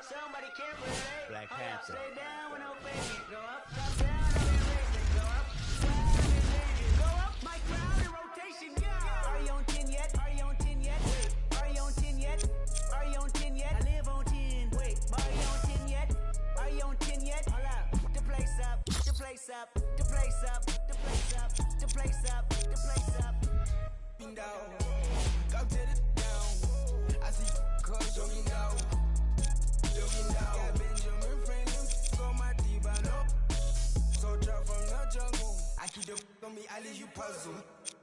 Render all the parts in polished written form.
Somebody can't relate. Black Panther. Stay down with no faking. Go up, come down, I've been racing. Go up, wild, I've been raging. Go up, my crowd in rotation. Go. Are you on 10 yet? Are you on 10 yet? Wait, are you on 10 yet? Are you on 10 yet? I live on 10. Wait, are you on 10 yet? Are you on 10 yet? Hold up, the place up, the place up, the place up, the place up, the place up, the place up. Down, come to the down. I see cuz jogging down. Got Benjamin Franklin on my T-Bano. So drop from the jungle. I keep the on me, I leave you puzzle.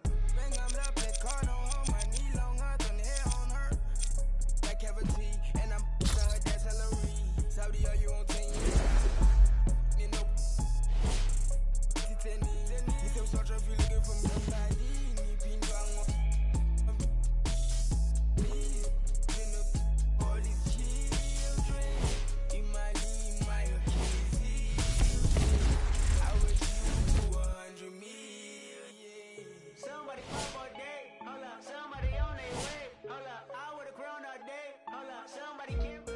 Bang, I'm the play card on her. My knee longer than hair on her. Like cavity, and I'm her that's celery. Saudi, are you on 10 years? You know, you still search if you looking for somebody.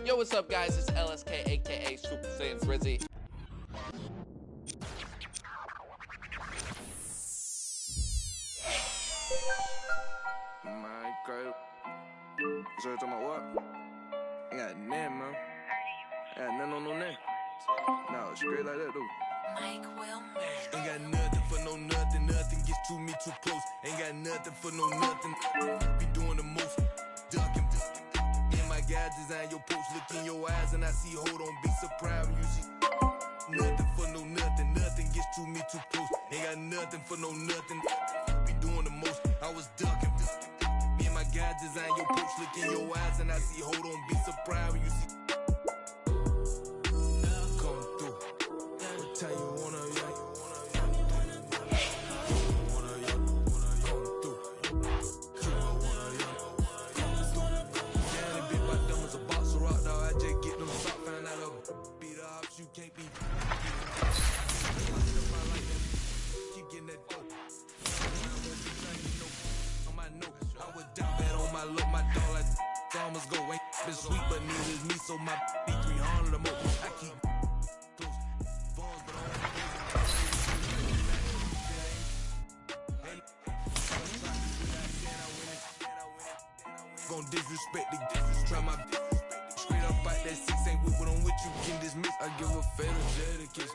Yo, what's up, guys? It's LSK, aka Super Saiyan Rizzy. My girl. So you talking about what? I got a name, man. I got nothing on no name. No, straight like that, dude. Mike Wilmer. Ain't got nothing for no nothing. Nothing gets to me too close. Ain't got nothing for no nothing. Be doing the most. Ducking. In my guide, design your post. Look in your eyes and I see, hold on, be surprised when you see. Nothing for no nothing. Nothing gets to me too close. Ain't got nothing for no nothing. Be doing the most. I was ducking. Me and my guide, design your post. Look in your eyes and I see, hold on, be surprised when you see. Come through. Tell you wanna, you can't be. Keep getting that dope. On my note, I was down bad on my look, my dog like farmers go. Ain't been sweet, but neither is me, so my be 300 or more. I keep close. Bones, but gon' disrespect the try my straight up fight that 6 ain't with what I'm with you getting dismissed. I give a fatal kiss.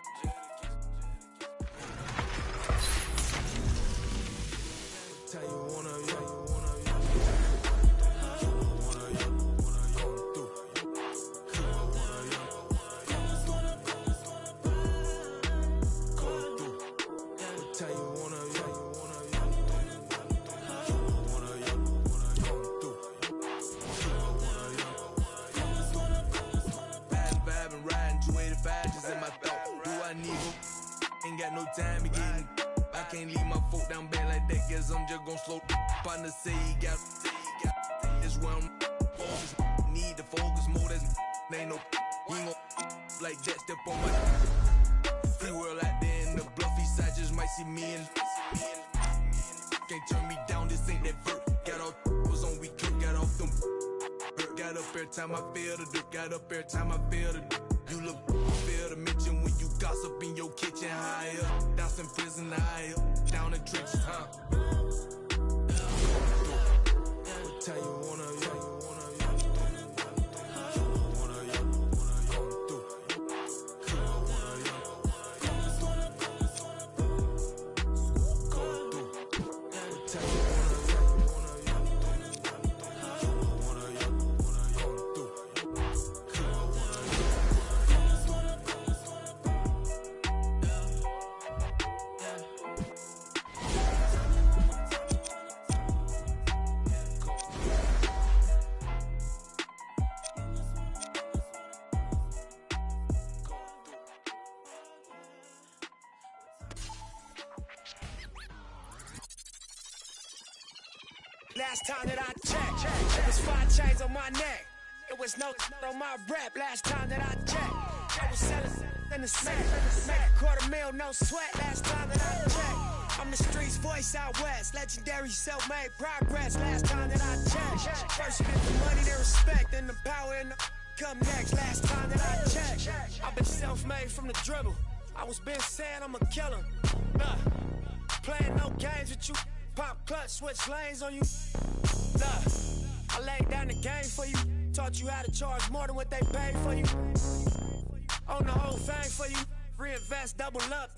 Tell you wanna, come through. Come through. Tell you wanna, in my thought, do I need them? Ain't got no time to get. I can't leave my foot down bad like that, guess I'm just gon' slow. Partner say he got this where I'm focused. Need to focus more, that's ain't no. He ain't gon' like that, step on my free world out there in the bluffy side, just might see me and can't turn me down, this ain't that vert. Got off, was on weekend, got off them. Got up every time I feel the dirt, got up every time I feel the dirt. You look fair to mention when you gossip in your kitchen higher. Down in prison higher. Down in trenches, huh? Tell you wanna, come through. Come through. Tell you Last time that I checked, it was 5 chains on my neck. It was no on my rep. Last time that I checked, I was selling in the sack. Make $250,000, no sweat. Last time that I checked, I'm the streets voice out west. Legendary self-made progress. Last time that I checked, first you get the money, then respect, then the power and the Come next, last time that I checked. I've been self-made from the dribble. I was been saying I'm a killer. Nah, playing no games with you. Pop clutch, switch lanes on you. Nah, I laid down the game for you. Taught you how to charge more than what they paid for you. Own the whole thing for you. Reinvest, double up.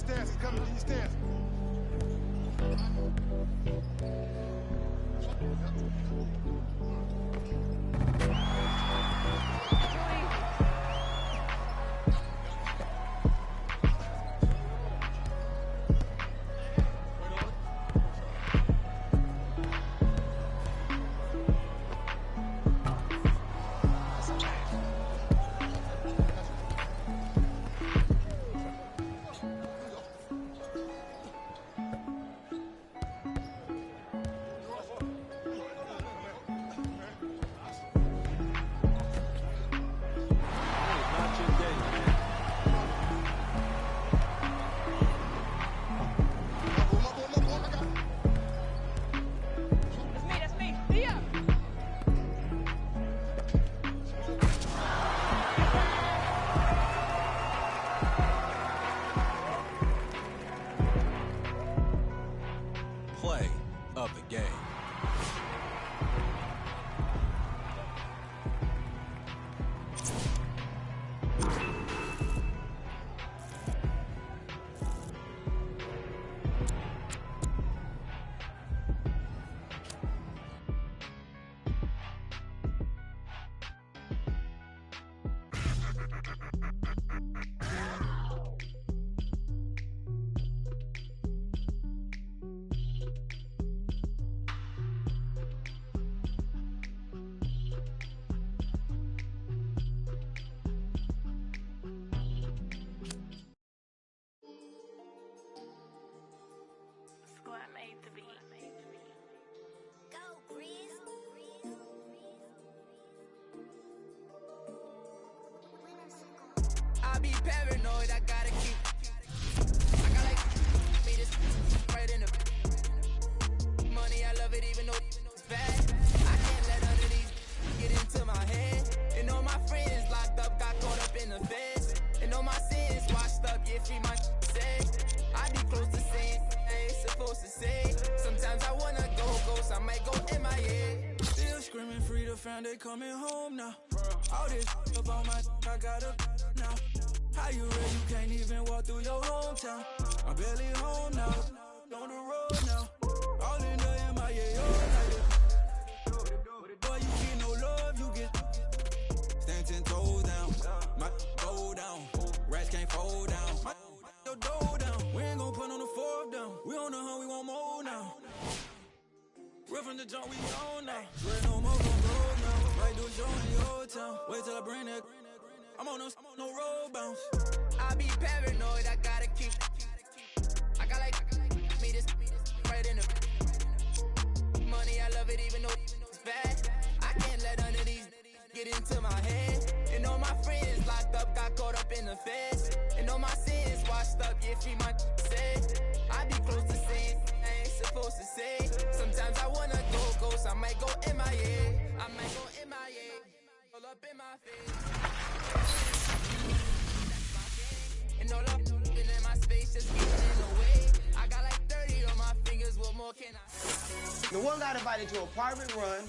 stairs. He's coming to your stairs. Play of the game. I be paranoid, I gotta keep. I got like me this right in the money. I love it even though it's bad. I can't let none of these get into my head. And all my friends locked up, got caught up in the feds. And all my sins washed up, yeah, free my said. I be close to saying, hey, supposed to say. Sometimes I wanna go ghost, I might go MIA. Still screaming free to find they coming home now. All this up on my, I gotta now. How you real? You can't even walk through your hometown. I'm barely home now, on the road now. All in the MIA, boy, you get no love, you get stand 10 toes down. My go down, rats can't fold down. Your dough down, we ain't gon' put on the fourth down. We on the hunt, we want more now. Real from the jump, we on now. Swear no more gon' go now. Might do a show in your old town. Wait till I bring that. I'm on no road bounce. I be paranoid, I gotta keep. I got like me this right in the money. I love it even though it's bad. I can't let none of these get into my head. And all my friends locked up, got caught up in the feds. And all my sins washed up, yeah, free my said. I be close to saying I ain't supposed to say. Sometimes I wanna go ghost, I might go MIA. I might go MIA. All up in my face. And all up in my space, just getting in the way. I got like 30 on my fingers, what more can I? The one got invited to a private run.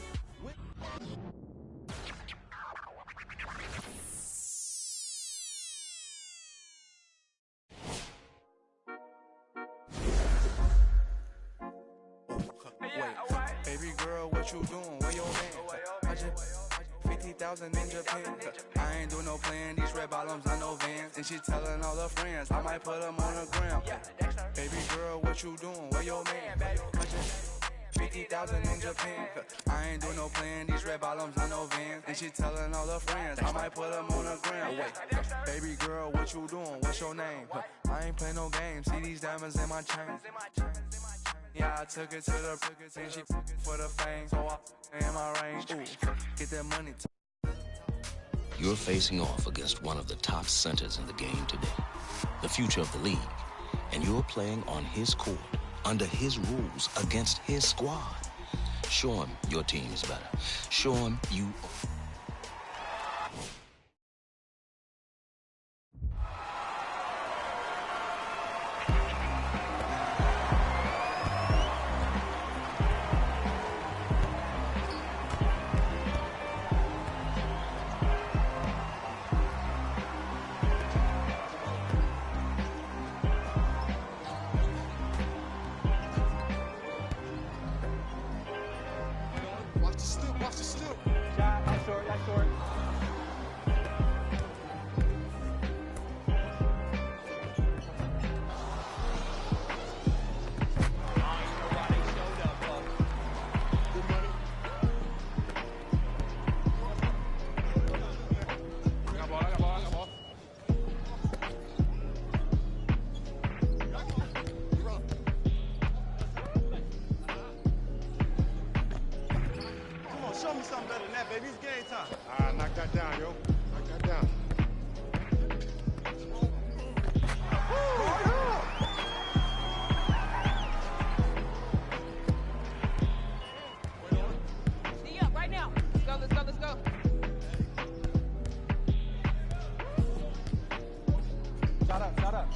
Baby girl, what you doing? Where your man? I just 50,000 in Japan. I ain't doing no plan. These red bottoms, I know Vans. And she telling all her friends, I might put them on the gram. Baby girl, what you doing? Where your man? I just 50,000 in Japan. I ain't doing no plan. These red bottoms, I know Vans. And she telling all her friends, I might put them on the gram. Wait, baby girl, what you doing? What's your name? I ain't play no games. See these diamonds in my chain. Yeah, I took it to the and she for the fame, so I in my range. Ooh, get that money. You're facing off against one of the top centers in the game today, the future of the league, and you're playing on his court, under his rules, against his squad. Show him your team is better. Show him you... Baby, it's game time. All right, knock that down, yo. Knock that down. See ya, right now. Let's go, let's go, let's go. Shut up, shut up.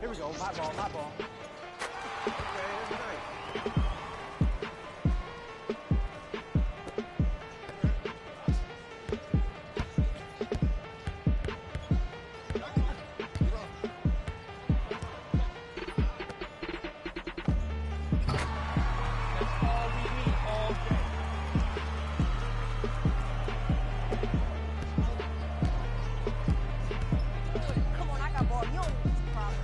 Here we go, my ball, my ball. Okay, that's nice. Come on, I got ball. You don't need this problem.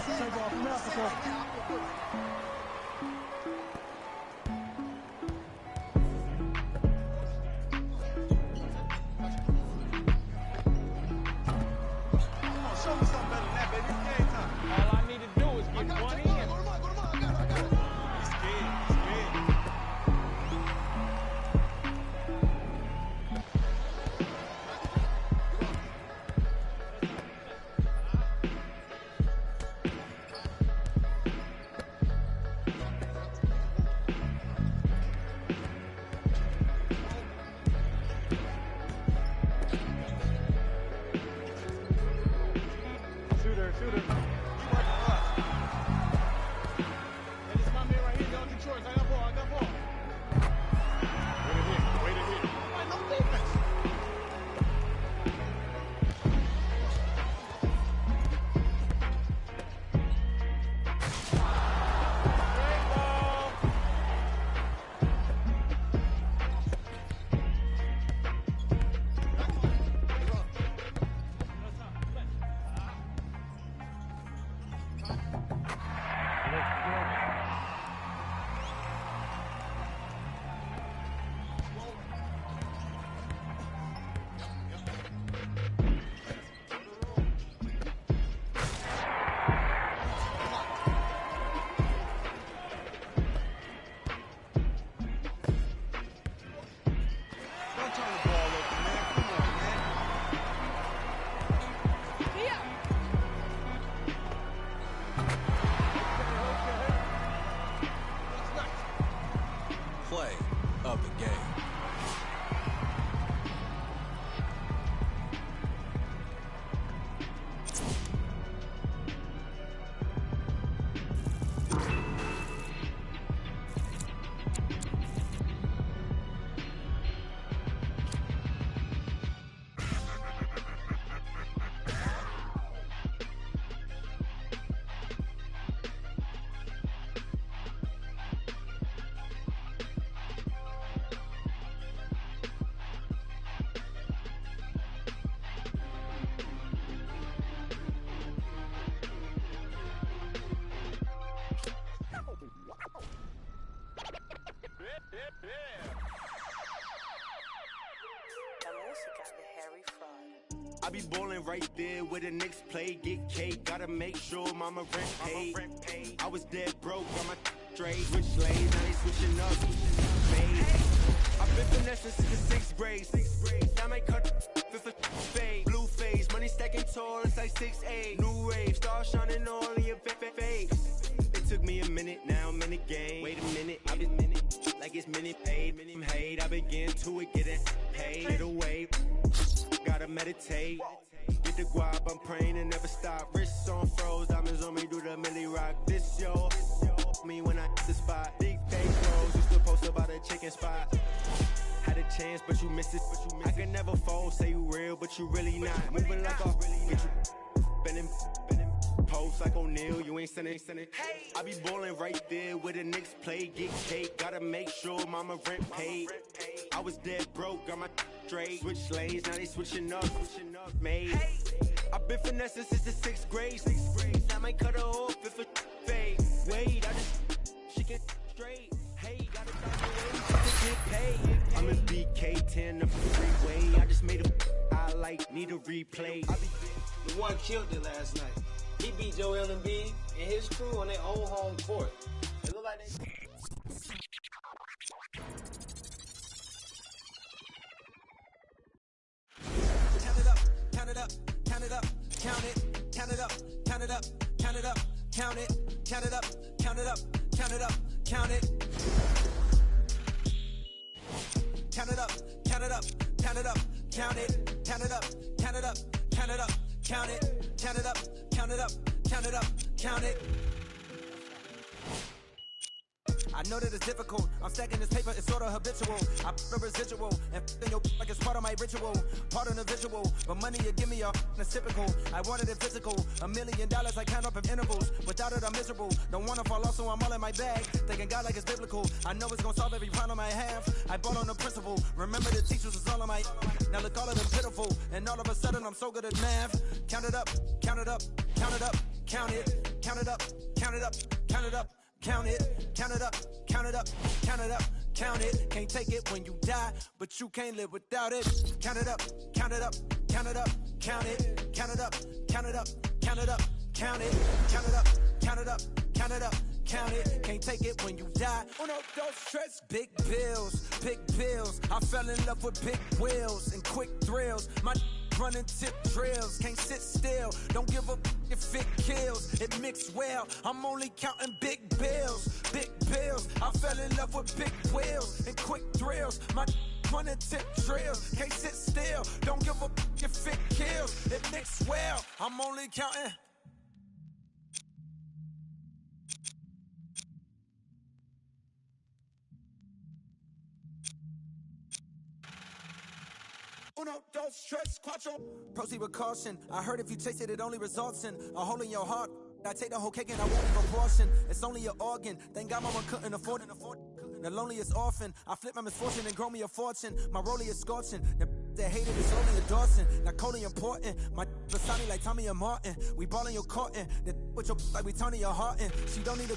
Show me something better than that, baby. It's game time. All I need to do is get one in. He's scared. He's scared. Shooter. You working for us. And it's my man right here, Young Detroit. I got ball. Way to hit. Why no defense? Great ball. Don't turn the ball over, man. Come on, man. Play of the game. I be ballin' right there where the Knicks play, get cake, gotta make sure mama rent paid. I was dead broke, got my straight, switch lanes, now they switching up, made. I've been finessing since the 6th grade, I might cut fifth fade, blue phase, money stacking tall, it's like 6'8", new rave, star shining all in your face. It took me a minute, now I'm in the game, wait a minute, I've been like it's minute paid, hate, I begin to it, getting paid, get away. Gotta meditate, get the guap, I'm praying and never stop. Wrists on froze, diamonds on me, do the milli rock. This yo, me when I hit the spot. Big face rose, used to post about a chicken spot. Had a chance, but you missed it. I can never fold, say you real, but you really not. Moving like a get you bending, post like O'Neal, you ain't sending. I be ballin' right there where the Knicks play, get cake, gotta make sure mama rent paid. I was dead broke, got my straight, switch lanes, now they switching up, made. I've been finessing since the 6th grade, I might cut her off if it fade. Wait, she get straight, hey, gotta stop the way, she get paid. I'm in BK10 up the freeway, I just made a highlight, need a replay. The one killed it last night. He beat Joel Embiid and his crew on their own home court. It looked like they... Count it up, count it up, count it up, count it, count it up, count it up, count it up, count it, count it up, count it up, count it up, count it. Count it up, count it up, count it up, count it, count it up, count it up, count it up, count it, count it up, count it up, count it up, count it. I know that it's difficult. I'm stacking this paper, it's sort of habitual. I put a residual and in your like it's part of my ritual, part of the visual. But money you give me a typical. I wanted it physical. $1 million I count up in intervals. Without it I'm miserable. Don't wanna fall off, so I'm all in my bag. Thinking God like it's biblical. I know it's gonna solve every problem I have. I bought on the principle. Remember the teachers was all on my. Now look all of them pitiful. And all of a sudden I'm so good at math. Count it up, count it up, count it up, count it. count it up, count it up, count it up, count it, count it up, count it up, count it up, count it. Can't take it when you die, but you can't live without it. Count it up, count it up, count it up, count it, count it up, count it up, count it up, count it, count it up, count it up, count it up. Count it, can't take it when you die. Uno, dos, tres. Big bills. I fell in love with big wheels and quick thrills. My running tip drills, can't sit still. Don't give up if it kills. It mixed well. I'm only counting big bills. I fell in love with big wheels and quick thrills. My running tip drills, can't sit still. Don't give up if it kills. It mixed well. I'm only counting. Uno, dos, tres, cuatro. Proceed with caution. I heard if you taste it, it only results in a hole in your heart. I take the whole cake and I won't even portion. It's only an organ. Thank God mama couldn't afford it. The loneliest orphan. I flip my misfortune and grow me a fortune. My rollie is scorching. The hate it is only endorsing. Not coldly important. My beside me like Tommy and Martin. We ballin' your cotton. The with your like we turning your heart in. She don't need a.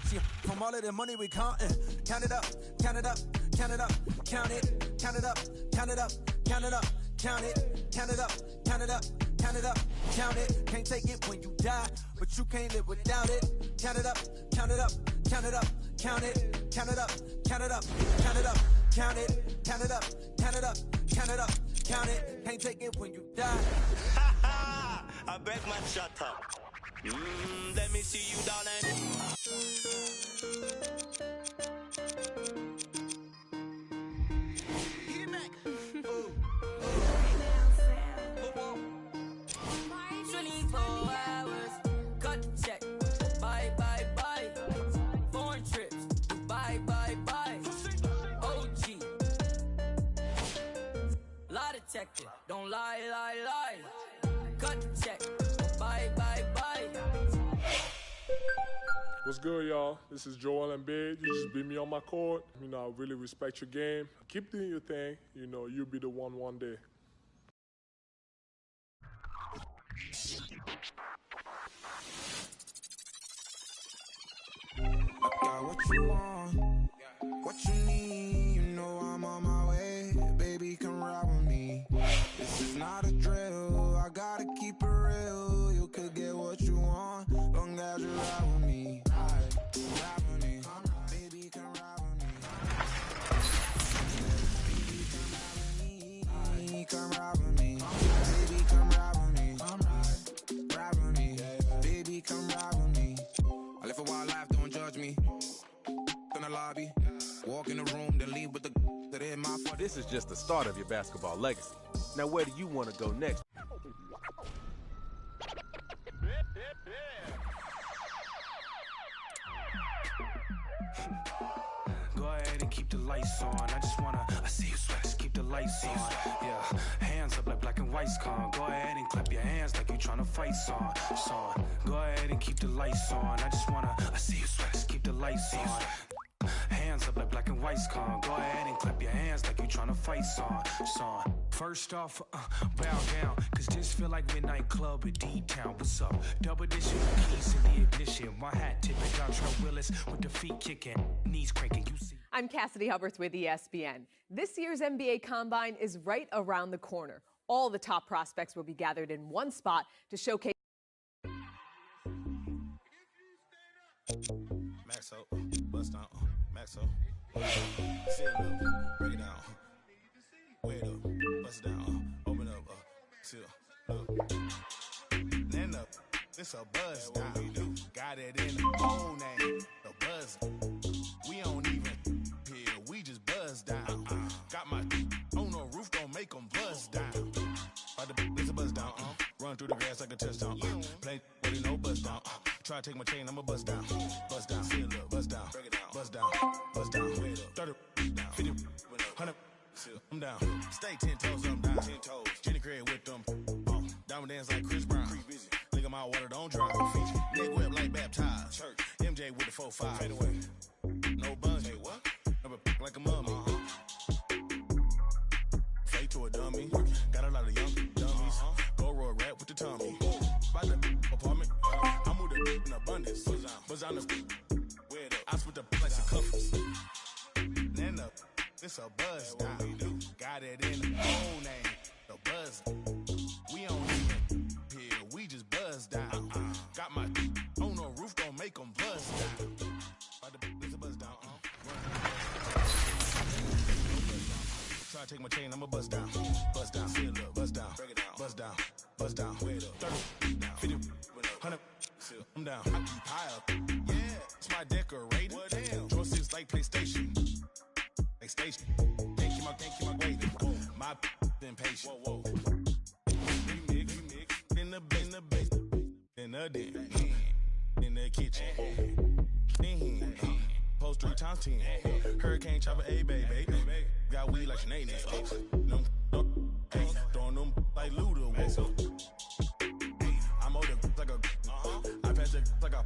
She from all of the money we countin'. Count it up, count it up, count it up, count it, count it up, count it up, count it up, count it, count it up, count it up, count it up, count it. Can't take it when you die, but you can't live without it. Count it up, count it up, count it up, count it, count it up, count it up, count it up, count it, count it up, count it up, count it up, count it. Can't take it when you die. Ha ha! I beg man, shut up. Let me see you down and don't lie. Cut the check. Bye. What's good, y'all? This is Joel Embiid. You just beat me on my court. You know, I really respect your game. Keep doing your thing. You know, you'll be the one day. I got what you want, what you need. You know I'm on my way. Baby, come ride with me. This is not a drill. I gotta keep it real. You could get what you want, long as you ride with me. Ride with me. Baby, come ride with me. Come ride with me. Baby, come ride with me. Ride with me. Baby, come ride with me. I live a wild life, don't judge me. In the lobby, walk in the room, then leave with the that in my phone. This is just the start of your basketball legacy. Now where do you want to go next? Go ahead and keep the lights on. I see you sweat, just keep the lights on. Yeah, hands up like black and white's con. Go ahead and clap your hands like you tryna fight song. Go ahead and keep the lights on. I see you sweat, just keep the lights on. Hands up like black and white's con. Go ahead and clap your hands like you tryna fight song. First off, bow down, cause this feel like midnight club at D-Town. What's up? Double dishing keys in the ignition. My hat tipping, Dontrell Willis with the feet kicking, knees cranking. You see. I'm Cassidy Hubbarth with ESPN. This year's NBA Combine is right around the corner. All the top prospects will be gathered in one spot to showcase. Maxo, bust down, Maxo. Sit up, break it down. Wait up, bust it down, open up, sit up. Then up, this a buzz down. Got it in the whole name, the buzz. We don't even hear, we just buzz down. Got my on the roof, don't make them buzz down. It's a buzz down, run through the grass like a touchdown. Play, but you know buzz down. Try to take my chain, I'ma buzz down. Buzz down, seal up, buzz down, break it down, buzz down, 30 down, 50, 100, I'm down. Stay 10 toes, I'm down. 10 toes. Jenny Craig with them. Diamond dance like Chris Brown. Nigga, my water don't dry. Neck web like baptized. Church. MJ with the 4-5. Fade away. No buns. Hey, what? Never like a mummy. Fade to a dummy. Got a lot of young dummies. Go roll rap with the tummy. By the apartment. I moved the in abundance. Buzz on the I split the like circumference. Then it's a buzz down. Got it in the whole name. The buzz. We don't even here. We just buzz down. Got my on the roof, gon' make them buzz down. It's a buzz down. Try to take my chain, I'ma buzz down. Buzz down. Seal up. Buzz down. Break it down. Buzz down. Buzz down. 30, 50, 100. I'm down. I keep high up. Yeah, it's my decorator. Joysticks like PlayStation. Like station. Can't keep my weight. My impatient. Whoa. Remix. In the base. In the den. In the kitchen. Post 3 times 10. Hurricane chopper, a baby. Got weed like Sinead. Throwing them like Luda. I'm older like a. I pass it like a.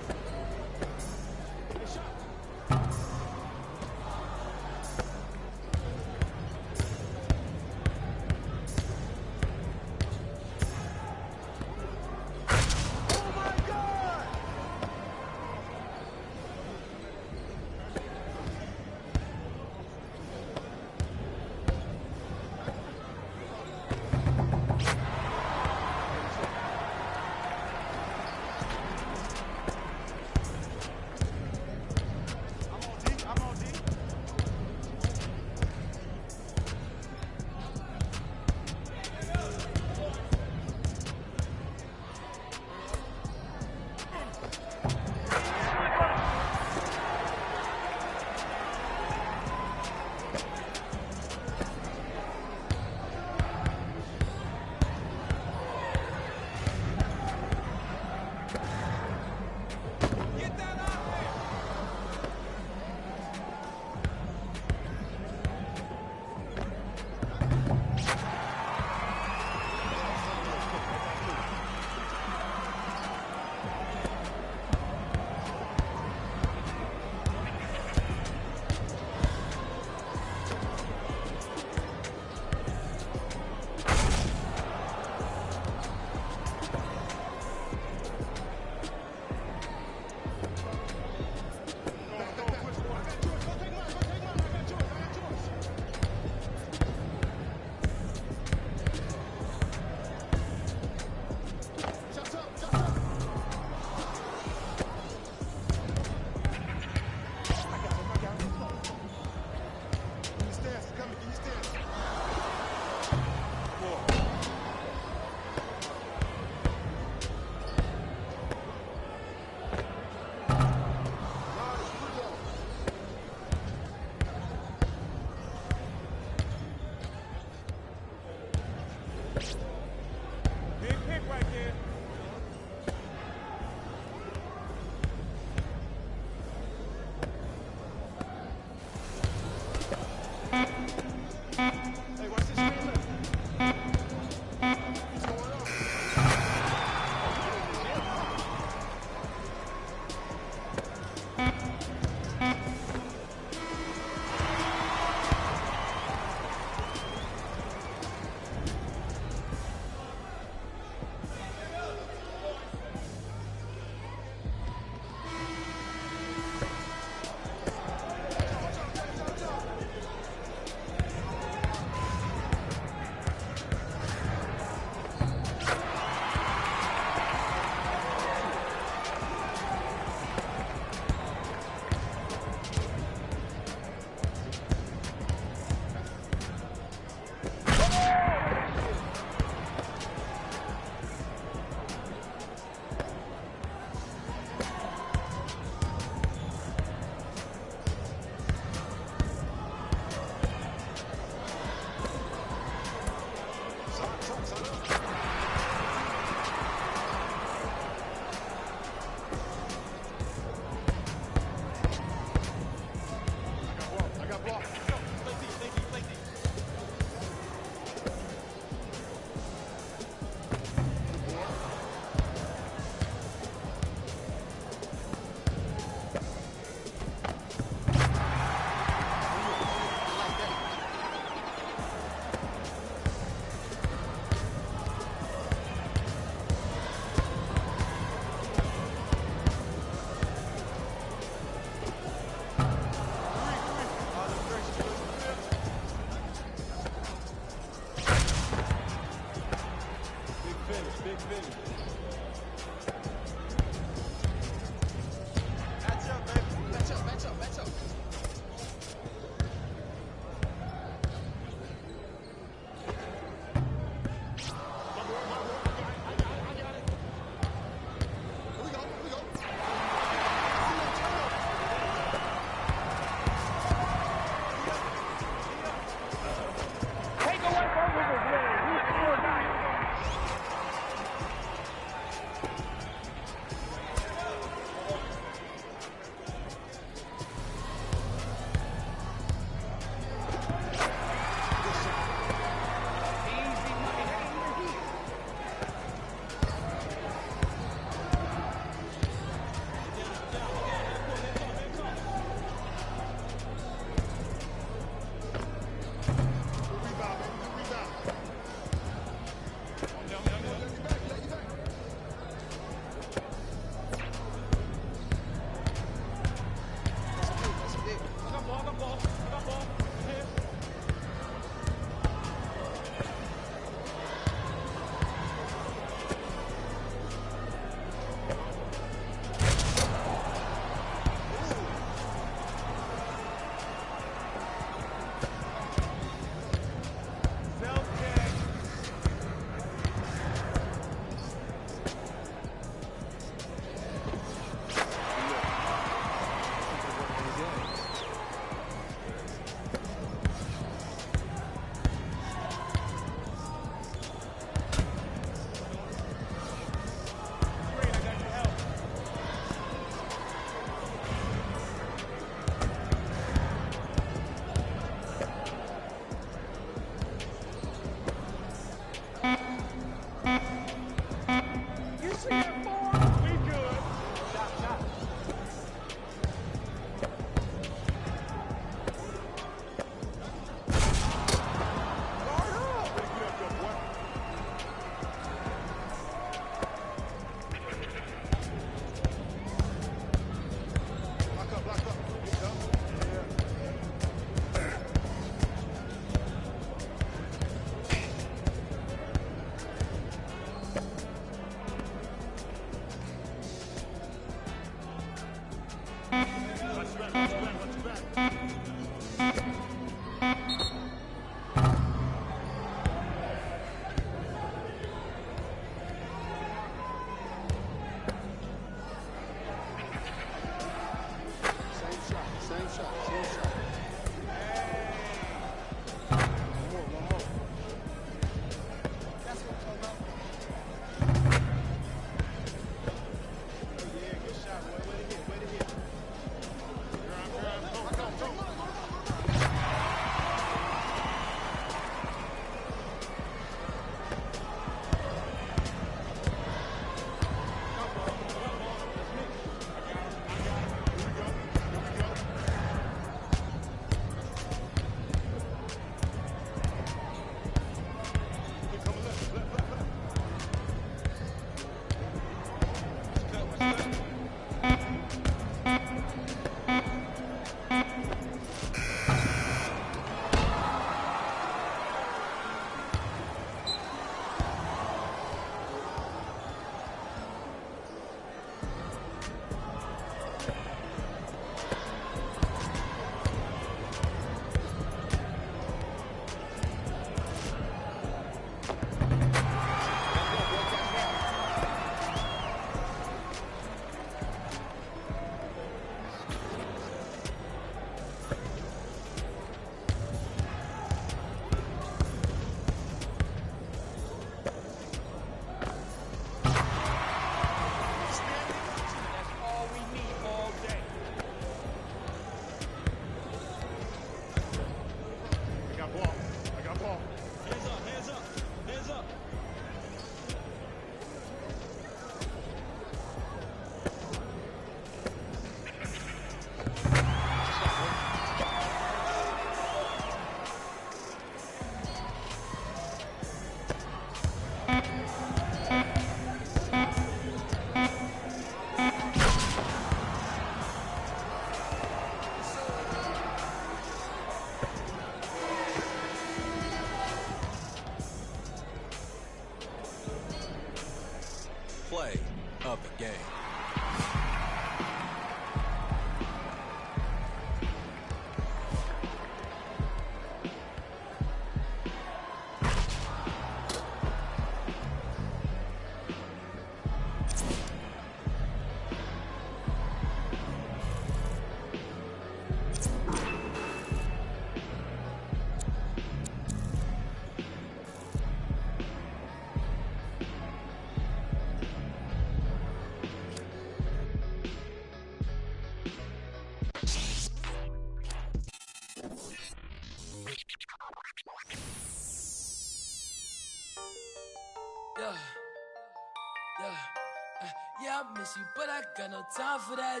miss you, but I got no time for that.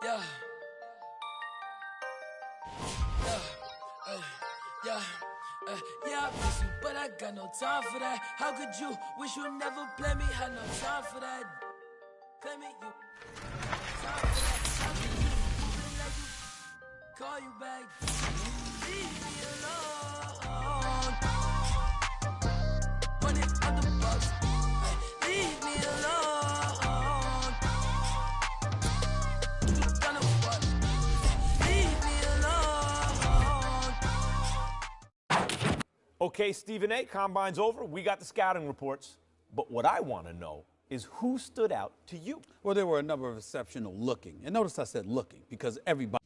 Yeah. Yeah, I miss you, but I got no time for that. How could you wish you never play me? Had no time for that. Play me, you. Time for that. How could you moving like you? Call you back. Leave me alone. Running out the box. Leave me alone. You gonna fuck. Leave me alone. Okay, Stephen A., combine's over. We got the scouting reports. But what I want to know is who stood out to you? Well, there were a number of exceptional looking. And notice I said looking because everybody.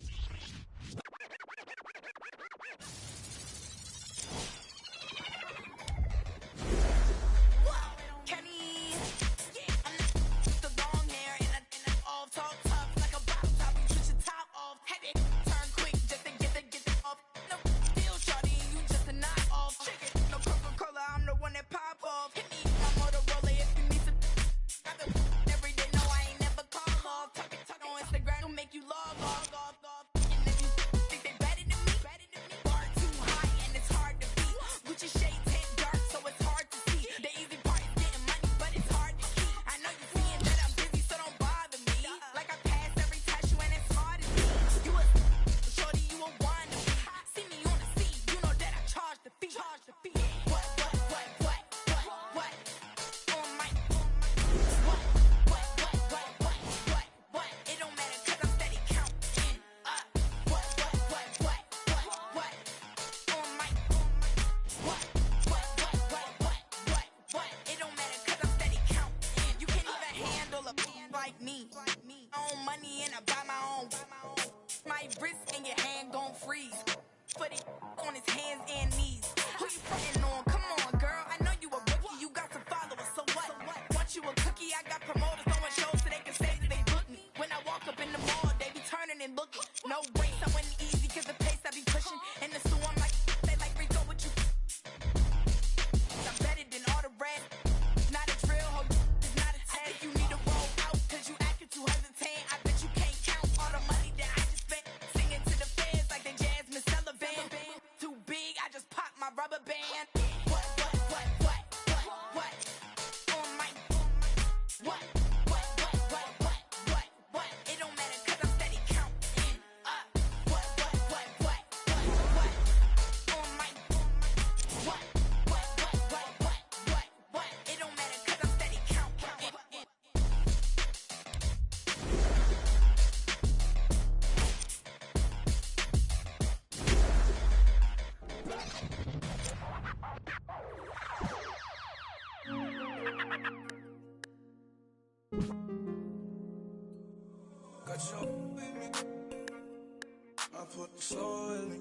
I put the soul in me.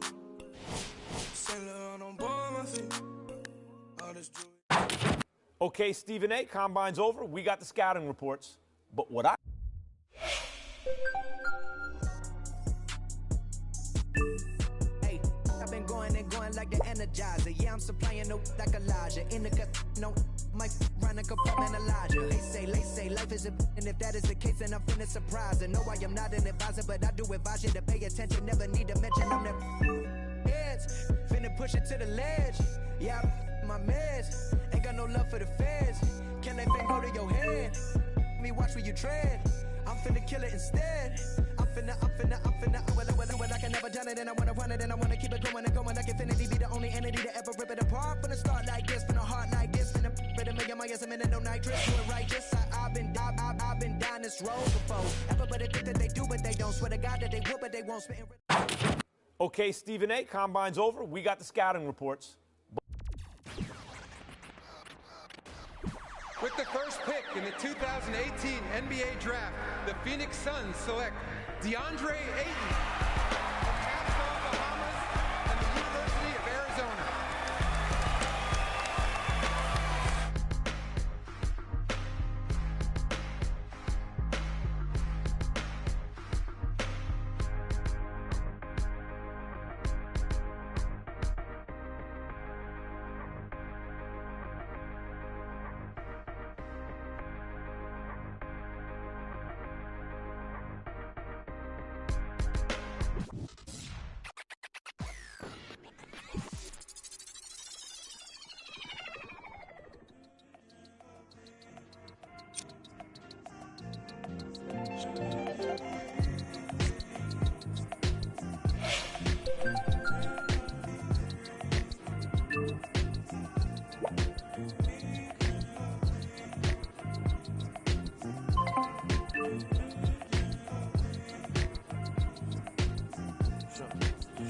Sailor on board my feet. All this jewelry. Okay, Stephen A., combine's over. We got the scouting reports. But what I... Hey, I've been going and going like the Energizer. Yeah, I'm supplying no like Elijah. In the cut, no, my run a compartmentalizer. They say life is a and if that is the case, then I'm finna surprise. And no, I am not an advisor, but I do advise you to pay attention. Never need to mention I'm the heads. Finna push it to the ledge. Yeah, my meds. Ain't got no love for the feds. Can that thing go to your head? Me watch where you tread. I'm finna kill it instead. I'm finna, well, I can never done it, and I wanna run it, and I wanna keep it going and going like infinity. Be the only entity to ever rip it apart. Finna start like this, finna heart like this, finna rip it a million miles a minute, no nitrous. Do it righteous. I've been down this road before. Everybody think that they do, but they don't. Swear to God that they will, but they won't. Spit Okay, Stephen A., combine's over. We got the scouting reports. With the first pick in the 2018 NBA Draft, the Phoenix Suns select DeAndre Ayton from Nassau, Bahamas, and the University of Arizona.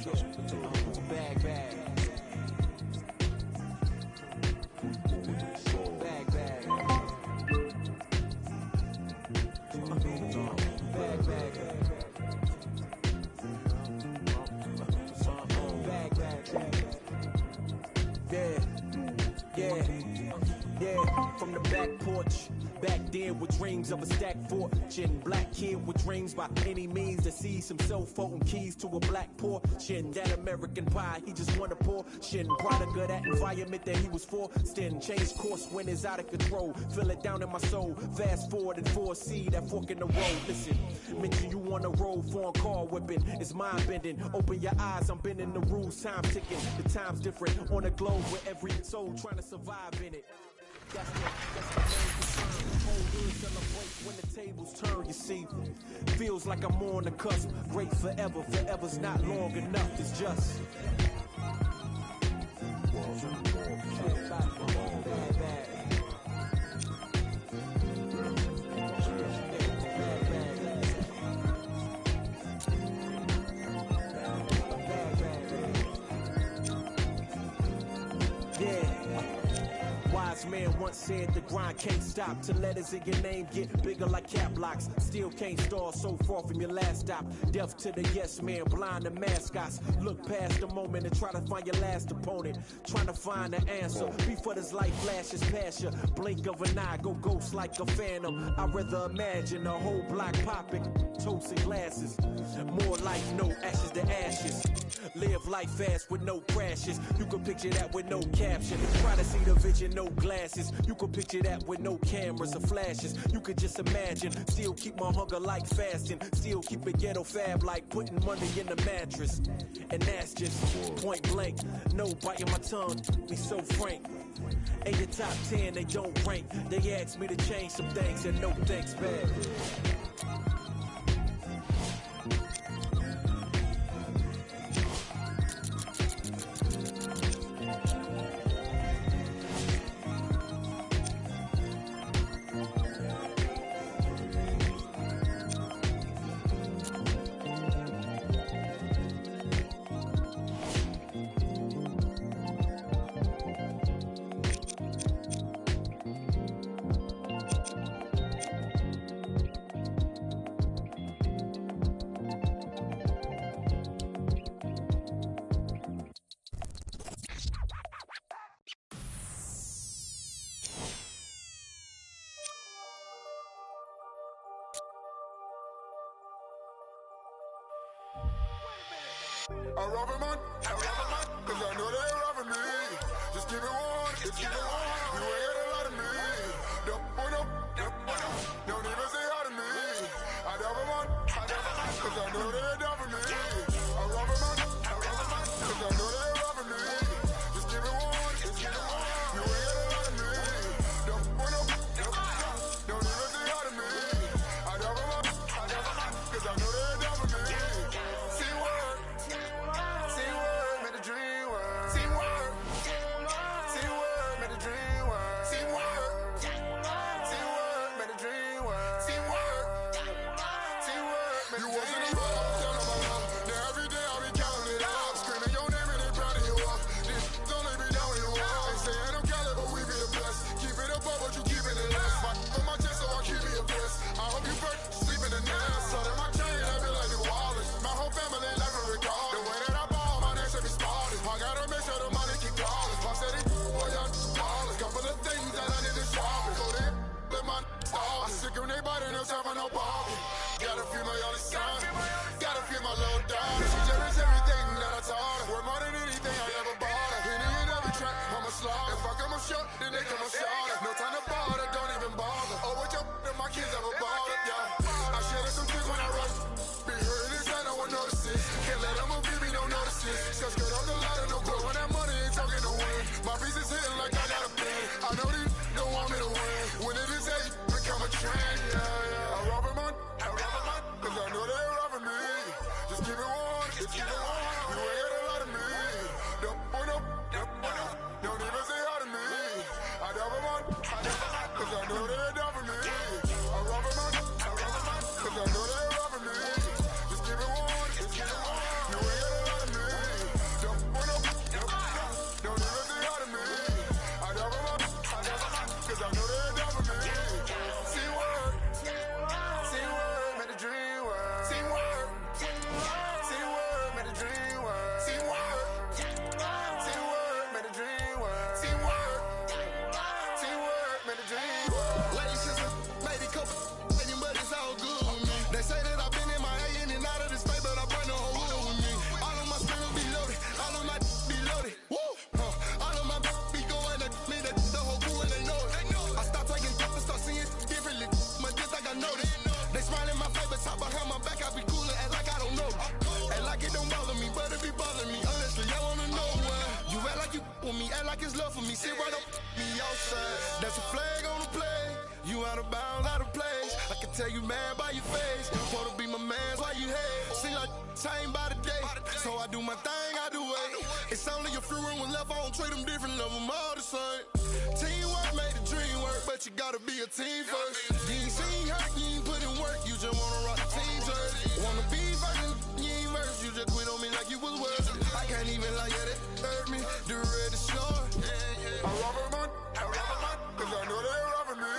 Bag, bag. Bag, bag. Bag, bag. Bag, bag. Yeah, from the back porch. Back then with dreams of a stacked fortune. Black kid with dreams by any means to see some cell phone keys to a black portion. That American pie, he just wanna portion. Product of that environment that he was forced in. Changed course when it's out of control. Feel it down in my soul. Fast forward and foresee that fork in the road. Listen, mention you on the road, foreign car whipping. It's mind bending. Open your eyes, I'm bending the rules. Time ticking. The time's different on a globe where every soul trying to survive in it. That's the main concern. Whole hood celebrate when the tables turn, you see. Feels like I'm on the cusp. Great forever, forever's not long enough, it's just. Man once said the grind can't stop till letters in your name get bigger like cap locks. Still can't stall so far from your last stop. Deaf to the yes man, blind to mascots. Look past the moment and try to find your last opponent. Trying to find the answer before this life flashes past you. Blink of an eye, go ghost like a phantom. I'd rather imagine a whole block popping, toast and glasses. More life, no ashes to ashes. Live life fast with no crashes. You can picture that with no caption. Try to see the vision, no glasses. You can picture that with no cameras or flashes. You could just imagine. Still keep my hunger like fasting. Still keep a ghetto fab like putting money in the mattress. And that's just point blank. No biting my tongue. Be so frank. In your top 10, they don't rank. They asked me to change some things and no thanks back. I rob a man, cause I know they robbing me. Just keep it one, just keep it one. You ain't got a lot of me. Don't even say hi to me. I rob a man, cause I know they robbing me. I rob a man, cause I know they robbing me. Just keep it one, just keep it one. You ain't got a lot of me. Don't even say hi to me. I rob a man, cause I know they robbing me. See what? See what made the dream work. See what? See what made the dream work. See what? See what made the dream work. See what? See what made the dream work. You wasn't a rock, son of a rock. Now every day I'll be counting it out. Screaming your name and they proud of you up. This don't let me down when you walk. They say I don't call it, but we be the best. Keep it above, but you keep it in less. Fight on my chest, so I keep me a bless. I hope you burn, sleep in the nest. So that my chain, I feel like the Wallace. My whole family life a record. The way that I ball, my name should be spotted. I gotta make sure the money keep calling. I said it, boy, y'all ballin'. Couple of things that I need to sharpen. So they let my stall. I sick of nobody, no time for no bargain. Gotta feel my only son. Gotta feel my little daughter. She cherish everything that I taught her. Worth more than anything I ever bought her. Hitting in every track, I'm a slaughter. If I come up short, then they come up shorter. No time to bother, don't even bother. Oh, what your and my kids ever bought it, yeah. I shed some tears when I rush. Be hurting inside, no one notices. Can't let them give me no notices. Just cut off the ladder, no blow. When that money ain't talking to win. My piece is hitting like I got a pin. I know these don't want me to win. When it is hate, become a trend, yeah. I rob a man, cause I know they robbing me. Just keep it one, just keep it one. You ain't got a lot of me. Don't even say hi to me. I rob a man, cause I know they robbing me. I rob a man, cause I know they robbing me. Just keep it one, just keep it one. You ain't got a lot of me. for me. Sit right up me outside. That's a flag on the play. You out of bounds, out of place. I can tell you mad by your face. Wanna be my man, why you hate? See like time by the day. So I do my thing, I do it. It's only a few rooms left, I don't treat them different, love them all the same. Teamwork made the dream work, but you gotta be a team first. You ain't seen hurt, you ain't put in work, you just wanna rock the team jersey. Wanna be first, you ain't verse, you just quit on me like you was worth it. I can't even lie, yeah, that hurt me. The red is short. I love it, man. Cause I know they're robbing me.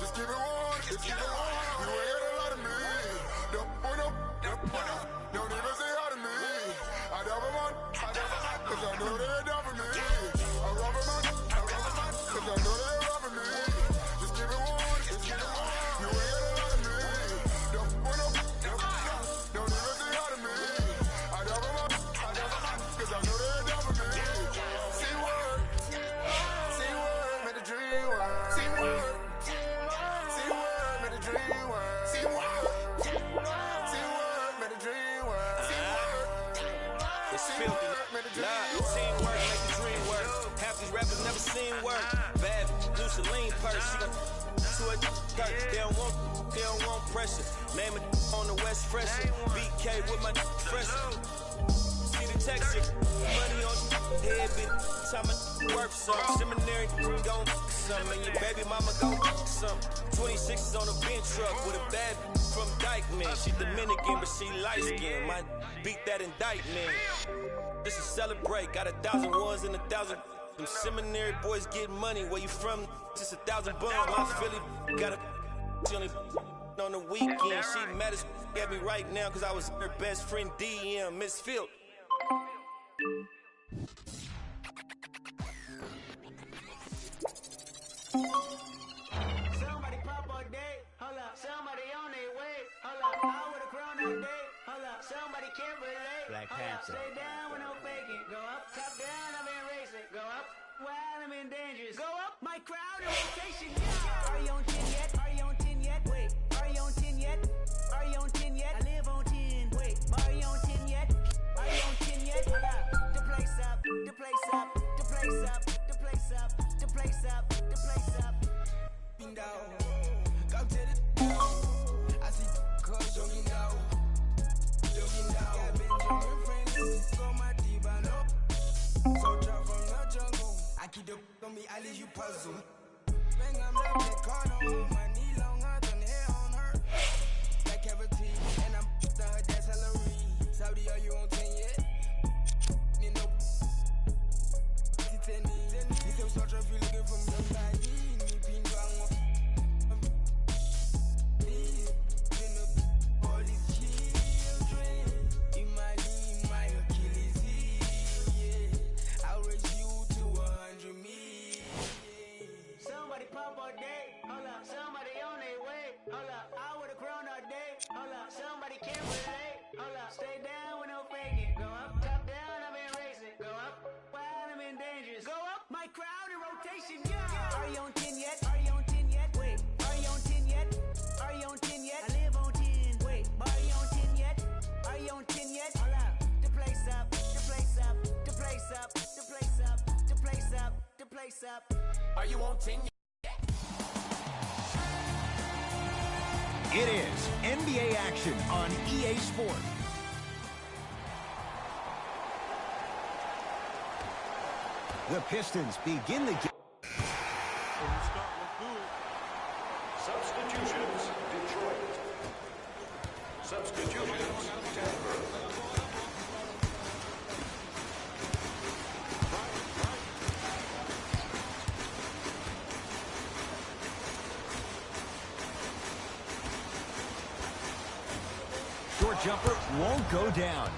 Just keep it warm, just keep it warm. You ain't got a lot of me. Don't even say hi to me. I never want, cause I know they're robbing me. I love it, man. Cause I know they're robbing me. Just keep it warm, just keep it warm. You ain't got a lot of me. Don't even say hi to me. I never want, cause I know they're robbing me. See word, made the dream work. See word, made the dream work. See word, made the dream work. See word, It's filthy. Nah, teamwork make the dream work. Half these rappers never seen work. Bad loose a lean purse. She gon' to a dirt. They don't want pressure. Name it on the West Fresher. BK with my fresher. See the texture. Money on head, bitch. Time I work some. Seminary gon' some. And your baby mama gon' some. 26 on a bench truck with a bad from Dykeman. She Dominican, but she light skin. Might beat that indictment. This is celebrate. Got 1,000 ones and 1,000. Them seminary boys get money. Where you from? Just 1,000 bums. My Philly got a. She only on the weekend. She mad as at me right now because I was her best friend DM, Miss Field. Somebody pop all day, hold up. Somebody on their way, hold up. I would've grown all day, hold up. Somebody can't relate, Black hold up. Panther. Stay down with no faking. Go up, top down, I'm in racing. Go up, while I'm in dangerous. Go up, my crowd in rotation. Yeah. Are you on 10 yet? Are you on 10 yet? Wait, are you on 10 yet? Are you on 10 yet? I live on 10. Wait, are you on 10 yet? Are you on 10 yet? Hold up, the place up, the place up, the place up, the place up, the place up, the place up. Down. Come to the I see cuz jogging down. Got Benjamin friends, go my Tibano. Soldier from the jungle. I keep the on me, I leave you puzzle. Bang, I'm not that card on my knee longer than hair on her. Like cavity, and I'm to her that salary. Saudi, are you on 10 yet? Nino. This is soldier if you looking for somebody. Somebody pop all day, hold up. Somebody on their way, hold up. I would've grown all day, hold up. Somebody can't relate, hold up. Stay down with no faking. Go up, top down, I'm in racing. Go up, while I'm in dangerous. Go up, my crowd in rotation. Yeah. Are you on 10 yet? Are you on 10 yet? Wait, are you on 10 yet? Are you on 10 yet? I live on 10. Wait, are you on 10 yet? Are you on 10 yet? Hold up, the place up, the place up, the place up, the place up, the place up, the place up. Are you on 10 yet? It is NBA action on EA Sport. The Pistons begin the game. Substitutions, Detroit. Substitutions, Denver. Short jumper won't go down.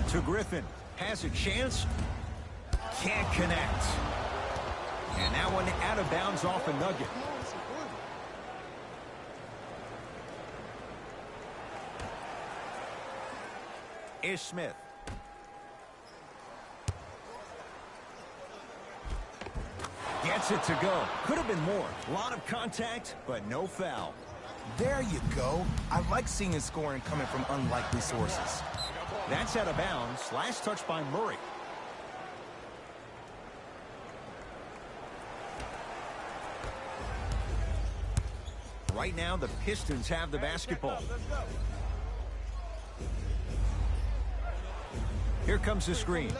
To Griffin. Has a chance. Can't connect. And that one out of bounds off a nugget. Ish Smith. Gets it to go. Could have been more. A lot of contact, but no foul. There you go. I like seeing scoring coming from unlikely sources. That's out of bounds. Last touch by Murray. Right now, the Pistons have the basketball. Here comes the screen.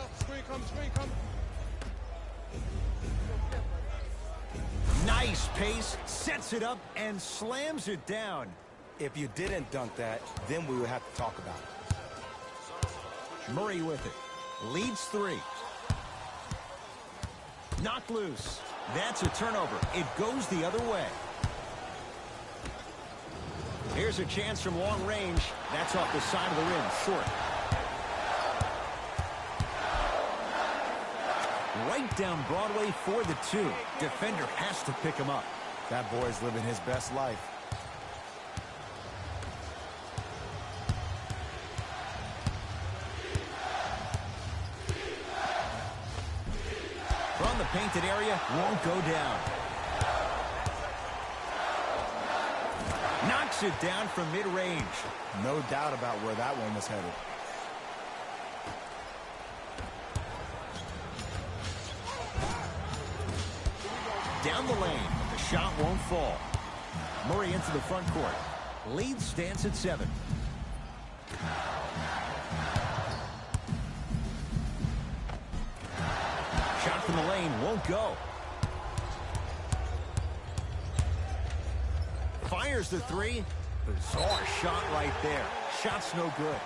Nice pace, sets it up, and slams it down. If you didn't dunk that, then we would have to talk about it. Murray with it. Leads 3. Knocked loose. That's a turnover. It goes the other way. Here's a chance from long range. That's off the side of the rim, short. Right down Broadway for the 2. Defender has to pick him up. That boy's living his best life. From the painted area, won't go down. Knocks it down from mid-range. No doubt about where that one was headed. Down the lane, the shot won't fall. Murray into the front court. Lead stands at 7. Shot from the lane won't go. Fires the 3. Bizarre shot right there. Shot's no good.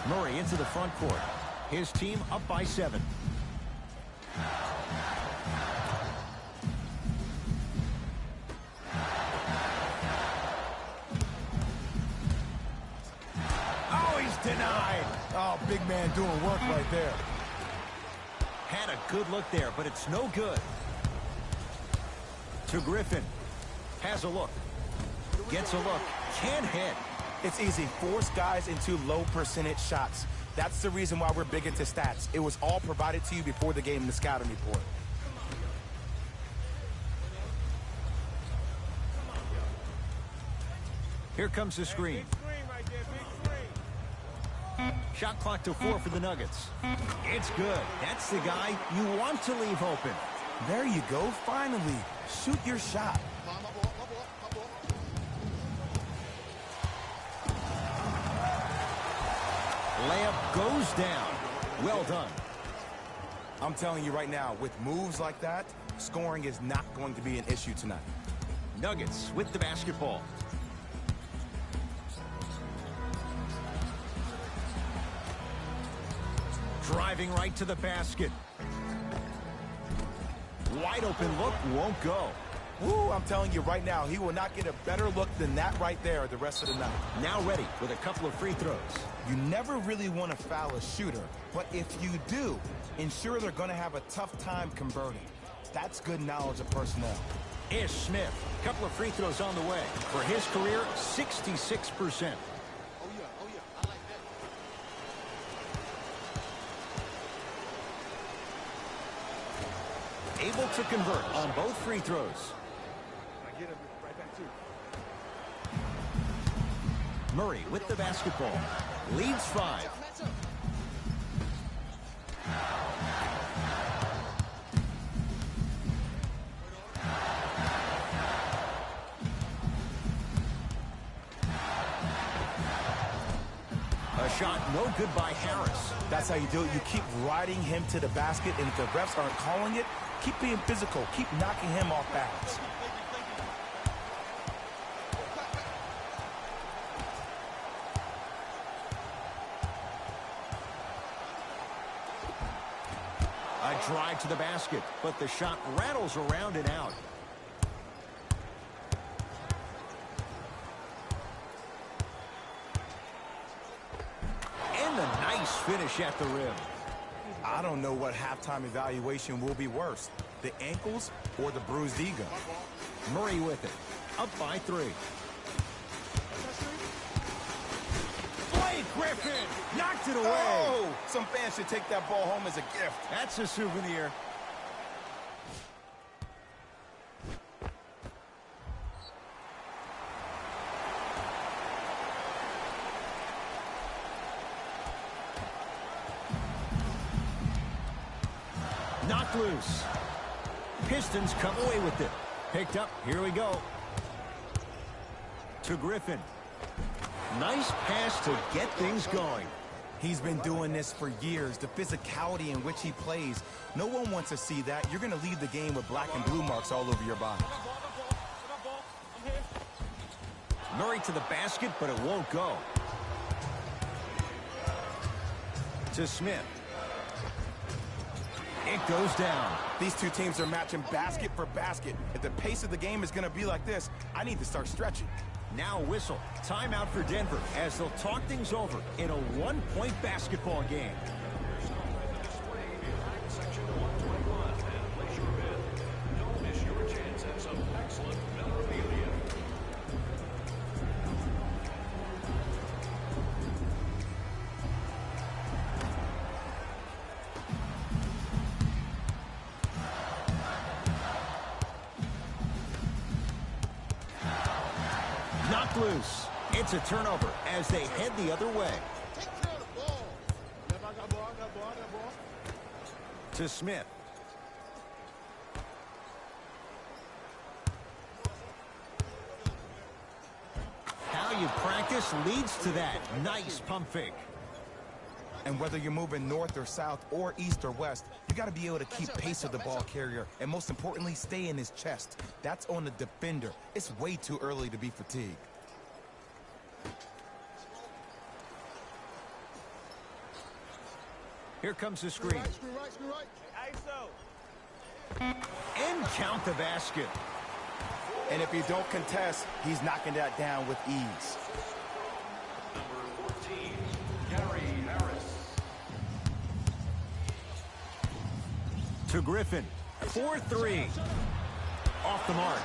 Murray into the front court. His team up by 7. Oh, he's denied. Oh, big man doing work right there. Had a good look there, but it's no good. To Griffin. Has a look. Gets a look. Can't hit. It's easy. Force guys into low percentage shots. That's the reason why we're big into stats. It was all provided to you before the game in the scouting report. Here comes the screen. Shot clock to 4 for the Nuggets. It's good. That's the guy you want to leave open. There you go. Finally. Shoot your shot. Layup goes down. Well done. I'm telling you right now, with moves like that, scoring is not going to be an issue tonight. Nuggets with the basketball. Driving right to the basket. Wide open look, won't go. Woo, I'm telling you right now, he will not get a better look than that right there the rest of the night. Now ready with a couple of free throws. You never really want to foul a shooter, but if you do, ensure they're going to have a tough time converting. That's good knowledge of personnel. Ish Smith, couple of free throws on the way. For his career, 66%. Able to convert on both free throws. Murray with the basketball. Leads 5. A shot no good by Harris. That's how you do it. You keep riding him to the basket, and if the refs aren't calling it, keep being physical. Keep knocking him off balance. A drive to the basket, but the shot rattles around and out. And a nice finish at the rim. I don't know what halftime evaluation will be worse, the ankles or the bruised ego. Murray with it. Up by 3. Griffin knocked it away. Oh, some fans should take that ball home as a gift. That's a souvenir. Knocked loose. Pistons come away with it. Picked up. Here we go. To Griffin. Nice pass to get things going. He's been doing this for years. The physicality in which he plays. No one wants to see that. You're going to leave the game with black and blue marks all over your body. Murray to the basket, but it won't go. To Smith. It goes down. These two teams are matching basket for basket. If the pace of the game is going to be like this, I need to start stretching. Now a whistle. Timeout for Denver as they'll talk things over in a one-point basketball game. Section 121 and place your bid. Don't miss your chance at some excellent memorabilia. Knocked loose. It's a turnover as they head the other way. To Smith. How you practice leads to that. Nice pump fake. And whether you're moving north or south or east or west, you got to be able to keep pace with the ball carrier and most importantly, stay in his chest. That's on the defender. It's way too early to be fatigued. Here comes the screen. And count the basket. And if you don't contest, he's knocking that down with ease. Number 14, Gary Harris. To Griffin. 4-3. Off the mark.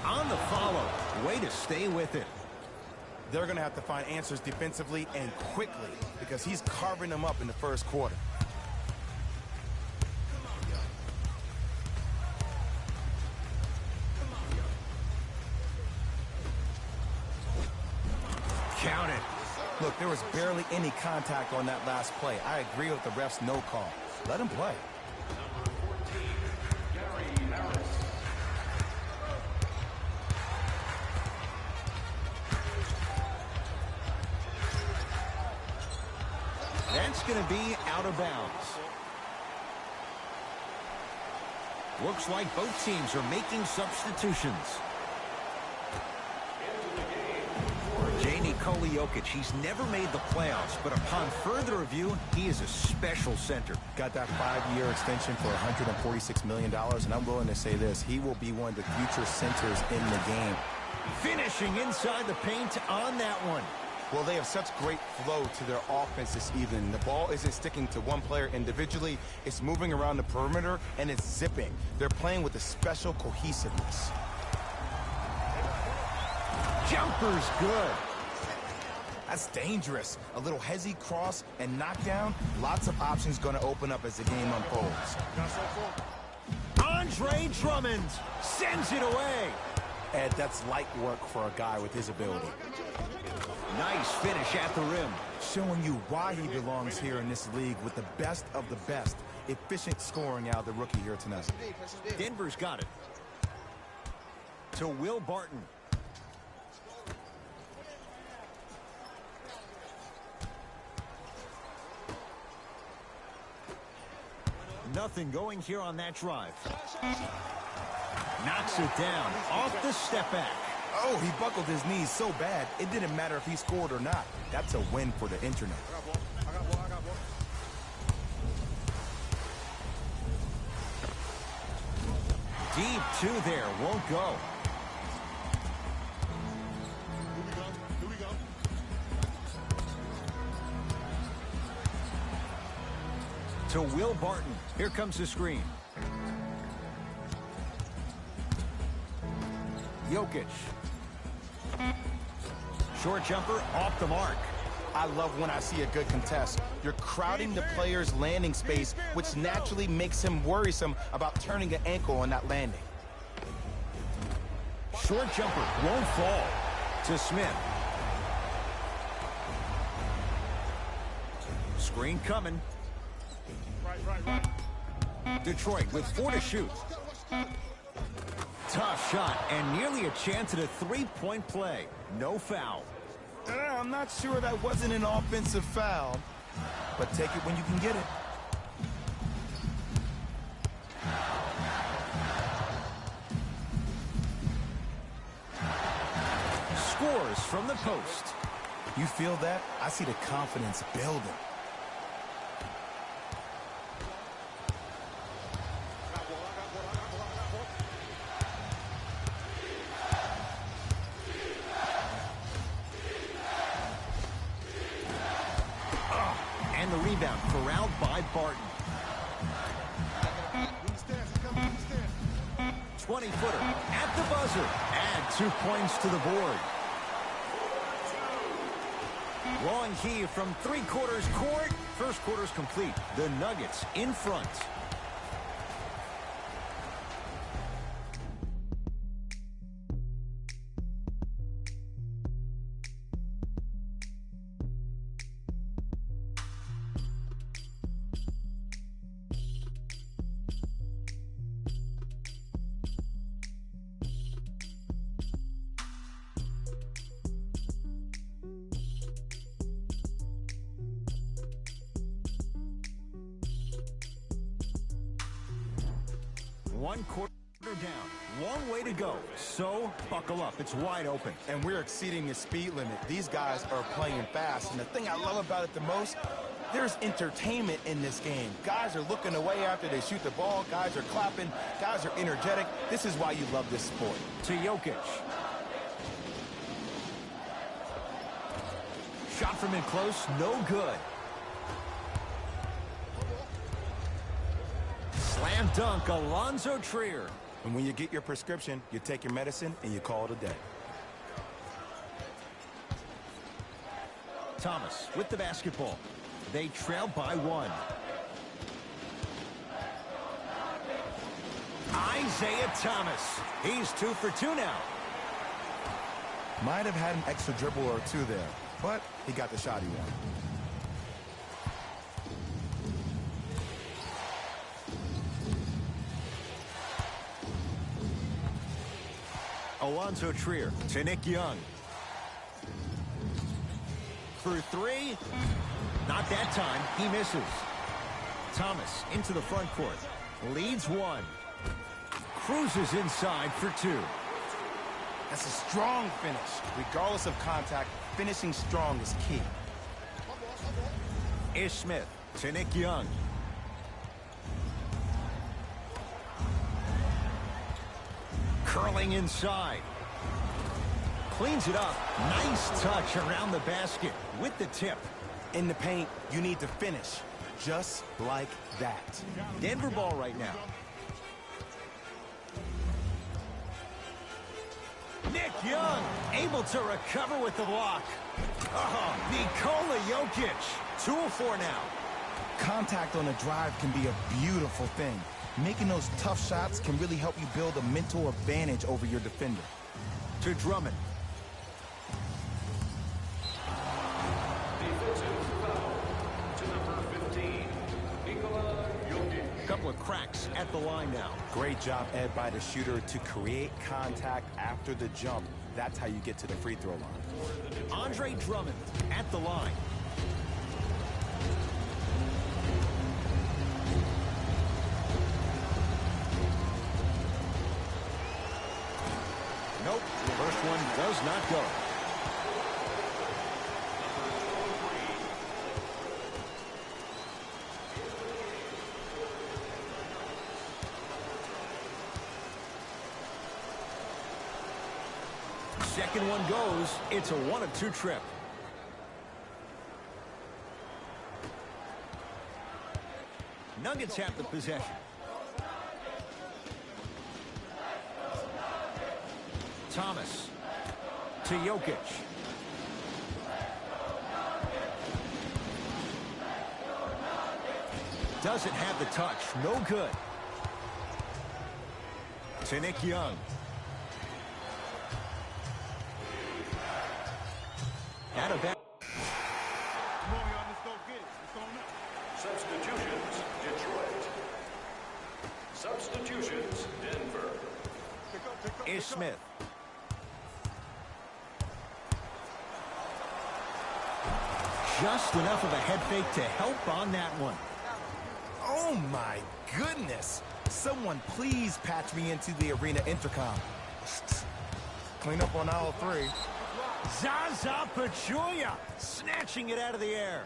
On the follow. Way to stay with it. They're going to have to find answers defensively and quickly because he's carving them up in the first quarter. Count it. Look, there was barely any contact on that last play. I agree with the ref's no call. Let him play. Number 14, Gary Harris. That's going to be out of bounds. Looks like both teams are making substitutions. Nikola Jokic, he's never made the playoffs, but upon further review, he is a special center. Got that 5-year extension for $146 million, and I'm willing to say this, he will be one of the future centers in the game. Finishing inside the paint on that one. Well, they have such great flow to their offense this evening. The ball isn't sticking to one player individually. It's moving around the perimeter, and it's zipping. They're playing with a special cohesiveness. Jumper's good. That's dangerous. A little hezzy cross and knockdown. Lots of options going to open up as the game unfolds. Andre Drummond sends it away. Ed, that's light work for a guy with his ability. Nice finish at the rim. Showing you why he belongs here in this league with the best of the best. Efficient scoring out of the rookie here tonight. Denver's got it. To Will Barton. Nothing going here on that drive. Knocks it down off the step back. Oh, he buckled his knees so bad, it didn't matter if he scored or not. That's a win for the internet. Deep two there, won't go. Here we go. To Will Barton. Here comes the screen. Jokic. short jumper off the mark. I love when I see a good contest. You're crowding the player's landing space, which naturally makes him worrisome about turning an ankle on that landing. Short jumper won't fall to Smith. Screen coming. Detroit with 4 to shoot. Tough shot and nearly a chance at a three-point play. No foul. I'm not sure that wasn't an offensive foul, but take it when you can get it. Scores from the post. You feel that? I see the confidence building. And the rebound corralled by Barton. 20-footer at the buzzer. Add 2 points to the board. Long heave from three-quarters court. First quarter's complete. The Nuggets in front. One quarter down. Long way to go. So, buckle up. It's wide open. And we're exceeding the speed limit. These guys are playing fast. And the thing I love about it the most, there's entertainment in this game. Guys are looking away after they shoot the ball. Guys are clapping. Guys are energetic. This is why you love this sport. To Jokic. Shot from in close. No good. Slam dunk, Alonzo Trier. And when you get your prescription, you take your medicine and you call it a day. Thomas with the basketball. They trail by 1. Isaiah Thomas. He's 2 for 2 now. Might have had an extra dribble or 2 there, but he got the shot he wanted. Alonzo Trier to Nick Young. For 3. Not that time. He misses. Thomas into the front court. Leads 1. Cruises inside for 2. That's a strong finish. Regardless of contact, finishing strong is key. Ish Smith to Nick Young. Curling inside. Cleans it up. Nice touch around the basket with the tip. In the paint, you need to finish. Just like that. Denver ball right now. Nick Young able to recover with the block. Oh, Nikola Jokic. 2 of 4 now. Contact on a drive can be a beautiful thing. Making those tough shots can really help you build a mental advantage over your defender. To Drummond. Defensive foul to number 15, Nikola Jokic. Couple of cracks at the line now. Great job, Ed, by the shooter to create contact after the jump. That's how you get to the free throw line. Andre Drummond at the line. Nope, first one does not go. Second one goes. It's a 1 of 2 trip. Nuggets have the possession. Thomas to Jokic. Doesn't have the touch. No good. To Nick Young. Out of that. Substitutions, Detroit. Substitutions, Denver. Ish Smith. Just enough of a head fake to help on that one. Oh my goodness. Someone please patch me into the arena intercom. Clean up on aisle 3. Zaza Pachulia snatching it out of the air.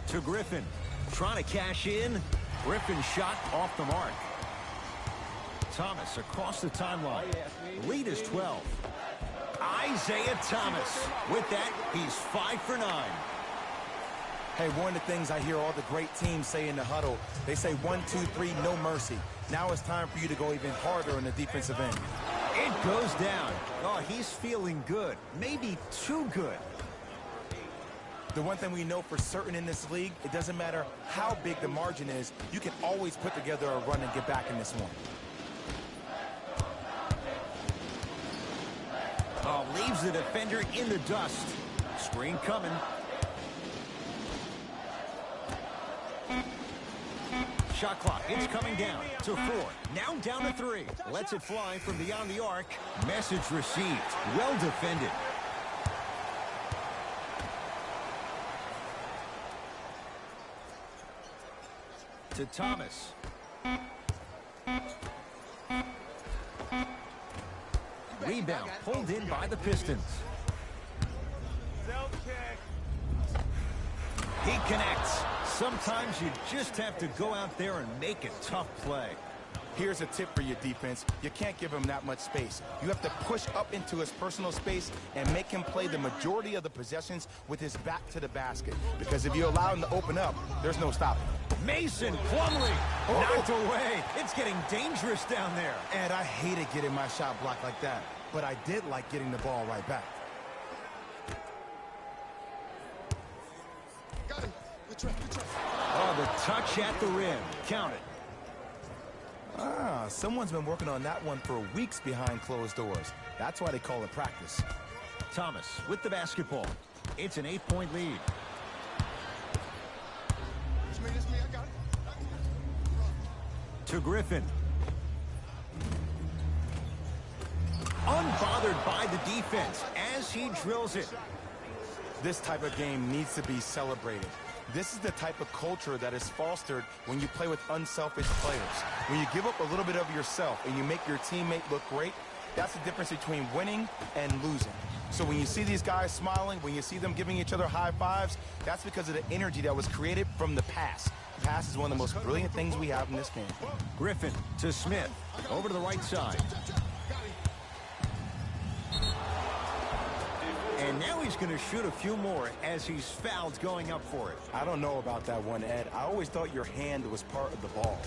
To Griffin. Trying to cash in. Griffin shot off the mark. Thomas across the timeline. The lead is 12. Isaiah Thomas. With that, he's 5 for 9. Hey, one of the things I hear all the great teams say in the huddle, they say 1, 2, 3, no mercy. Now it's time for you to go even harder on the defensive end. It goes down. Oh, he's feeling good. Maybe too good. The one thing we know for certain in this league, it doesn't matter how big the margin is, you can always put together a run and get back in this one. Oh, leaves the defender in the dust. Screen coming. Shot clock, it's coming down to 4. Now down to 3. Lets it fly from beyond the arc. Message received. Well defended. To Thomas. Rebound pulled in by the Pistons. He connects. Sometimes you just have to go out there and make a tough play. Here's a tip for your defense. You can't give him that much space. You have to push up into his personal space and make him play the majority of the possessions with his back to the basket. Because if you allow him to open up, there's no stopping. Mason Plumlee knocked away. It's getting dangerous down there. And I hated getting my shot blocked like that, but I did like getting the ball right back. Got him. Good try, good try. Oh, the touch at the rim. Count it. Ah, someone's been working on that one for weeks behind closed doors. That's why they call it practice. Thomas with the basketball. It's an 8-point lead. It's me, I got it. To Griffin. Unbothered by the defense as he drills it. This type of game needs to be celebrated. This is the type of culture that is fostered when you play with unselfish players. When you give up a little bit of yourself and you make your teammate look great, that's the difference between winning and losing. So when you see these guys smiling, when you see them giving each other high fives, that's because of the energy that was created from the pass. The pass is one of the most brilliant things we have in this game. Griffin to Smith. Over to the right side. And now he's going to shoot a few more as he's fouled going up for it. I don't know about that one, Ed. I always thought your hand was part of the ball.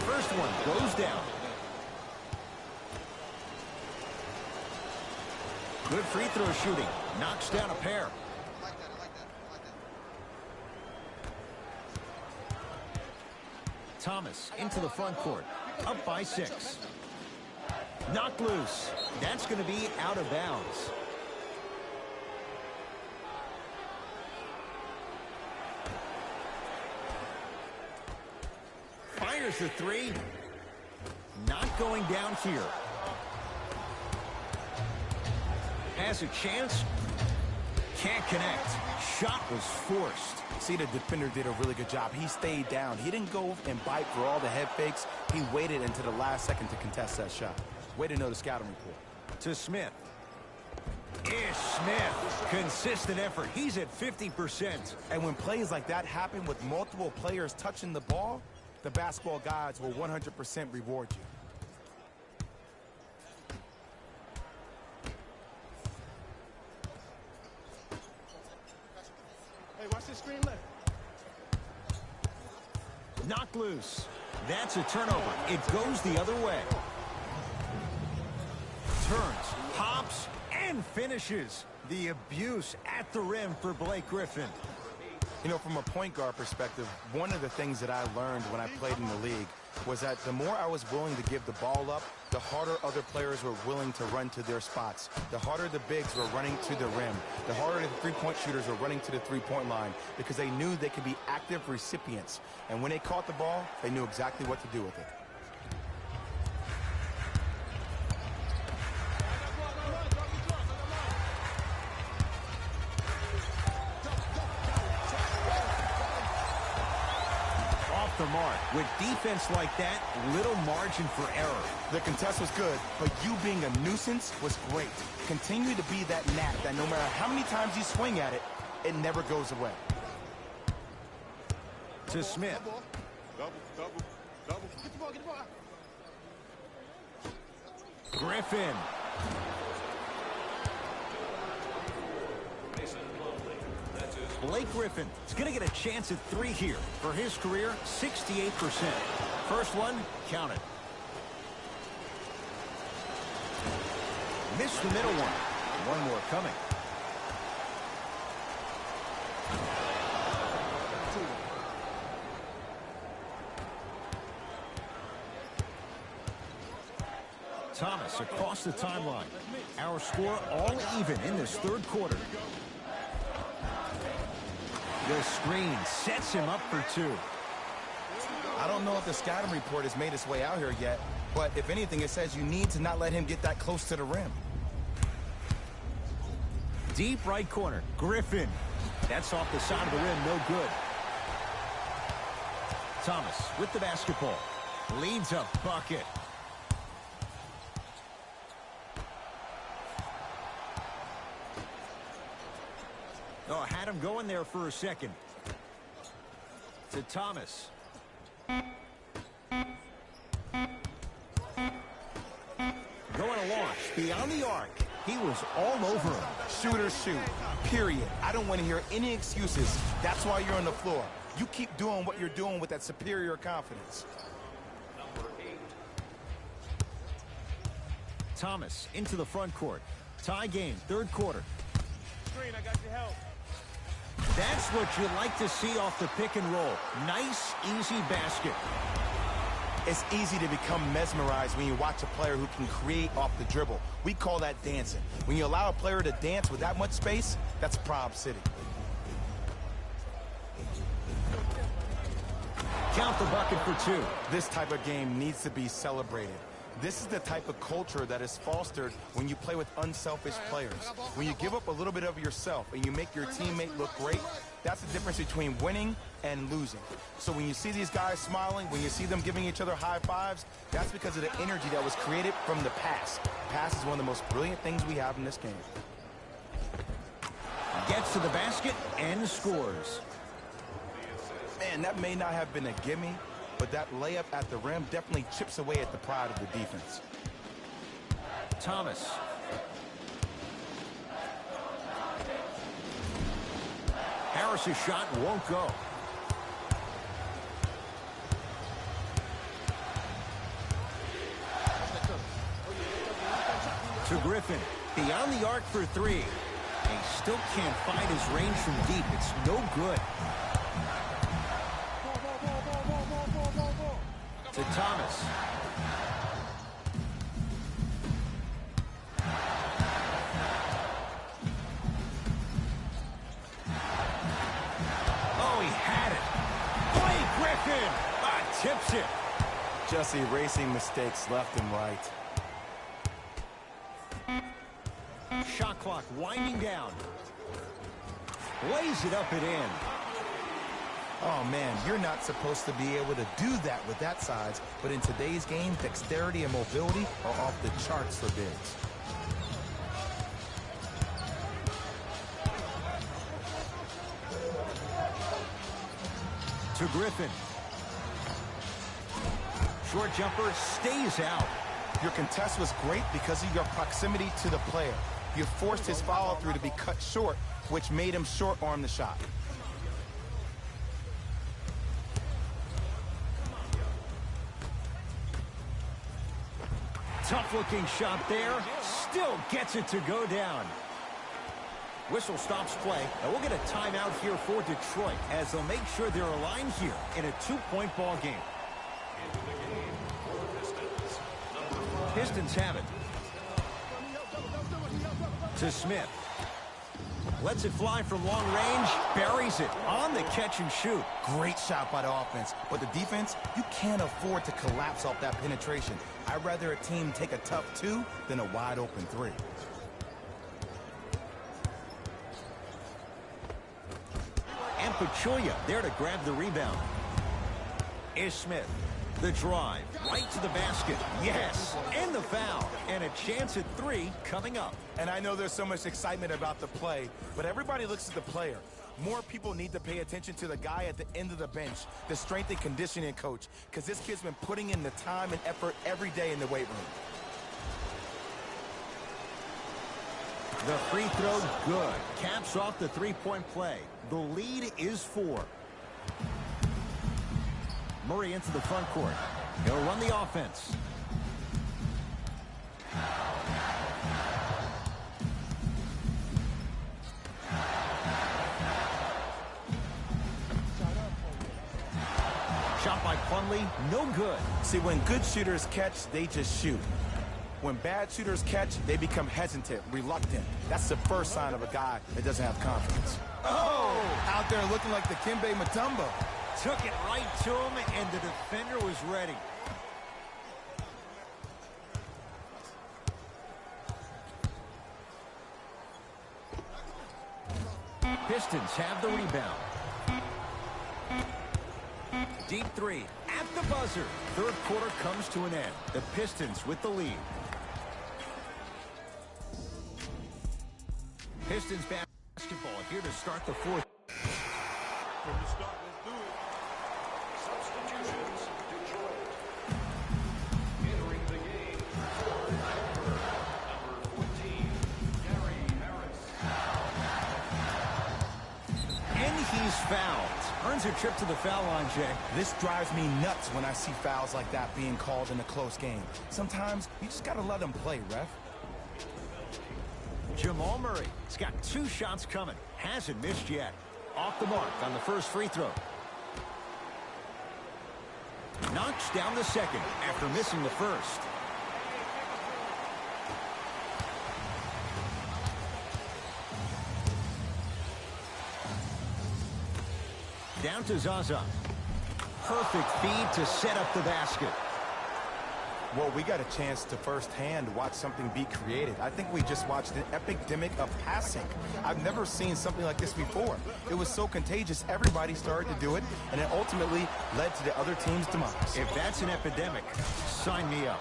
First one goes down. Good free throw shooting. Knocks down a pair. Thomas into the front court. Up by 6. Knocked loose. That's going to be out of bounds. Fires the 3. Not going down here. Has a chance. Can't connect. Shot was forced. See, the defender did a really good job. He stayed down. He didn't go and bite for all the head fakes. He waited until the last second to contest that shot. Way to know the scouting report. To Smith. Ish Smith. Consistent effort. He's at 50%. And when plays like that happen with multiple players touching the ball, the basketball gods will 100% reward you. Hey, watch this screen left. Knocked loose. That's a turnover. It goes the other way. Turns, pops, and finishes. The abuse at the rim for Blake Griffin. You know, from a point guard perspective, one of the things that I learned when I played in the league was that the more I was willing to give the ball up, the harder other players were willing to run to their spots. The harder the bigs were running to the rim. The harder the three-point shooters were running to the three-point line because they knew they could be active recipients. And when they caught the ball, they knew exactly what to do with it. The mark. With defense like that, little margin for error. The contest was good, but you being a nuisance was great. Continue to be that gnat that no matter how many times you swing at it, it never goes away. To Smith. Double. Get the ball. Griffin. Blake Griffin is going to get a chance at 3 here. For his career, 68%. First one, counted. Missed the middle one. One more coming. Thomas across the timeline. Our score all even in this third quarter. The screen sets him up for 2. I don't know if the scouting report has made its way out here yet, but if anything, it says you need to not let him get that close to the rim. Deep right corner, Griffin. That's off the side of the rim, no good. Thomas with the basketball. Leads a bucket. Oh, had him going there for a second. To Thomas. Going a launch beyond the arc. He was all over him. Shooters shoot, period. I don't want to hear any excuses. That's why you're on the floor. You keep doing what you're doing with that superior confidence. Thomas into the front court. Tie game, third quarter. Screen, I got your help. That's what you like to see off the pick and roll. Nice, easy basket. It's easy to become mesmerized when you watch a player who can create off the dribble. We call that dancing. When you allow a player to dance with that much space, that's Prob City. Count the bucket for 2. This type of game needs to be celebrated. This is the type of culture that is fostered when you play with unselfish players. When you give up a little bit of yourself and you make your teammate look great, that's the difference between winning and losing. So when you see these guys smiling, when you see them giving each other high fives, that's because of the energy that was created from the pass. Pass is one of the most brilliant things we have in this game. Gets to the basket and scores. Man, that may not have been a gimme, but that layup at the rim definitely chips away at the pride of the defense. Thomas. Harris's shot won't go. To Griffin. Beyond the arc for 3. He still can't find his range from deep. It's no good. To Thomas. Oh, he had it. Blake Griffin tips it. Just erasing mistakes left and right. Shot clock winding down. Lays it up and in. Oh, man, you're not supposed to be able to do that with that size, but in today's game, dexterity and mobility are off the charts for bigs. To Griffin. Short jumper stays out. Your contest was great because of your proximity to the player. You forced his follow-through to be cut short, which made him short-arm the shot. Tough-looking shot there. Still gets it to go down. Whistle stops play, and we'll get a timeout here for Detroit as they'll make sure they're aligned here in a 2-point ball game. Pistons have it. To Smith. Lets it fly from long range. Buries it on the catch and shoot. Great shot by the offense. But the defense, you can't afford to collapse off that penetration. I'd rather a team take a tough 2 than a wide open 3. And Pachulia there to grab the rebound. Is Smith. The drive. Right to the basket. Yes. And the foul. And a chance at 3 coming up. And I know there's so much excitement about the play, but everybody looks at the player. More people need to pay attention to the guy at the end of the bench, the strength and conditioning coach, because this kid's been putting in the time and effort every day in the weight room. The free throw, good. Caps off the 3-point play. The lead is 4. Murray into the front court. He'll run the offense. Shot by Plumlee, no good. See, when good shooters catch, they just shoot. When bad shooters catch, they become hesitant, reluctant. That's the first sign of a guy that doesn't have confidence. Oh! Out there looking like the Kimbe Mutombo. Took it right to him, and the defender was ready. Pistons have the rebound. Deep 3 at the buzzer. Third quarter comes to an end. The Pistons with the lead. Pistons basketball here to start the 4th. From the start, let's do it. Substitutions, Detroit. Entering the game, number 14, Gary Harris. And he's fouled. Earns a trip to the foul line, Jay. This drives me nuts when I see fouls like that being called in a close game. Sometimes you just got to let them play, ref. Jamal Murray has got 2 shots coming. Hasn't missed yet. Off the mark on the first free throw. Knocks down the second after missing the first. Down to Zaza. Perfect feed to set up the basket. Well, we got a chance to firsthand watch something be created. I think we just watched an epidemic of passing. I've never seen something like this before. It was so contagious, everybody started to do it, and it ultimately led to the other team's demise. If that's an epidemic, sign me up.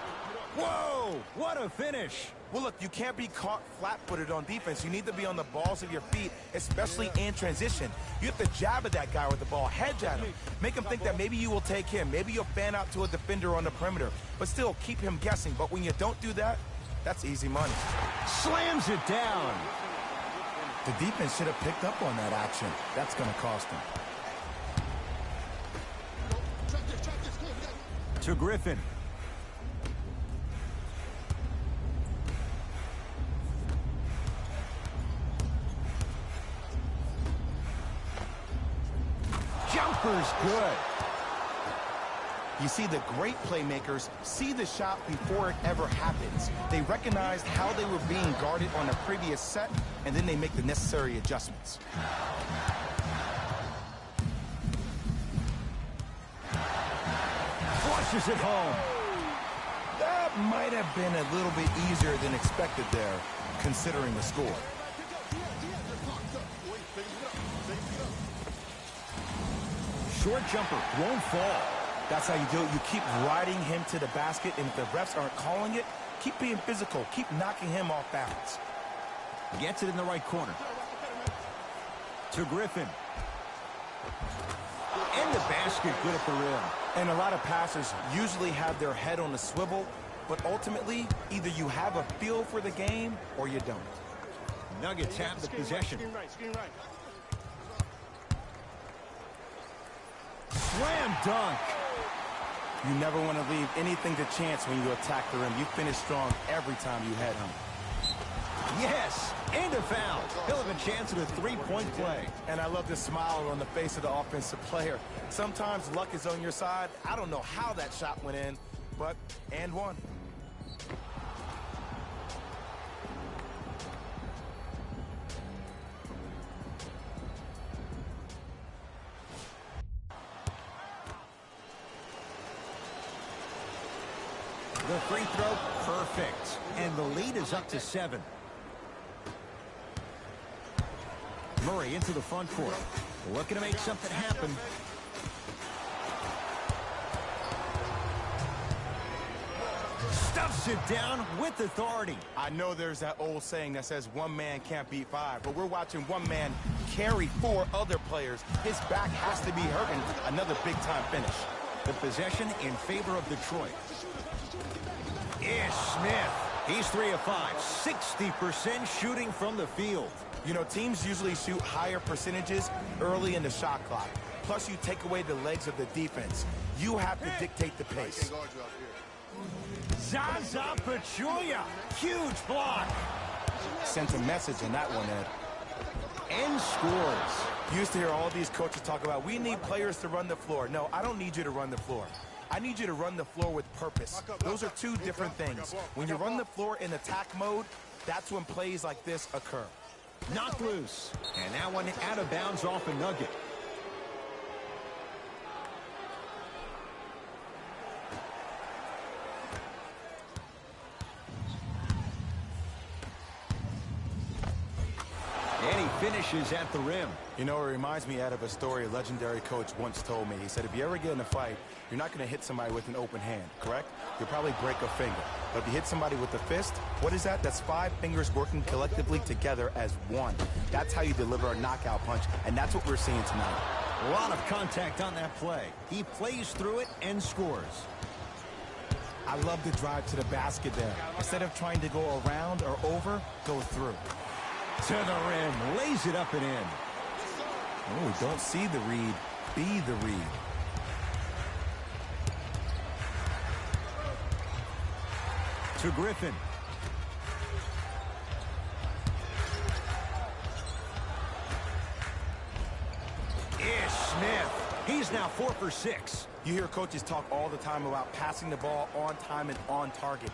Whoa, what a finish. Well, look, you can't be caught flat-footed on defense. You need to be on the balls of your feet, especially in transition. You have to jab at that guy with the ball, hedge at him. Make him think that maybe you will take him. Maybe you'll fan out to a defender on the perimeter. But still, keep him guessing. But when you don't do that, that's easy money. Slams it down. The defense should have picked up on that action. That's going to cost them. To Griffin. Jumper's good. You see, the great playmakers see the shot before it ever happens. They recognized how they were being guarded on the previous set, and then they make the necessary adjustments. Flushes it home. That might have been a little bit easier than expected there, considering the score. Short jumper won't fall. That's how you do it. You keep riding him to the basket, and if the refs aren't calling it, keep being physical. Keep knocking him off balance. Gets it in the right corner. To Griffin. And the basket good at the rim. And a lot of passers usually have their head on a swivel, but ultimately, either you have a feel for the game or you don't. Nuggets have the possession. Slam dunk. You never want to leave anything to chance when you attack the rim. You finish strong every time you head home. Yes, and a foul. He'll have a chance at a three-point play. And I love the smile on the face of the offensive player. Sometimes luck is on your side. I don't know how that shot went in, but and one. The free throw, perfect. And the lead is up to 7. Murray into the front court. Looking to make something happen. Stuffs it down with authority. I know there's that old saying that says one man can't beat 5, but we're watching one man carry 4 other players. His back has to be hurting. Another big-time finish. The possession in favor of Detroit. Ish Smith. He's 3 of 5. 60% shooting from the field. You know, teams usually shoot higher percentages early in the shot clock. Plus, you take away the legs of the defense. You have to dictate the pace. Zaza Pachulia. Huge block. Sent a message in that one, Ed. And scores. You used to hear all these coaches talk about, we need players to run the floor. No, I don't need you to run the floor. I need you to run the floor with purpose. Those are two different things. When you run the floor in attack mode, that's when plays like this occur. Knocked loose. And that one out of bounds off a nugget. And he finishes at the rim. You know, it reminds me, Ed, of a story a legendary coach once told me. He said, if you ever get in a fight, you're not going to hit somebody with an open hand, correct? You'll probably break a finger. But if you hit somebody with a fist, what is that? That's 5 fingers working collectively together as one. That's how you deliver a knockout punch, and that's what we're seeing tonight. A lot of contact on that play. He plays through it and scores. I love the drive to the basket there. Instead of trying to go around or over, go through. To the rim, lays it up and in. Oh, don't see the read, be the read. To Griffin. Ish Smith. He's now 4 for 6. You hear coaches talk all the time about passing the ball on time and on target.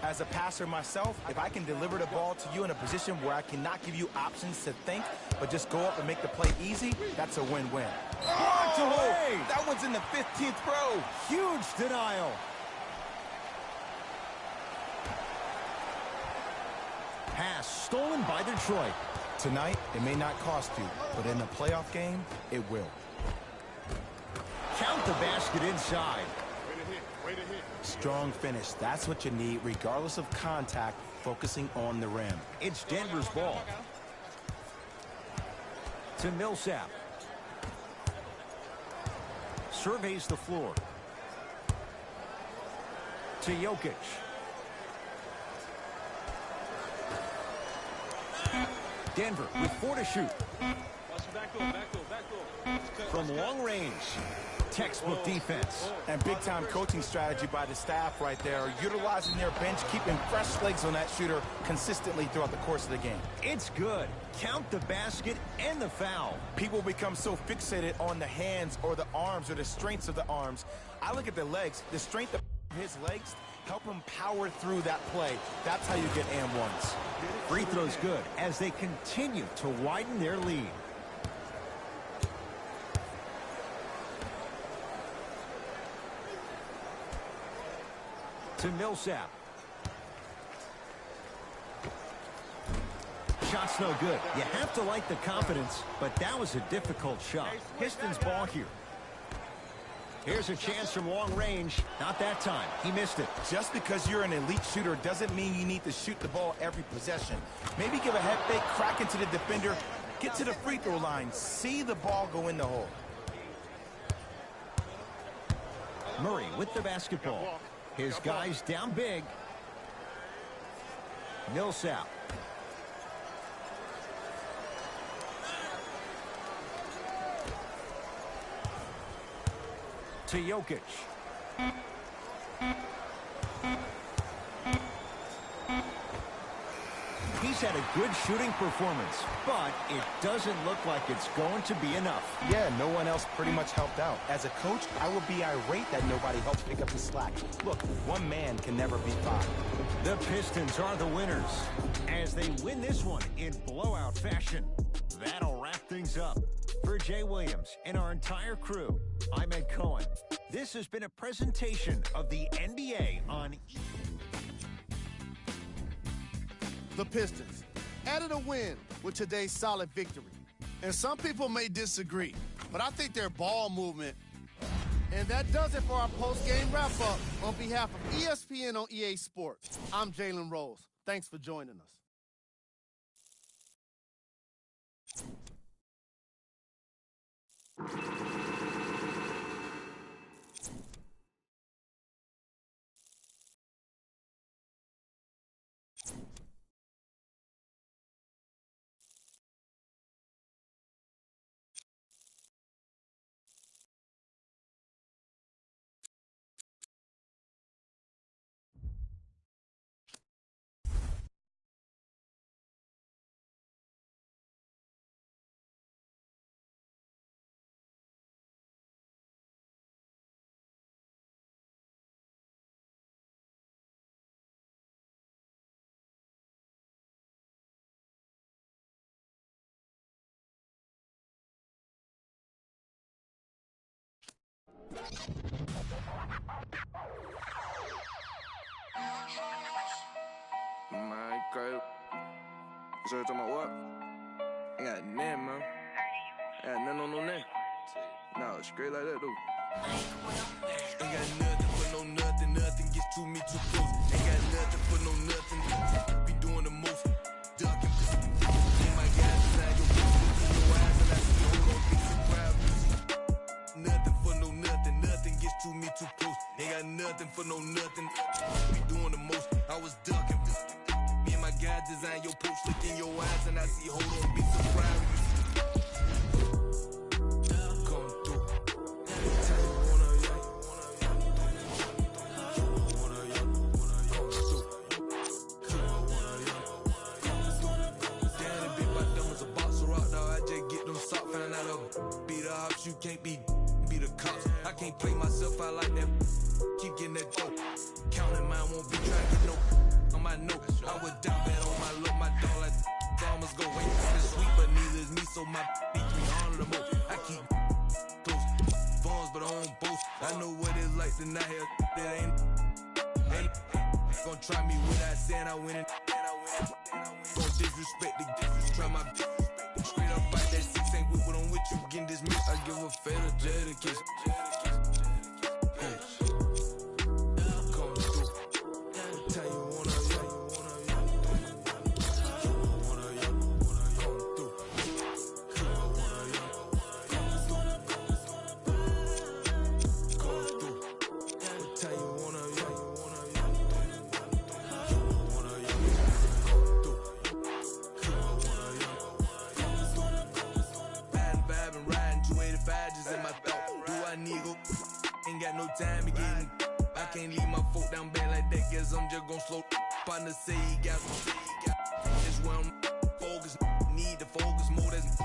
As a passer myself, if I can deliver the ball to you in a position where I cannot give you options to think, but just go up and make the play easy, that's a win-win. Blocked away! That one's in the 15th row. Huge denial. Pass stolen by Detroit. Tonight, it may not cost you, but in a playoff game, it will. Count the basket inside. Way to hit. Strong finish. That's what you need, regardless of contact, focusing on the rim. It's Denver's ball. To Millsap. Surveys the floor. To Jokic. Denver with 4 to shoot. From long range. Textbook defense. And big-time coaching strategy by the staff right there, utilizing their bench, keeping fresh legs on that shooter consistently throughout the course of the game. It's good. Count the basket and the foul. People become so fixated on the hands or the arms or the strengths of the arms. I look at the legs. The strength of his legs help him power through that play. That's how you get and ones. Free throw's good as they continue to widen their lead. To Millsap. Shot's no good. You have to like the confidence, but that was a difficult shot. Pistons ball here. Here's a chance from long range. Not that time. He missed it. Just because you're an elite shooter doesn't mean you need to shoot the ball every possession. Maybe give a head fake, crack into the defender, get to the free throw line, see the ball go in the hole. Murray with the basketball. His guys down big. Millsap. To Jokic. He's had a good shooting performance, but it doesn't look like it's going to be enough. Yeah, no one else pretty much helped out. As a coach, I would be irate that nobody helped pick up the slack. Look, one man can never beat five. The Pistons are the winners as they win this one in blowout fashion. That'll wrap things up. For Jay Williams and our entire crew, I'm Ed Cohen. This has been a presentation of the NBA on The Pistons added a win with today's solid victory. And some people may disagree, but I think their ball movement. And that does it for our post-game wrap-up. On behalf of ESPN on EA Sports, I'm Jalen Rose. Thanks for joining us. My girl. So you talking about what? I got nothing, man. I got nothing on no name. No, straight like that, dude. Ain't got nothing for no nothing. Nothing gets to me too close. Ain't got nothing for no nothing. Be doing the most. Ducking. My guys inside your boots. Look in your eyes and I see you hold on. Think surprise. Nothing for no nothing. Nothing gets to me too close. Ain't got nothing for no nothing. Be doing the most. I was ducking. Me and my guys design your post. Look in your eyes and I see hold on. Be surprised. You can't be the cops. I can't play myself out like that. Keep getting that dope. Counting mine won't be trying to get no on my note. I would die bad on my look. My dog like farmers go. Ain't this sweet, but neither is me. So my B300 the most. I keep close. Phones, but I don't boast. I know what it's like to not have that ain't gonna try me without saying I win it. Don't disrespect the try my straight up by that 6 ain't with what I'm with you getting this mix. I give a fatal dedication. Come through. Tell you wanna ain't got no time again. I can't leave my foot down bad like that. Guess I'm just gon' slow. Partner say he got this where I'm focused. Need to focus more. That's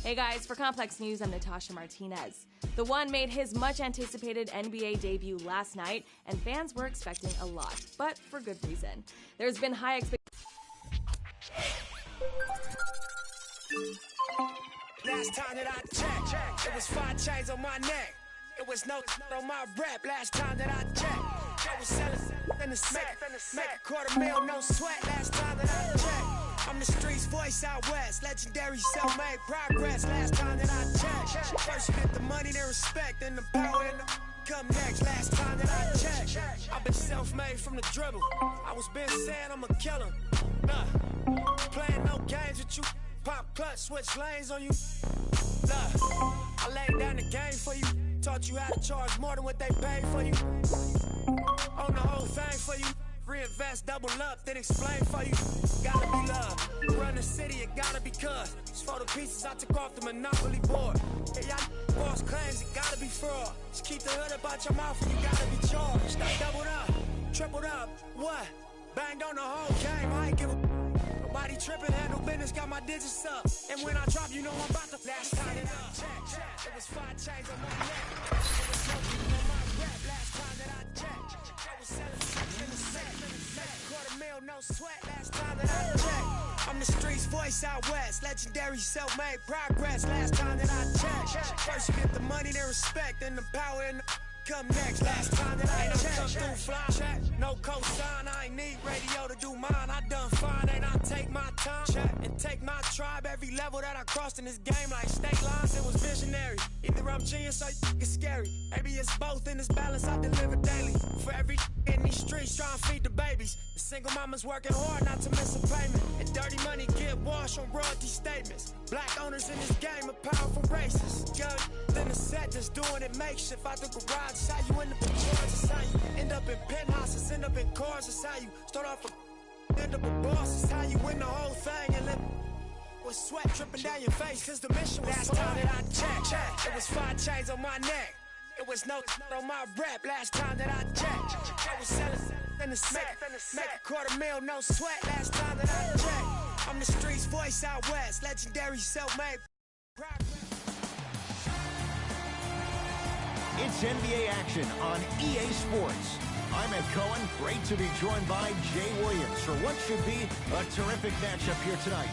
Hey guys, for Complex News, I'm Natasha Martinez. The One made his much-anticipated NBA debut last night, and fans were expecting a lot, but for good reason. There's been high expectations. Last time that I checked, it was 5 chains on my neck. It was no on my rap. Last time that I checked, I was selling in the smack. Make a $250,000, no sweat. Last time that I checked, I'm the streets voice out west. Legendary self-made progress. Last time that I checked, first you get the money, then respect, then the power and the come next. Last time that I checked, I've been self-made from the dribble. I was been saying I'm a killer. Nah, playing no games with you. Pop clutch, switch lanes on you. Look, I laid down the game for you. Taught you how to charge more than what they paid for you. On the whole thing for you. Reinvest ass, double up, then explain for you. Gotta be love. Run the city, it gotta be cuz. These photo pieces I took off the Monopoly board. Hey, y'all boss claims, it gotta be fraud. Just keep the hood about your mouth and you gotta be charged. I doubled up, tripled up, what? Banged on the whole game, I ain't give a... Nobody tripping, handle business, got my digits up. And when I drop, you know I'm about to... Last time that I checked, it was 5 chains on my neck. It was smoking on my rep. Last time that I checked, I was selling sex in the set. $250,000, no sweat. Last time that I checked, I'm the streets voice out west. Legendary self-made progress. Last time that I checked, first you get the money, then respect, then the power and the... Come next, last time that I ain't come through fly. No cosign, I ain't need radio to do mine. I done fine, and I take my time and take my tribe. Every level that I crossed in this game, like state lines, it was visionary. Either I'm genius or it's scary. Maybe it's both in this balance I deliver daily. For every in these streets trying to feed the babies. The single mama's working hard not to miss a payment. And dirty money get washed on royalty statements. Black owners in this game are powerful racists. Good, then the set just doing it makeshift out the garage. It's how you end up in charge. It's how you end up in penthouses, end up in cars. It's how you start off a end up a boss. It's how you win the whole thing and live with sweat dripping down your face. Cause the mission was last time that I checked, it was 5 chains on my neck. It was no on my rep. Last time that I checked, I was selling in the set. Make $250,000, no sweat. Last time that I checked, I'm the streets voice out west. Legendary self-made. It's NBA action on EA Sports. I'm Ed Cohen. Great to be joined by Jay Williams for what should be a terrific matchup here tonight.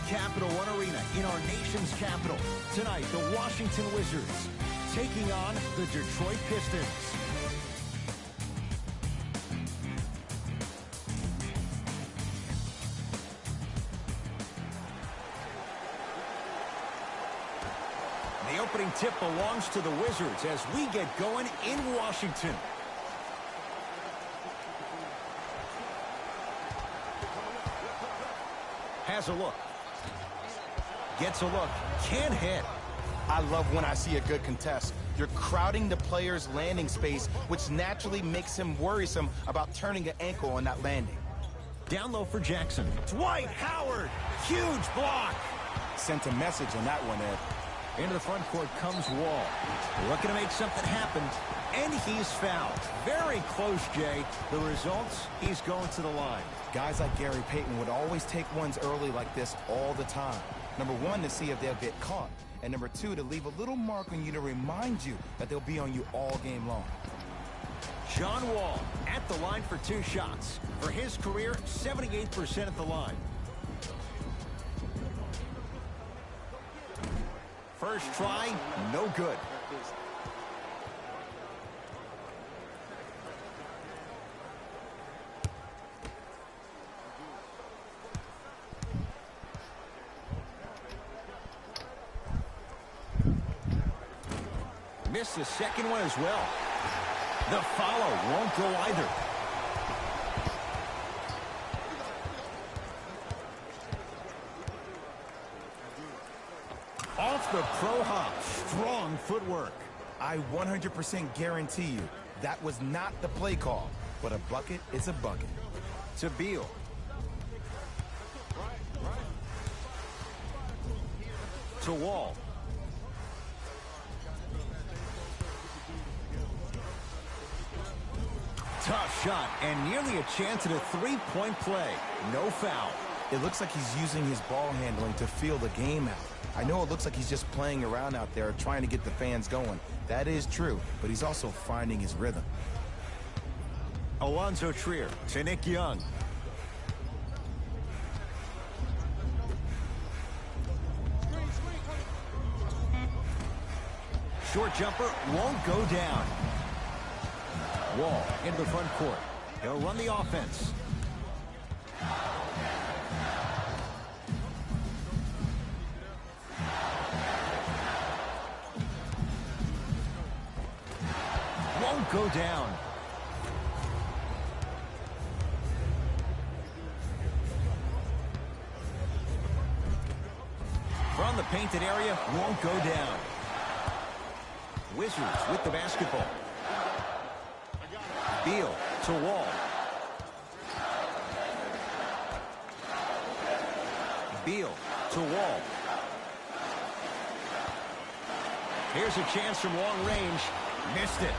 Capital One Arena in our nation's capital. Tonight, the Washington Wizards taking on the Detroit Pistons. The opening tip belongs to the Wizards as we get going in Washington. Has a look. Gets a look. Can't hit. I love when I see a good contest. You're crowding the player's landing space, which naturally makes him worrisome about turning an ankle on that landing. Down low for Jackson. Dwight Howard. Huge block. Sent a message on that one, Ed. Into the front court comes Wall. Looking to make something happen, and he's fouled. Very close, Jay. The results, he's going to the line. Guys like Gary Payton would always take ones early like this all the time. Number one, to see if they'll get caught. And number two, to leave a little mark on you to remind you that they'll be on you all game long. John Wall at the line for 2 shots. For his career, 78% at the line. First try, no good. Missed the second one as well. The follow won't go either. Off the pro hop, strong footwork. I 100% guarantee you that was not the play call, but a bucket is a bucket. To Beal. To Wall. Tough shot and nearly a chance at a 3-point play. No foul. It looks like he's using his ball handling to feel the game out. I know it looks like he's just playing around out there trying to get the fans going. That is true, but he's also finding his rhythm. Alonzo Trier to Nick Young. Short jumper won't go down. Wall into the front court. He'll run the offense. Won't go down. From the painted area, won't go down. Wizards with the basketball. Beal to Wall. Beal to Wall. Here's a chance from long range. Missed it.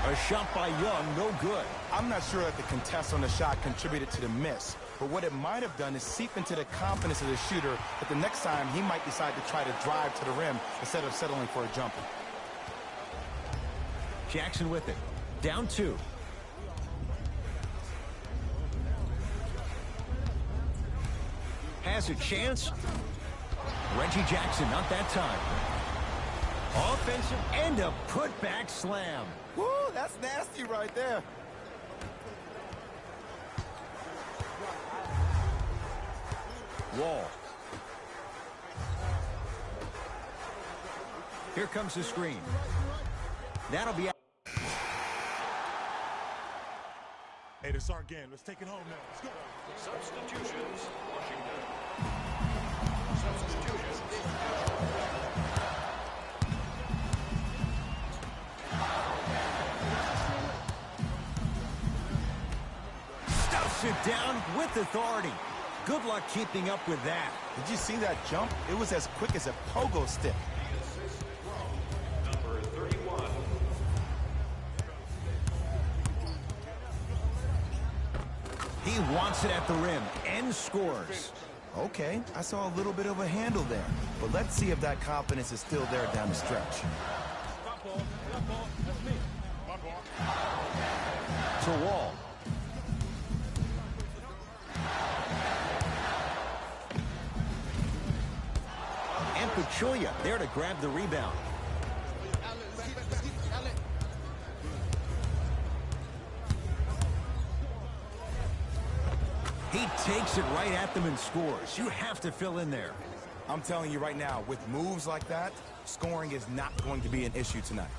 A shot by Young, no good. I'm not sure that the contest on the shot contributed to the miss, but what it might have done is seep into the confidence of the shooter that the next time he might decide to try to drive to the rim instead of settling for a jumper. Jackson with it. Down 2. Has a chance. Reggie Jackson, not that time. Offensive and a putback slam. Woo, that's nasty right there. Wall. Here comes the screen. That'll be out. Hey, this is our game. Let's take it home now. Let's go. Substitutions, Washington. Substitutions. Stuffs it down with authority. Good luck keeping up with that. Did you see that jump? It was as quick as a pogo stick. Number 31. He wants it at the rim and scores. Okay, I saw a little bit of a handle there, but let's see if that confidence is still there down the stretch. To Wall. And Pachulia there to grab the rebound. He takes it right at them and scores. You have to fill in there. I'm telling you right now, with moves like that, scoring is not going to be an issue tonight.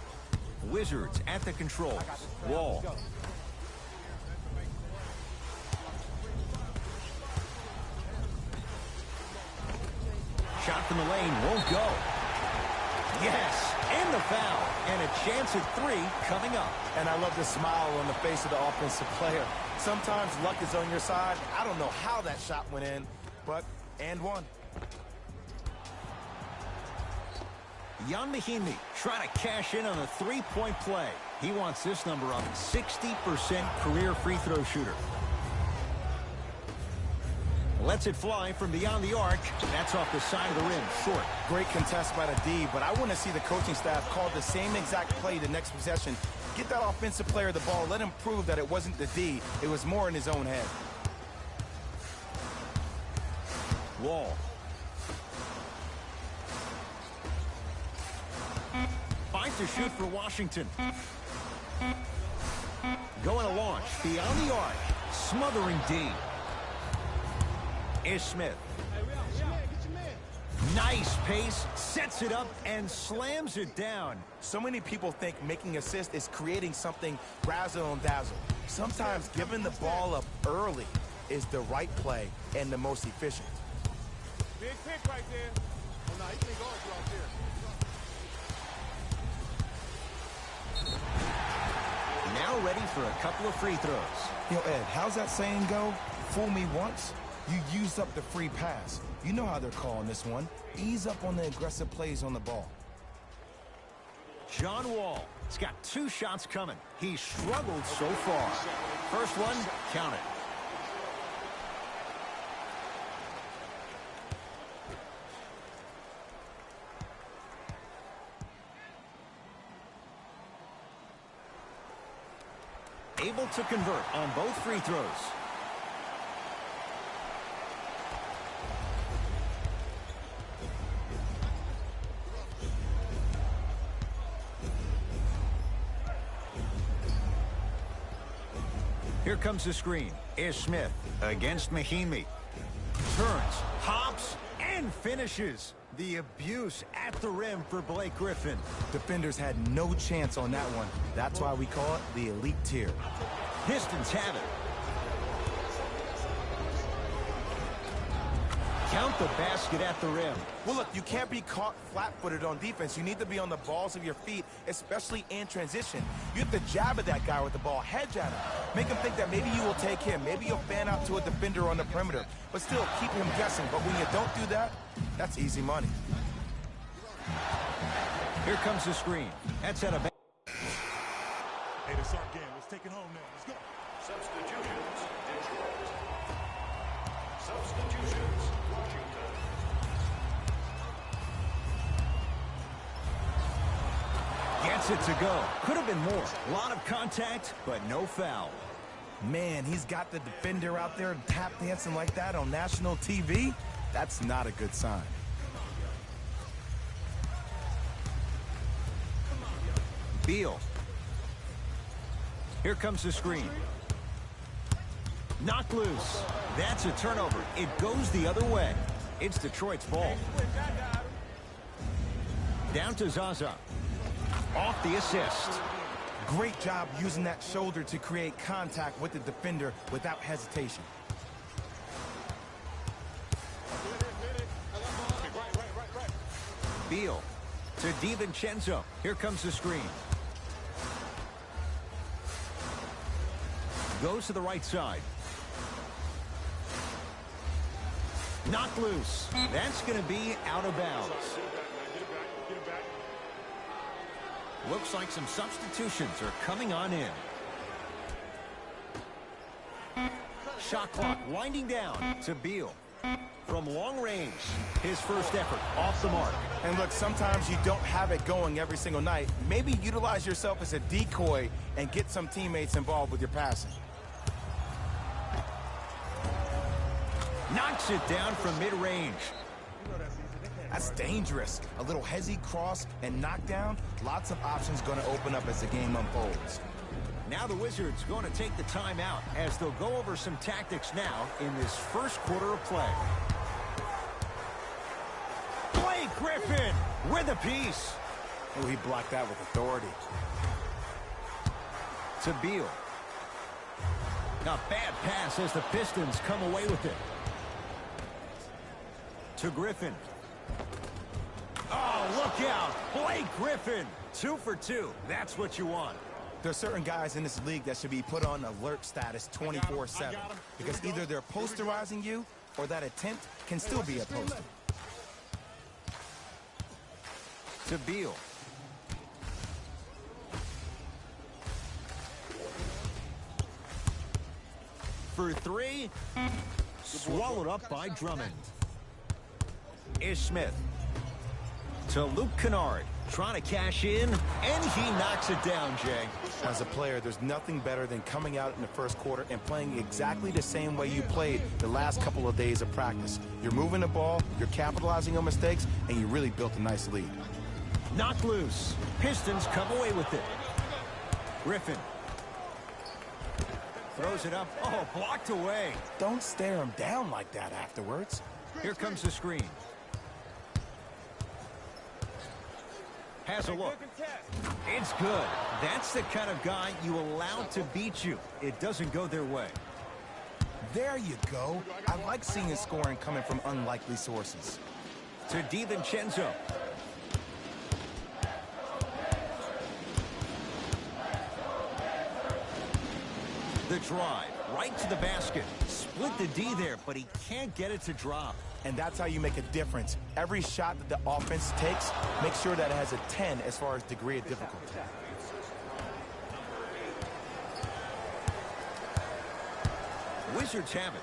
Wizards at the controls. Wall. Shot from the lane won't go. Yes, and the foul. And a chance at 3 coming up. And I love the smile on the face of the offensive player. Sometimes luck is on your side. I don't know how that shot went in, but and one. Jan Mahimi trying to cash in on a 3-point play. He wants this number up. 60% career free throw shooter. Lets it fly from beyond the arc. That's off the side of the rim, short. Great contest by the D, but I want to see the coaching staff call the same exact play the next possession. Get that offensive player the ball. Let him prove that it wasn't the D. It was more in his own head. Wall. Finds to shoot for Washington. Going to launch beyond the arc. Smothering D. Is Smith. Nice pace, sets it up, and slams it down. So many people think making assists is creating something razzle and dazzle. Sometimes giving the ball up early is the right play and the most efficient. Big pick right there. Oh, no, he can't guard you out there. Now ready for a couple of free throws. Yo, Ed, how's that saying go? Fool me once, you used up the free pass. You know how they're calling this one. Ease up on the aggressive plays on the ball. John Wall. He's got 2 shots coming. He's struggled so far. First one, count it. Able to convert on both free throws. Here comes the screen. Is Smith against Mahimi. Turns, hops, and finishes. The abuse at the rim for Blake Griffin. Defenders had no chance on that one. That's why we call it the elite tier. Pistons have it. count the basket at the rim. Well, look, you can't be caught flat-footed on defense. You need to be on the balls of your feet, especially in transition. You have to jab at that guy with the ball, hedge at him. Make him think that maybe you will take him. Maybe you'll fan out to a defender on the perimeter. But still, keep him guessing. But when you don't do that, that's easy money. Here comes the screen. That's at a... Hey, that's our game. Let's take it home now. Let's go. Substitutions, Detroit. Substitutions, Washington. Gets it to go. Could have been more. A lot of contact, but no foul. Man, he's got the defender out there tap dancing like that on national TV. That's not a good sign. Beal. Here comes the screen. Knocked loose. That's a turnover. It goes the other way. It's Detroit's ball. Down to Zaza. Off the assist. Great job using that shoulder to create contact with the defender without hesitation. Beal to DiVincenzo. Here comes the screen. Goes to the right side. Knocked loose. That's going to be out of bounds. Looks like some substitutions are coming on in. Shot clock winding down to Beal. From long range, his first effort off the mark. And look, sometimes you don't have it going every single night. Maybe utilize yourself as a decoy and get some teammates involved with your passing. Knocks it down from mid-range. That's dangerous. A little hezzy cross and knockdown. Lots of options going to open up as the game unfolds. Now the Wizards going to take the timeout as they'll go over some tactics now in this first quarter of play. Blake Griffin with a piece. Oh, he blocked that with authority. To Beal. A bad pass as the Pistons come away with it. To Griffin. Oh, look out. Blake Griffin. 2 for 2. That's what you want. There are certain guys in this league that should be put on alert status 24/7 because either they're posterizing you or that attempt can still be a poster. To Beal. For 3. Swallowed up by Drummond. Ish Smith. To Luke Kennard. Trying to cash in, and he knocks it down, Jay. As a player, there's nothing better than coming out in the first quarter and playing exactly the same way you played the last couple of days of practice. You're moving the ball, you're capitalizing on mistakes, and you really built a nice lead. Knocked loose. Pistons come away with it. Griffin. Throws it up. Oh, blocked away. Don't stare him down like that afterwards. Here comes the screen. Has a look. It's good. That's the kind of guy you allow to beat you. It doesn't go their way. There you go. I like seeing scoring coming from unlikely sources. To DiVincenzo. The drive, right to the basket. Split the D there, but he can't get it to drop. And that's how you make a difference. Every shot that the offense takes, make sure that it has a 10 as far as degree of difficulty. Wizards have it.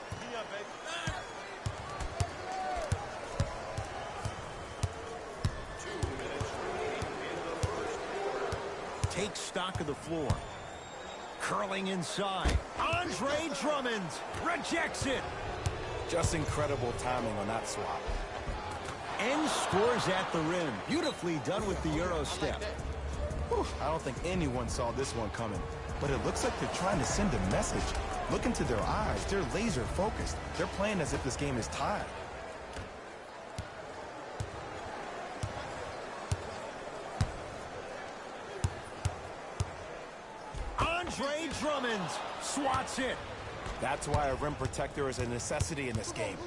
Takes stock of the floor. Curling inside. Andre Drummond rejects it. Just incredible timing on that swap. And scores at the rim. Beautifully done with the Euro step. Whew, I don't think anyone saw this one coming. But it looks like they're trying to send a message. Look into their eyes. They're laser focused. They're playing as if this game is tied. Andre Drummond swats it. That's why a rim protector is a necessity in this game.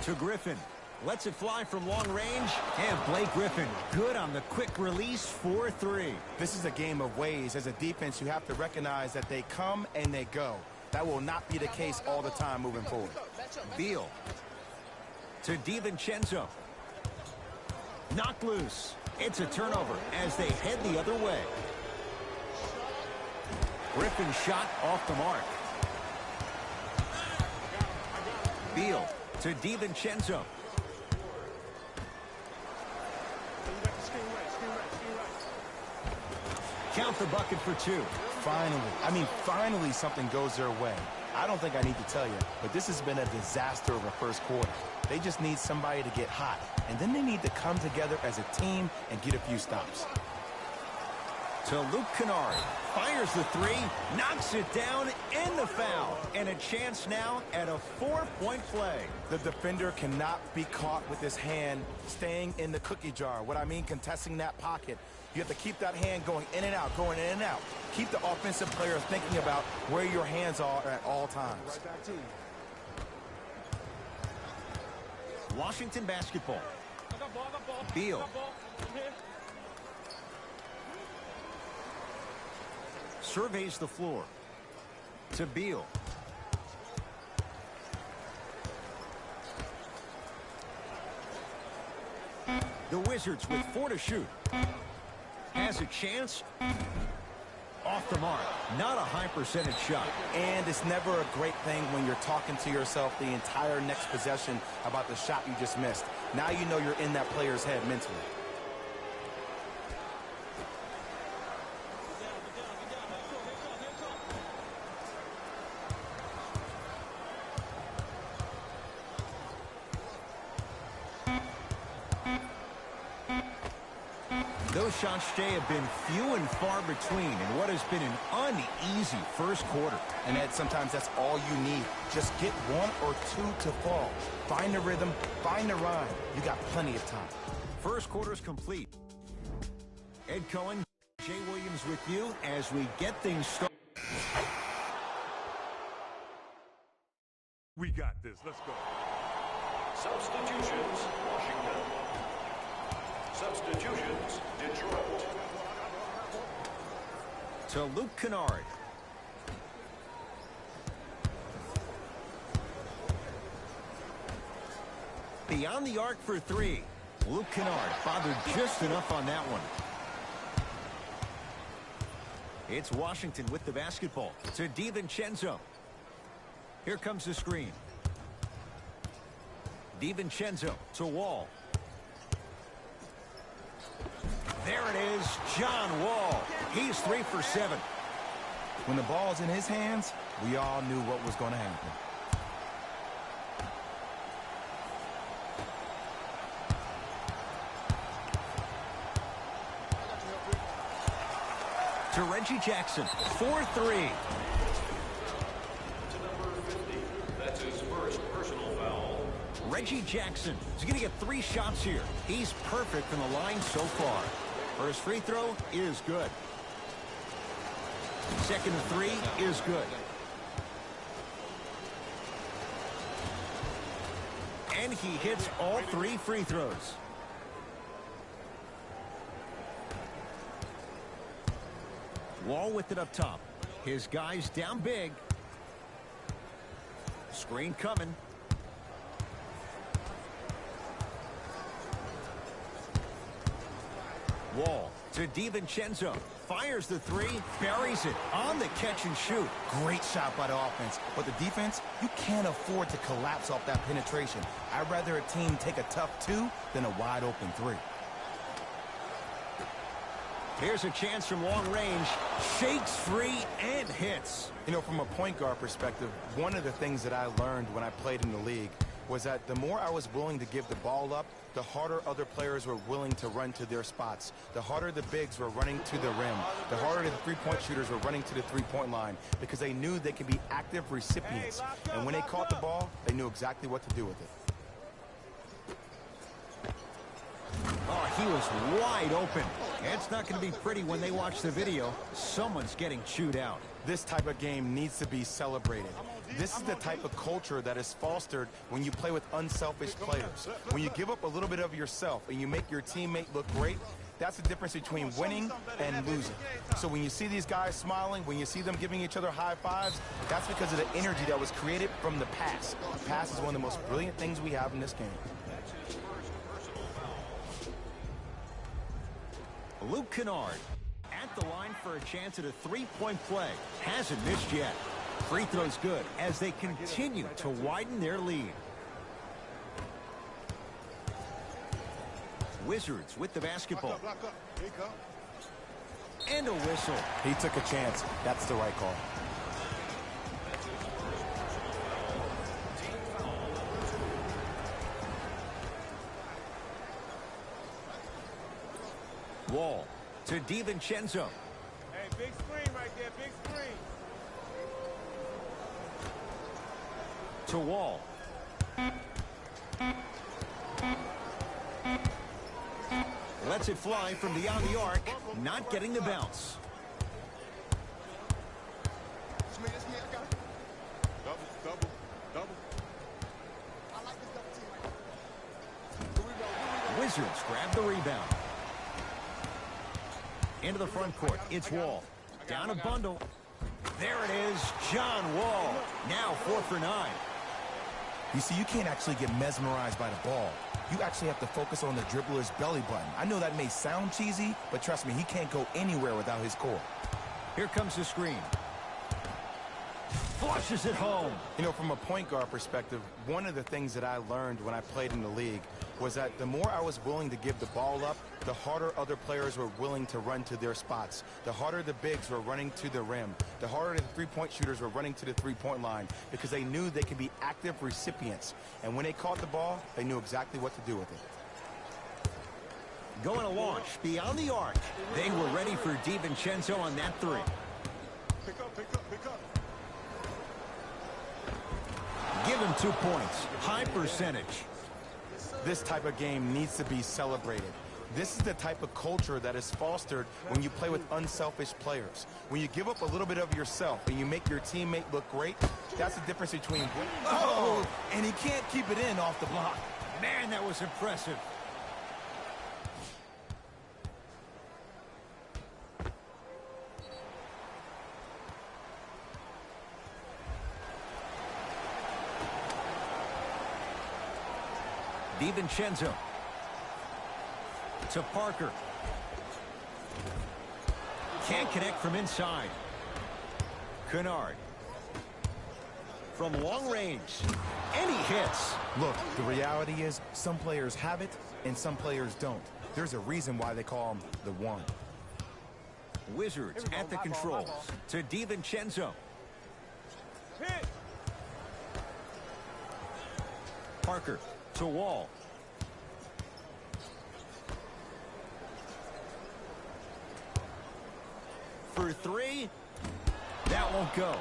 To Griffin. Lets it fly from long range. And Blake Griffin, good on the quick release for 3. This is a game of ways. As a defense, you have to recognize that they come and they go. That will not be the case all the time moving forward. Beal. To DiVincenzo. Knocked loose. It's a turnover as they head the other way. Griffin shot off the mark. Beal to DiVincenzo. Count the bucket for 2. Finally something goes their way. I don't think I need to tell you, but this has been a disaster of a first quarter. They just need somebody to get hot, and then they need to come together as a team and get a few stops. To Luke Kennard. Fires the 3, knocks it down, in the foul. And a chance now at a 4-point play. The defender cannot be caught with his hand staying in the cookie jar. What I mean, contesting that pocket. You have to keep that hand going in and out, going in and out. Keep the offensive player thinking about where your hands are at all times. Washington basketball. Beal. Surveys the floor. To Beal. The Wizards with 4 to shoot. Has a chance. Off the mark. Not a high percentage shot. And it's never a great thing when you're talking to yourself the entire next possession about the shot you just missed. Now you know you're in that player's head mentally. Those shots, Jay, have been few and far between in what has been an uneasy first quarter. And Ed, sometimes that's all you need. Just get 1 or 2 to fall. Find the rhythm, find the rhyme. You got plenty of time. First quarter's complete. Ed Cohen, Jay Williams with you as we get things started. We got this. Let's go. Substitutions, Washington. Substitutions, Detroit. To Luke Kennard. Beyond the arc for 3. Luke Kennard bothered just enough on that one. It's Washington with the basketball. To DiVincenzo. Here comes the screen. DiVincenzo to Wall. There it is, John Wall. He's 3 for 7. When the ball's in his hands, we all knew what was going to happen. To Reggie Jackson, 4-3. To number 50. That's his first personal foul. Reggie Jackson is going to get 3 shots here. He's perfect from the line so far. First free throw is good. Second 3 is good. And he hits all 3 free throws. Wall with it up top. His guys down big. Screen coming. Wall to DiVincenzo. Fires the 3. Buries it on the catch and shoot. Great shot by the offense. But the defense, you can't afford to collapse off that penetration. I'd rather a team take a tough 2 than a wide open 3. Here's a chance from long range. Shakes free and hits. You know, from a point guard perspective, one of the things that I learned when I played in the league was that the more I was willing to give the ball up, the harder other players were willing to run to their spots. The harder the bigs were running to the rim. The harder the three-point shooters were running to the three-point line because they knew they could be active recipients. And when they caught the ball, they knew exactly what to do with it. Oh, he was wide open. It's not going to be pretty when they watch the video. Someone's getting chewed out. This type of game needs to be celebrated. This is the type of culture that is fostered when you play with unselfish players. When you give up a little bit of yourself and you make your teammate look great, that's the difference between winning and losing. So when you see these guys smiling, when you see them giving each other high fives, that's because of the energy that was created from the pass. The pass is one of the most brilliant things we have in this game. Luke Kennard at the line for a chance at a three-point play. Hasn't missed yet. Free throw's good as they continue to widen their lead. Wizards with the basketball. And a whistle. He took a chance. That's the right call. Wall to DiVincenzo. Hey, big screen right there, big screen. To Wall. Lets it fly from beyond the arc, not getting the bounce. Wizards grab the rebound. Into the front court, it's Wall. Down a bundle. There it is, John Wall. Now 4 for 9. You see, you can't actually get mesmerized by the ball. You actually have to focus on the dribbler's belly button. I know that may sound cheesy, but trust me, he can't go anywhere without his core. Here comes the screen. Flushes it home. You know, from a point guard perspective, one of the things that I learned when I played in the league was that the more I was willing to give the ball up, the harder other players were willing to run to their spots. The harder the bigs were running to the rim. The harder the three-point shooters were running to the three-point line because they knew they could be active recipients. And when they caught the ball, they knew exactly what to do with it. Going to launch beyond the arc. They were ready for DiVincenzo on that three. Pick up, pick up, pick up. Give him 2 points. High percentage. This type of game needs to be celebrated. This is the type of culture that is fostered when you play with unselfish players. When you give up a little bit of yourself and you make your teammate look great, that's the difference between... Oh! And he can't keep it in off the block. Man, that was impressive. DiVincenzo to Parker. Can't connect from inside. Kennard from long range. And he hits. Look, the reality is some players have it and some players don't. There's a reason why they call him the one. Wizards at the controls to DiVincenzo. Hit. Parker to Wall. For 3. That won't go.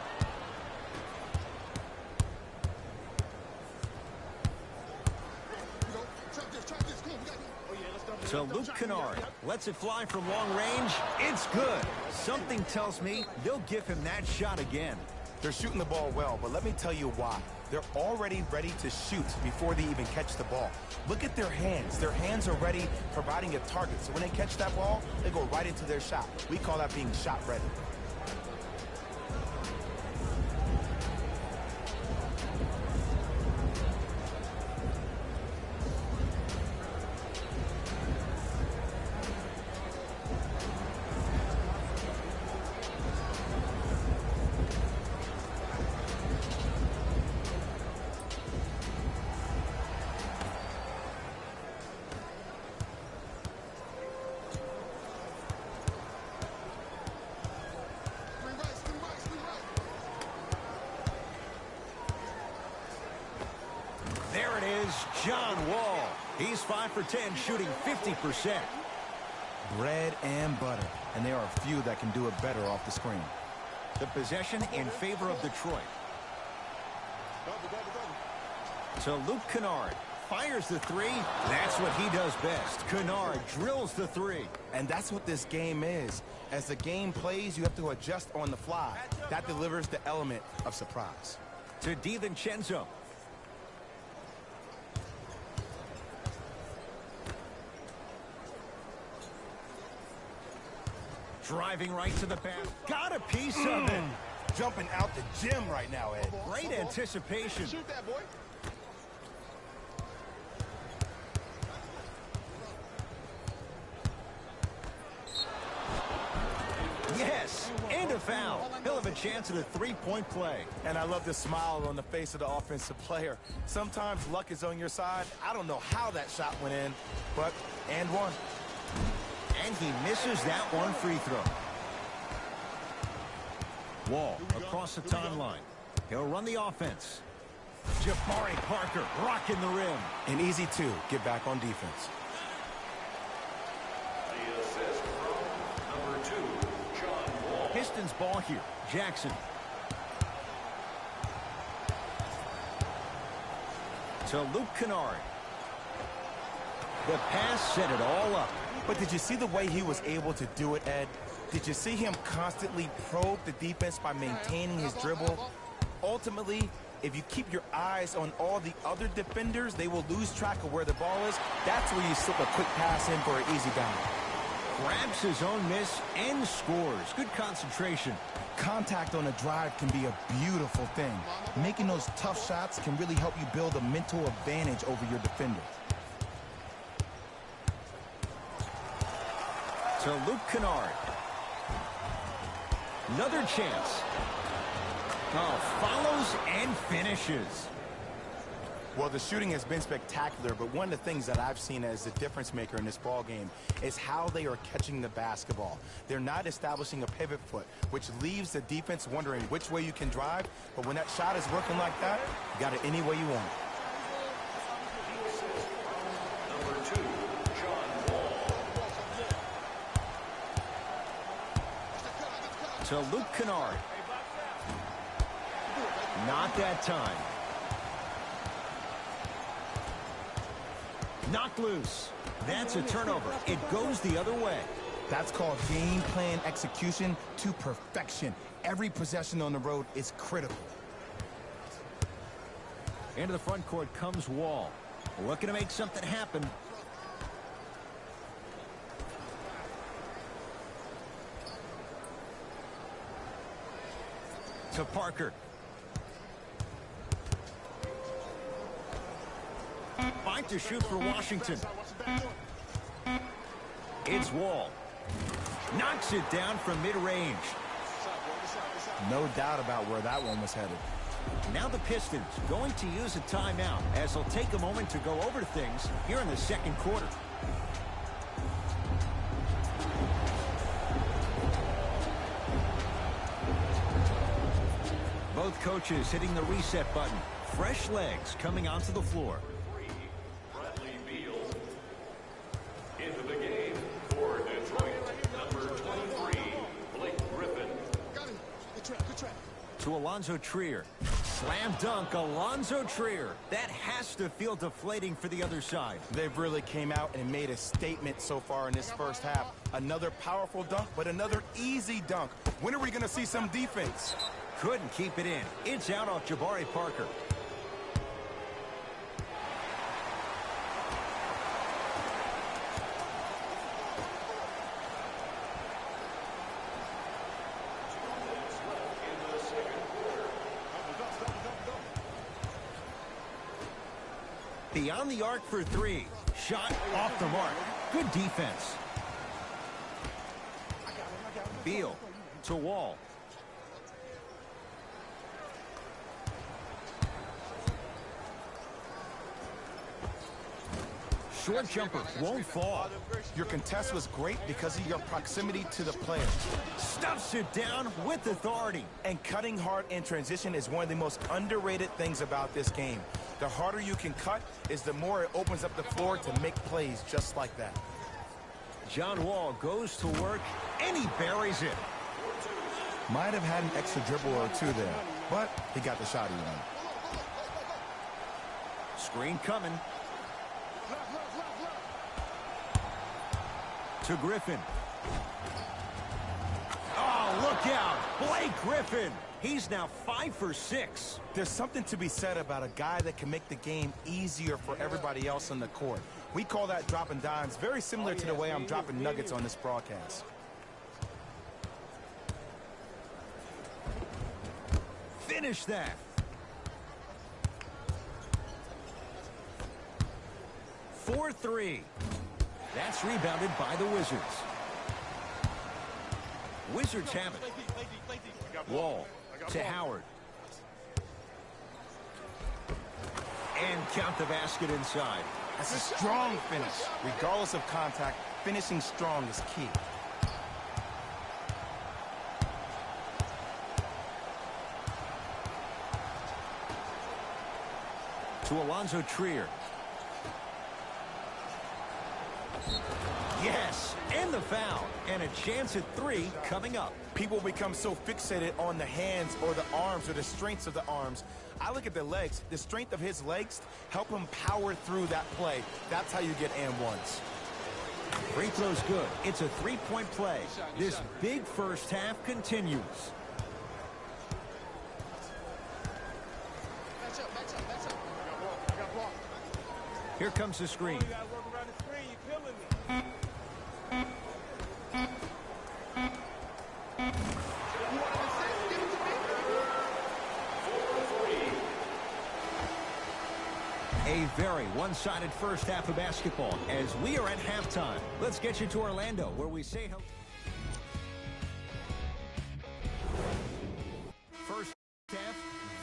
So Luke Kennard lets it fly from long range. It's good. Something tells me they'll give him that shot again. They're shooting the ball well, but let me tell you why. They're already ready to shoot before they even catch the ball. Look at their hands. Their hands are ready, providing a target. So when they catch that ball, they go right into their shot. We call that being shot ready. John Wall. He's 5 for 10, shooting 50%. Bread and butter. And there are a few that can do it better off the screen. The possession in favor of Detroit. So Luke Kennard fires the 3. That's what he does best. Kennard drills the 3. And that's what this game is. As the game plays, you have to adjust on the fly. That delivers the element of surprise. To DiVincenzo. Driving right to the back. Got a piece of it. Jumping out the gym right now, Ed. Great anticipation. Shoot that, boy. Yes, and a foul. He'll have a chance at a three-point play. And I love the smile on the face of the offensive player. Sometimes luck is on your side. I don't know how that shot went in, but and one. And he misses that one free throw. Wall across the timeline. He'll run the offense. Jabari Parker rocking the rim. An easy two. Get back on defense. The assist from number 2, John Wall. Pistons ball here. Jackson. To Luke Kennard. The pass set it all up. But did you see the way he was able to do it, Ed? Did you see him constantly probe the defense by maintaining his dribble? Ultimately, if you keep your eyes on all the other defenders, they will lose track of where the ball is. That's where you slip a quick pass in for an easy dunk. Grabs his own miss and scores. Good concentration. Contact on a drive can be a beautiful thing. Making those tough shots can really help you build a mental advantage over your defender. To Luke Kennard. Another chance. Oh, follows and finishes. Well, the shooting has been spectacular, but one of the things that I've seen as the difference maker in this ball game is how they are catching the basketball. They're not establishing a pivot foot, which leaves the defense wondering which way you can drive, but when that shot is working like that, you got it any way you want. Number 2, John Wall. To Luke Kennard. Not that time. Knocked loose. That's a turnover. It goes the other way. That's called game plan execution to perfection. Every possession on the road is critical. Into the front court comes Wall. Looking to make something happen. To Parker. Fight to shoot for Washington. It's Wall. Knocks it down from mid-range. No doubt about where that one was headed. Now the Pistons going to use a timeout as they'll take a moment to go over things here in the second quarter. Both coaches hitting the reset button. Fresh legs coming onto the floor. Bradley Beal into the game for Detroit. Number 23, Blake Griffin. Got him. Good trap. To Alonzo Trier. Slam dunk, Alonzo Trier. That has to feel deflating for the other side. They've really came out and made a statement so far in this first half. Another powerful dunk, but another easy dunk. When are we going to see some defense? Couldn't keep it in. It's out off Jabari Parker. Beyond the arc for three. Shot off the mark. Good defense. Beal to Wall. Short jumper won't fall. Your contest was great because of your proximity to the player. Stuffs it down with authority. And cutting hard in transition is one of the most underrated things about this game. The harder you can cut is the more it opens up the floor to make plays just like that. John Wall goes to work, and he buries it. Might have had an extra dribble or two there, but he got the shot he wanted. Screen coming. To Griffin. Oh, look out. Blake Griffin. He's now 5 for 6. There's something to be said about a guy that can make the game easier for everybody else on the court. We call that dropping dimes, very similar to the way I'm dropping nuggets on this broadcast. Finish that. 4-3. That's rebounded by the Wizards. Wizards have it. Wall to Howard. And count the basket inside. That's a strong finish. Regardless of contact, finishing strong is key. To Alonzo Trier. Yes, and the foul. And a chance at 3 coming up. People become so fixated on the hands or the arms or the strengths of the arms. I look at the legs. The strength of his legs help him power through that play. That's how you get and ones. Free throw's good. It's a 3-point play. This big first half continues. Here comes the screen. A very one-sided first half of basketball as we are at halftime. Let's get you to Orlando where we say hello. First half,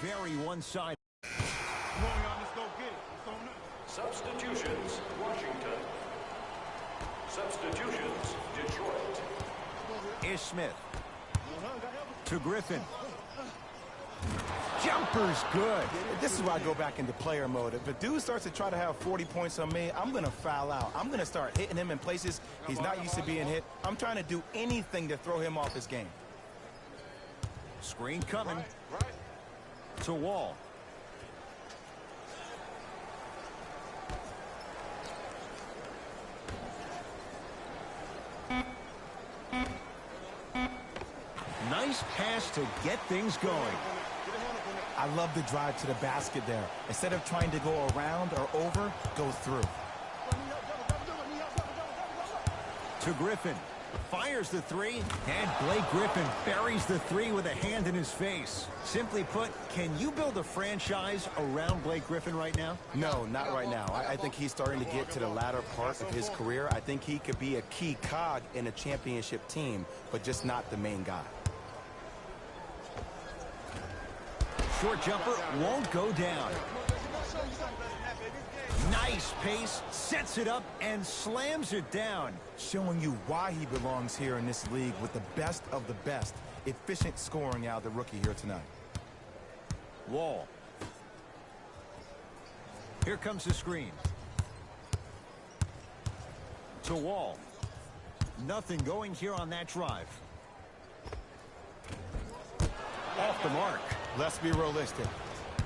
very one-sided. Substitutions, Washington. Substitutions, Detroit. Ish Smith. To Griffin. Jumper's good. This is where I go back into player mode. If a dude starts to try to have 40 points on me, I'm going to foul out. I'm going to start hitting him in places he's not used to being hit. I'm trying to do anything to throw him off his game. Screen coming. To Wall. Nice pass to get things going. I love the drive to the basket there. Instead of trying to go around or over, go through. To Griffin. Fires the 3. And Blake Griffin buries the 3 with a hand in his face. Simply put, can you build a franchise around Blake Griffin right now? No, not right now. I think he's starting to get to the latter part of his career. I think he could be a key cog in a championship team, but just not the main guy. Short jumper won't go down. Nice pace, sets it up, and slams it down. Showing you why he belongs here in this league with the best of the best. Efficient scoring out of the rookie here tonight. Wall. Here comes the screen. To Wall. Nothing going here on that drive. Off the mark. Let's be realistic.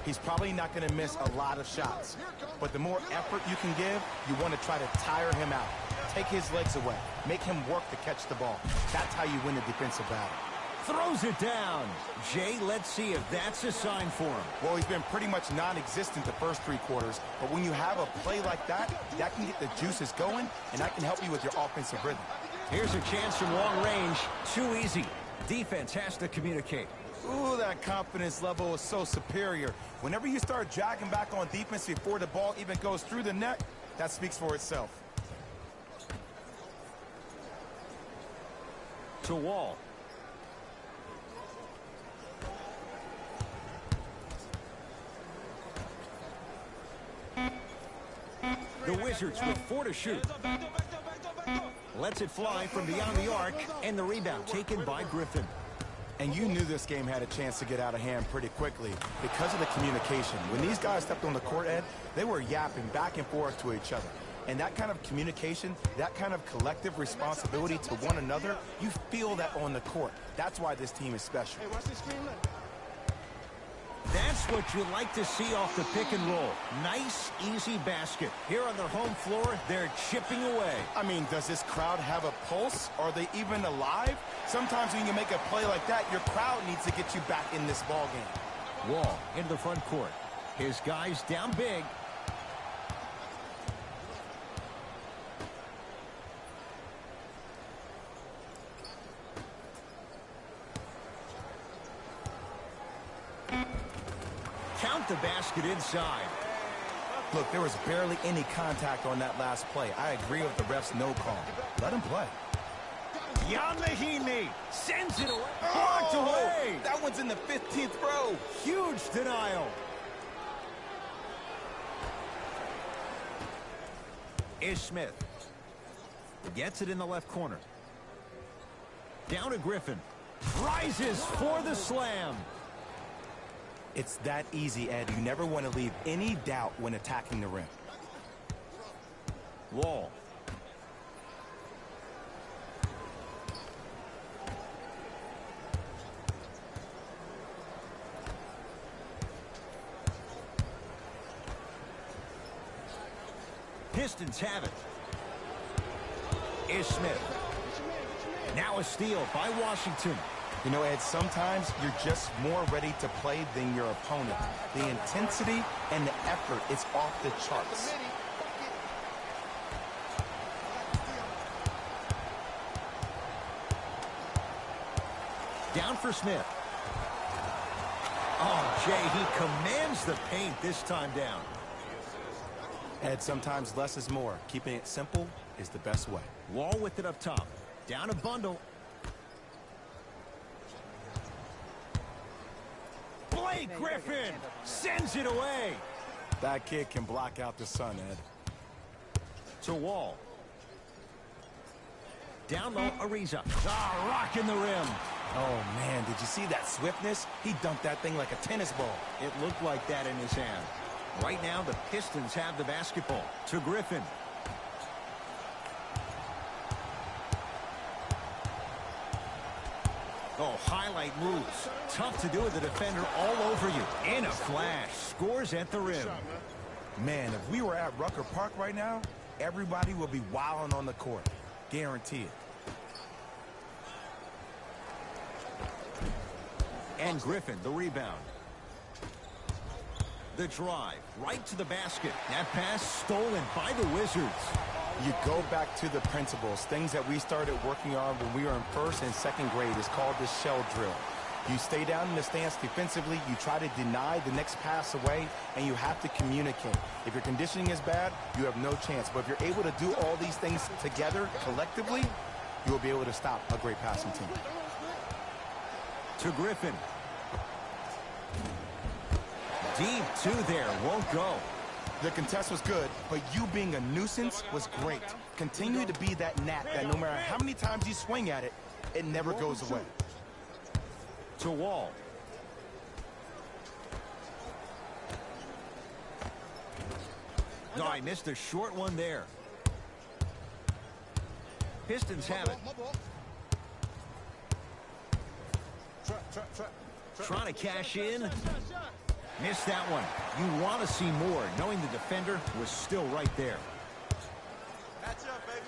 He's probably not going to miss a lot of shots. But the more effort you can give, you want to try to tire him out. Take his legs away. Make him work to catch the ball. That's how you win a defensive battle. Throws it down. Jay, let's see if that's a sign for him. Well, he's been pretty much non-existent the first 3 quarters. But when you have a play like that, that can get the juices going, and that can help you with your offensive rhythm. Here's a chance from long range. Too easy. Defense has to communicate. Ooh, that confidence level is so superior. Whenever you start jogging back on defense before the ball even goes through the net, that speaks for itself. To Wall. The Wizards with 4 to shoot. Lets it fly from beyond the arc, and the rebound taken by Griffin. And you knew this game had a chance to get out of hand pretty quickly because of the communication. When these guys stepped on the court, Ed, they were yapping back and forth to each other. And that kind of communication, that kind of collective responsibility to one another, you feel that on the court. That's why this team is special. Hey, watch this screen, look. That's what you like to see off the pick and roll. Nice, easy basket. Here on their home floor, they're chipping away. I mean, does this crowd have a pulse? Are they even alive? Sometimes when you make a play like that, your crowd needs to get you back in this ball game. Wall into the front court. His guys down big. Count the basket inside. Look, there was barely any contact on that last play. I agree with the ref's no call. Let him play. Yamahimi sends it away. Blocked away. That one's in the 15th row. Huge denial. Ish Smith gets it in the left corner. Down to Griffin. Rises for the slam. It's that easy, Ed. You never want to leave any doubt when attacking the rim. Wall. Pistons have it. Ish Smith. Now a steal by Washington. You know, Ed, sometimes you're just more ready to play than your opponent. The intensity and the effort is off the charts. Down for Smith. Oh, Jay, he commands the paint this time down. Ed, sometimes less is more. Keeping it simple is the best way. Wall with it up top. Down a bundle. Blake Griffin sends it away. That kid can block out the sun, Ed. To Wall. Down low, Ariza. Ah, rocking the rim. Oh, man, did you see that swiftness? He dunked that thing like a tennis ball. It looked like that in his hand. Right now, the Pistons have the basketball. To Griffin. Oh, highlight moves. Tough to do with the defender all over you. In a flash. Scores at the rim. Man, if we were at Rucker Park right now, everybody would be wilding on the court. Guaranteed. And Griffin, the rebound. The drive, right to the basket. That pass stolen by the Wizards. You go back to the principles, things that we started working on when we were in first and second grade. It's called the shell drill. You stay down in the stance defensively, you try to deny the next pass away, and you have to communicate. If your conditioning is bad, you have no chance. But if you're able to do all these things together, collectively, you will be able to stop a great passing team. To Griffin. Deep two there, won't go. The contest was good, but you being a nuisance was great. Continue to be that gnat that no matter how many times you swing at it, it never goes away. To Wall. No, I missed a short one there. Pistons have it. Trying to cash in. Missed that one. You want to see more, knowing the defender was still right there. Match up, baby.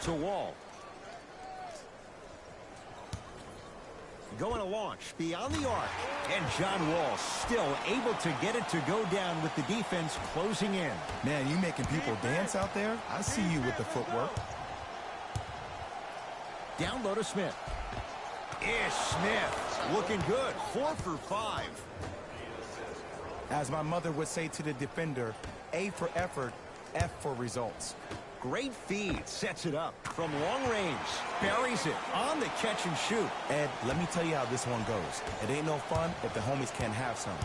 To Wall. Going to launch beyond the arc. And John Wall still able to get it to go down with the defense closing in. Man, you making people dance out there? I see you with the footwork. Down low to Smith. Ish Smith looking good. 4 for 5. As my mother would say to the defender, A for effort, F for results. Great feed. Sets it up from long range. Buries it on the catch and shoot. Ed, let me tell you how this one goes. It ain't no fun if the homies can't have some.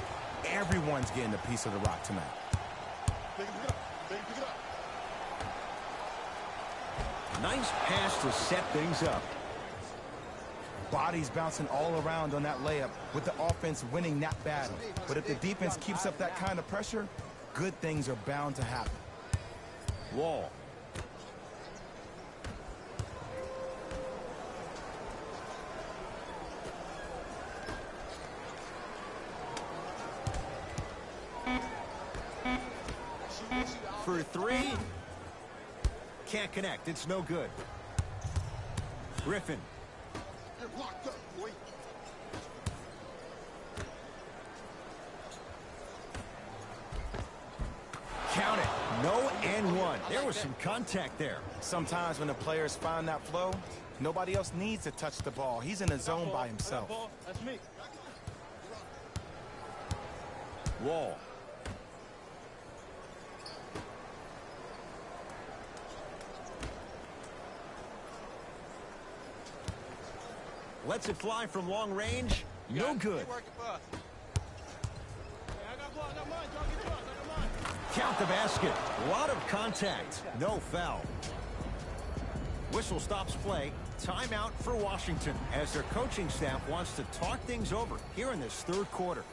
Everyone's getting a piece of the rock tonight. Nice pass to set things up. Bodies bouncing all around on that layup with the offense winning that battle. But if the defense keeps up that kind of pressure, good things are bound to happen. Wall. For three. Can't connect. It's no good. Griffin. You're locked up, boy. Count it. No and one. There was some contact there. Sometimes when the players find that flow, nobody else needs to touch the ball. He's in a zone by himself. That's me. Wall. Lets it fly from long range. No good. Count the basket. A lot of contact. No foul. Whistle stops play. Timeout for Washington as their coaching staff wants to talk things over here in this third quarter.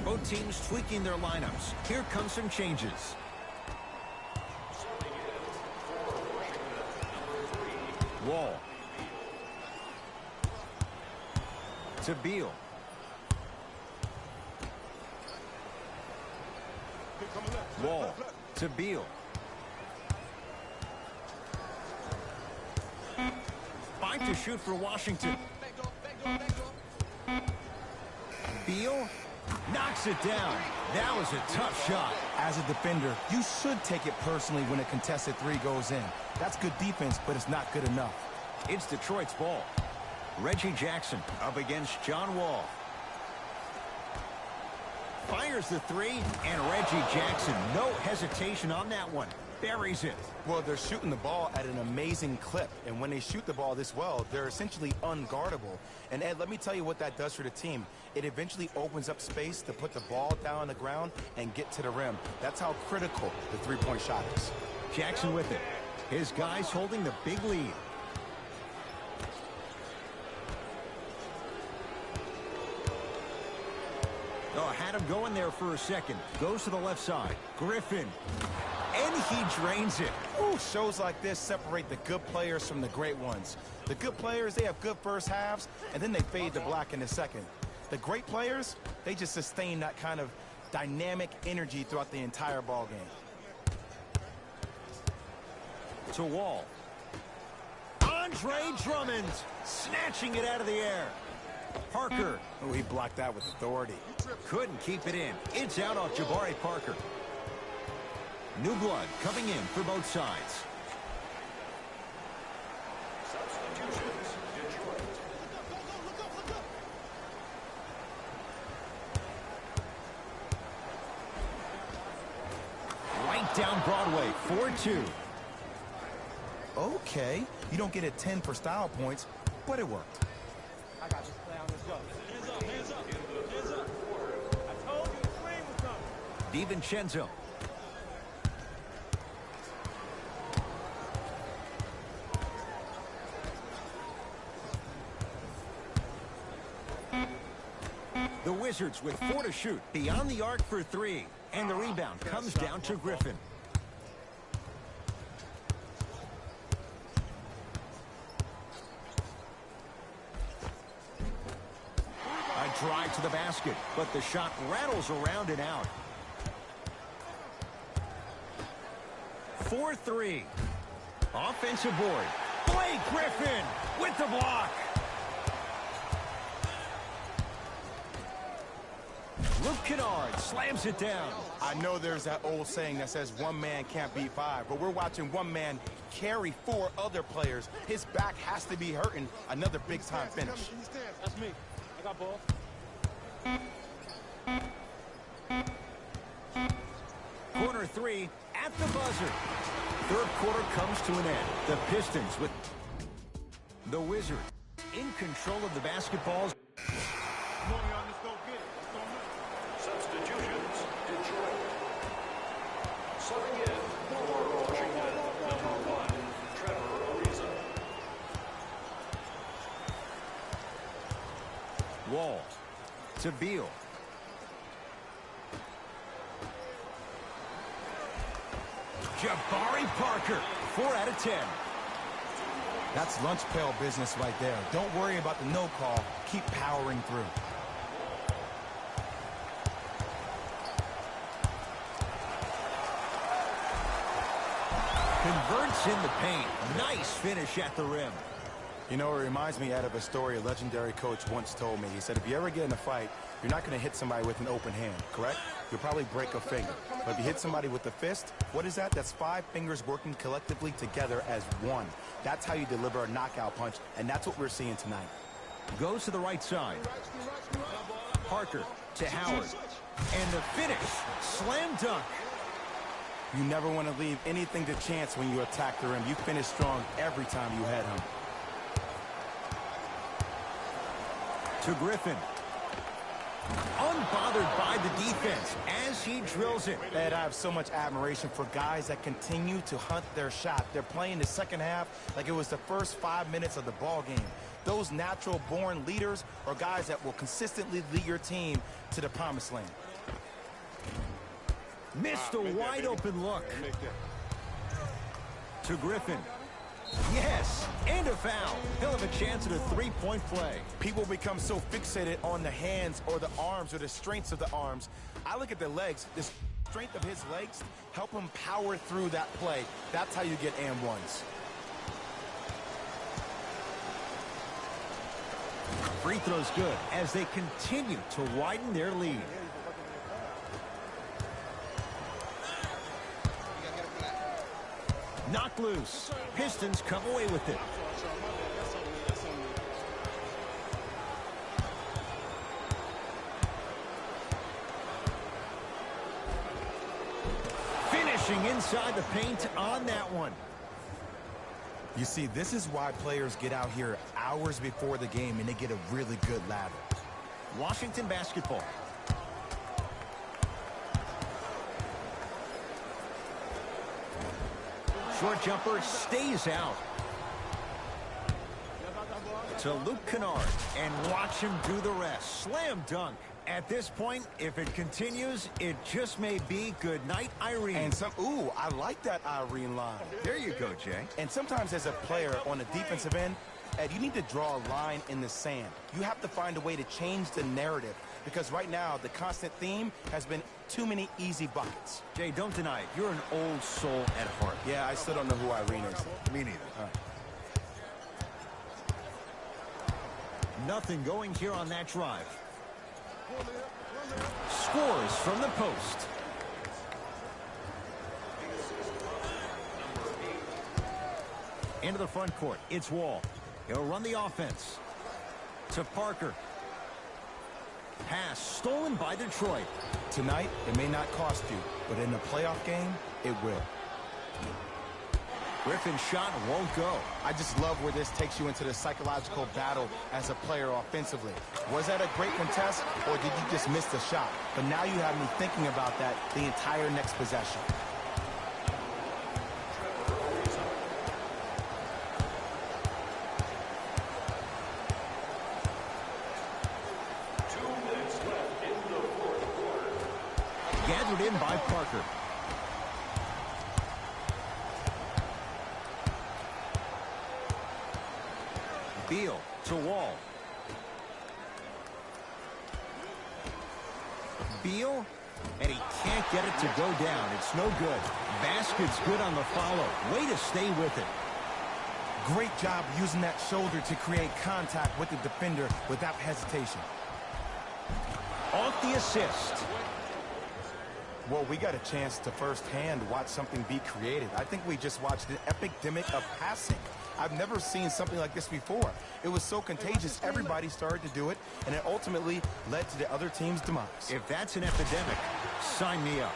Both teams tweaking their lineups. Here come some changes. Wall. To Beal. Wall. To Beal. Fight to shoot for Washington. Beal knocks it down. That was a tough shot. As a defender, you should take it personally when a contested three goes in. That's good defense, but it's not good enough. It's Detroit's ball. Reggie Jackson up against John Wall. Fires the three, and Reggie Jackson, no hesitation on that one. Buries it. Well, they're shooting the ball at an amazing clip, and when they shoot the ball this well, they're essentially unguardable. And Ed, let me tell you what that does for the team. It eventually opens up space to put the ball down on the ground and get to the rim. That's how critical the three-point shot is. Jackson with it. His guys holding the big lead. Oh, had him going there for a second. Goes to the left side. Griffin. And he drains it. Ooh, shows like this separate the good players from the great ones. The good players, they have good first halves, and then they fade to black in the second. The great players, they just sustain that kind of dynamic energy throughout the entire ball game. To Wall. Andre Drummond snatching it out of the air. Parker. Oh, he blocked that with authority. Couldn't keep it in. It's out off Jabari Parker. New blood coming in for both sides. Substitutions, Detroit. Right down Broadway, 4-2. Okay, you don't get a 10 for style points, but it worked. I got this play on this go. Hands up, hands up, hands up. I told you the screen was coming. DiVincenzo. The Wizards with 4 to shoot. Beyond the arc for 3. And the rebound comes down to Griffin. A drive to the basket, but the shot rattles around and out. 4-3. Offensive board. Blake Griffin with the block. Luke Kennard slams it down. I know there's that old saying that says one man can't beat 5, but we're watching one man carry 4 other players. His back has to be hurting. Another big-time finish. That's me. I got ball. Corner 3 at the buzzer. Third quarter comes to an end. The Pistons with the Wizards in control of the basketballs. Substitutions, Detroit. Subbing in for Washington, number 1, Trevor Ariza. Wall to Beal. Jabari Parker, 4 out of 10. That's lunch pail business right there. Don't worry about the no call. Keep powering through. Converts in the paint. Nice finish at the rim. You know, it reminds me out of a story a legendary coach once told me. He said, if you ever get in a fight, you're not going to hit somebody with an open hand, correct? You'll probably break a finger. But if you hit somebody with a fist, what is that? That's 5 fingers working collectively together as one. That's how you deliver a knockout punch, and that's what we're seeing tonight. Goes to the right side. Parker to Howard. And the finish. Slam dunk. You never want to leave anything to chance when you attack the rim. You finish strong every time you head home. To Griffin. Unbothered by the defense as he drills it. Ed, I have so much admiration for guys that continue to hunt their shot. They're playing the second half like it was the first 5 minutes of the ball game. Those natural-born leaders are guys that will consistently lead your team to the promised land. Missed a wide-open look. To Griffin. Yes, and a foul. He'll have a chance at a three-point play. People become so fixated on the hands or the arms or the strengths of the arms. I look at the legs. The strength of his legs help him power through that play. That's how you get and ones. Free throw's good as they continue to widen their lead. Knocked loose. Pistons come away with it. Finishing inside the paint on that one. You see, this is why players get out here hours before the game and they get a really good lather. Washington basketball. Short jumper stays out. To Luke Kennard, and watch him do the rest. Slam dunk. At this point, if it continues, it just may be good night, Irene. And ooh, I like that Irene line. There you go, Jay. And sometimes as a player on the defensive end, Ed, you need to draw a line in the sand. You have to find a way to change the narrative because right now the constant theme has been too many easy buckets. Jay, don't deny it. You're an old soul at heart. Yeah, I still don't know who Irene is. Me neither. Nothing going here on that drive. Scores from the post. Into the front court. It's Wall. He'll run the offense. To Parker. Pass stolen by Detroit. Tonight, it may not cost you, but in a playoff game, it will. Griffin's shot won't go. I just love where this takes you into the psychological battle as a player offensively. Was that a great contest, or did you just miss the shot? But now you have me thinking about that the entire next possession. Gathered in by Parker. Beal to Wall. Beal, and he can't get it to go down. It's no good. Basket's good on the follow. Way to stay with it. Great job using that shoulder to create contact with the defender without hesitation. Off the assist. Well, we got a chance to firsthand watch something be created. I think we just watched an epidemic of passing. I've never seen something like this before. It was so contagious, everybody started to do it, and it ultimately led to the other team's demise. If that's an epidemic, sign me up.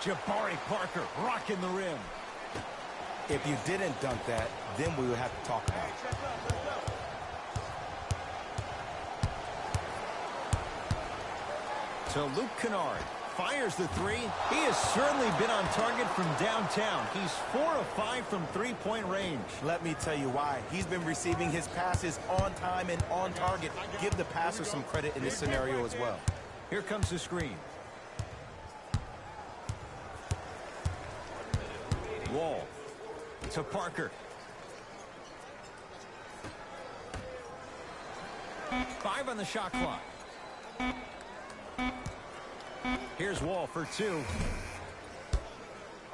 Jabari Parker rocking the rim. If you didn't dunk that, then we would have to talk about it. To Luke Kennard. Fires the three. He has certainly been on target from downtown. He's 4 of 5 from three-point range. Let me tell you why. He's been receiving his passes on time and on target. Give the passer some credit in this scenario as well. Here comes the screen. Wall to Parker. 5 on the shot clock. Here's Wall for 2.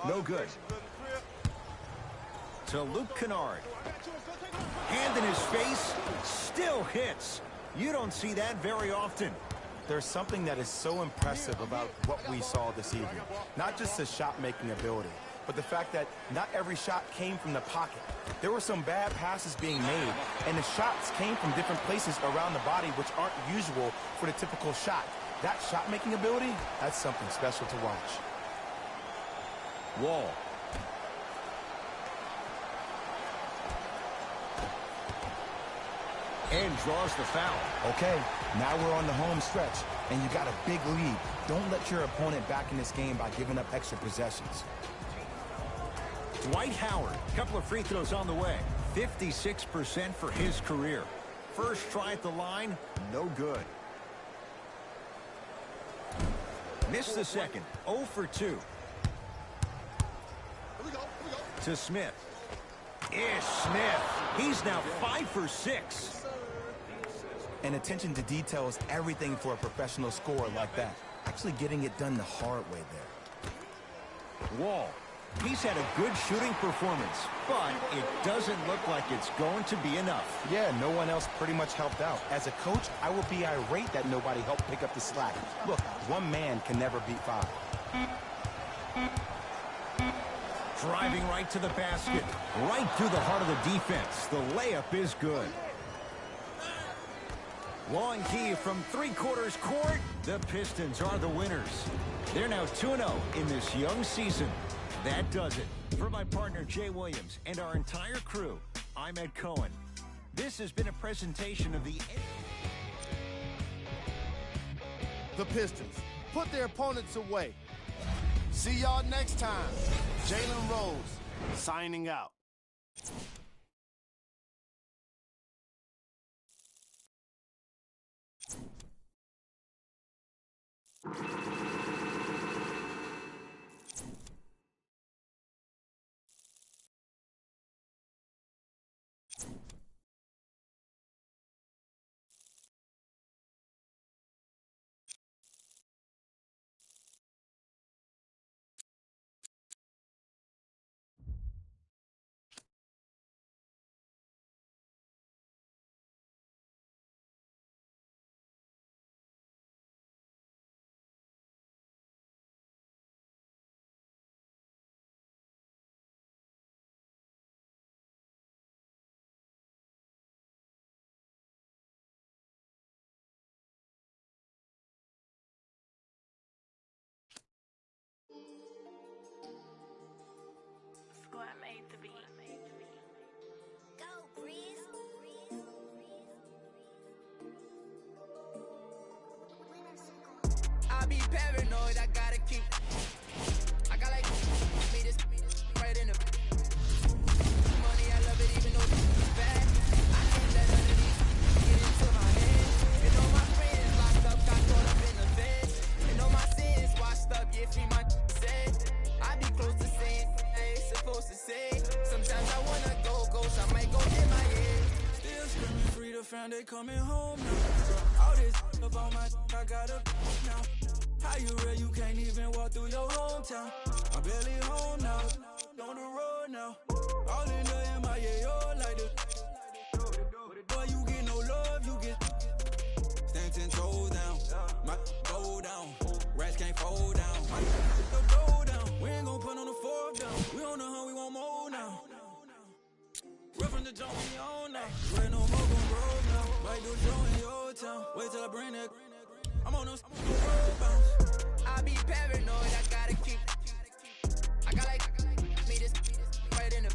No good. to Luke Kennard. Hand in his face, still hits. You don't see that very often. There's something that is so impressive about what we saw this evening. Not just the shot-making ability, but the fact that not every shot came from the pocket. There were some bad passes being made, and the shots came from different places around the body which aren't usual for the typical shot. That shot-making ability, that's something special to watch. Wall. And draws the foul. Okay, now we're on the home stretch, and you got a big lead. Don't let your opponent back in this game by giving up extra possessions. Dwight Howard, couple of free throws on the way. 56% for his career. First try at the line, no good. Missed the second, 0 for 2. To Smith. Ish Smith. He's now 5 for 6. And attention to detail is everything for a professional scorer like that. Actually getting it done the hard way there. Wall. He's had a good shooting performance, but it doesn't look like it's going to be enough. Yeah, no one else pretty much helped out. As a coach, I would be irate that nobody helped pick up the slack. Look, one man can never beat 5. Driving right to the basket, right through the heart of the defense. The layup is good. Long key from three-quarters court. The Pistons are the winners. They're now 2-0 in this young season. That does it. For my partner, Jay Williams, and our entire crew, I'm Ed Cohen. This has been a presentation of the Pistons put their opponents away. See y'all next time. Jalen Rose signing out. I be paranoid, I gotta keep. I got like me this right in the money. I love it even though it's bad. I can't let none of these get into my head. You know my friends locked up, got caught up in the feds. You know my sins washed up, yeah, free my said. I be close to saying I ain't supposed to say. Sometimes I wanna go ghost, I might go in my head. Still screaming free to found they coming home now. All this about my I got a now. How you real, you can't even walk through your hometown. I'm barely home now, on the road now. All in the MIA, all like this. Boy, you get no love, you get stand 10 toes down. My go down, rats can't fold down. Go down, we ain't gon' put on the 4th down. We on the hunt, we want more now. Run from the jump, we on now. Wait no more gon' grow now. Might do Joe in your town. Wait till I bring that. I'm on those road bounce. I be paranoid, I gotta keep. I got like me this right in the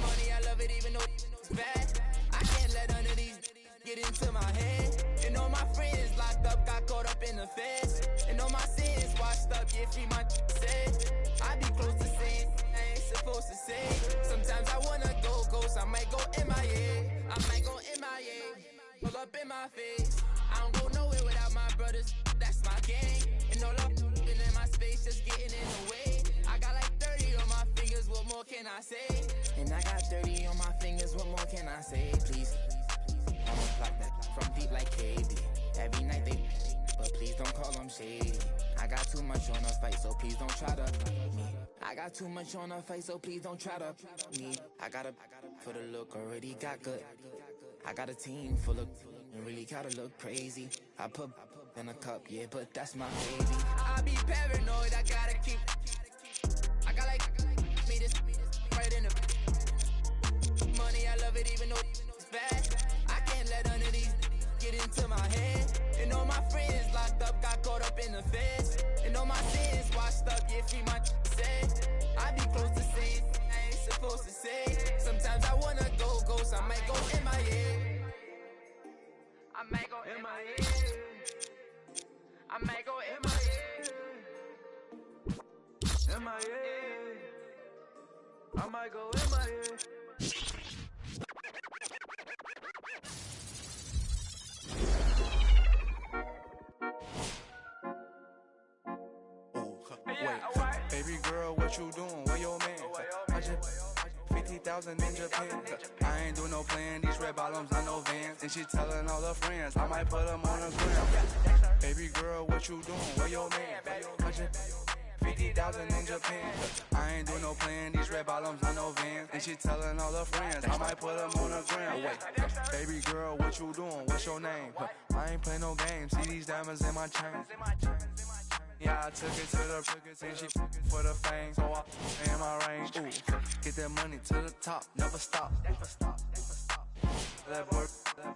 money. I love it even though it's bad. I can't let none of these get into my head. You know my friends locked up, got caught up in the feds. You know my sins washed up, yeah, free my said. I be close to saying I ain't supposed to say. Sometimes I wanna go ghost, I might go MIA. I might go MIA. Pull up in my face. I don't go nowhere without my brothers, that's my gang. And all up in my space, just getting in the way. I got like 30 on my fingers, what more can I say? And I got 30 on my fingers, what more can I say? Please, I'ma block that from deep like KB. Every night they, but please don't call them shady. I got too much on her face, so please don't try to me. I got too much on her face, so please don't try to me. I got for the look, already got good. I got a team full of and really gotta look crazy. I put in a cup, yeah, but that's my baby. I be paranoid, I gotta keep. I got like me this right in the money. I love it even though it's bad. I can't let none of these get into my head. And all my friends locked up, got caught up in the feds. And all my sins washed up, yeah, free my said. I be close to saying I ain't supposed to say. Sometimes I wanna go ghost, I might go MIA. I might go MIA. I might go MIA. MIA. I might go MIA. Baby girl, what you doing? Where your man? I just 50,000 in Japan. I ain't do no plan. These red bottoms, I know Vans. And she telling all her friends, I might put them on the gram. Baby girl, what you doing? Where your man? I just 50,000 in Japan. I ain't do no plan. These red bottoms, I know Vans. And she telling all her friends, I might put them on the gram. Wait, baby girl, what you doing? What's your name? I ain't play no games. See these diamonds in my chain. Yeah, I took it to the and she for the fame. So I in my range. Ooh, get that money to the top, never stop. That work,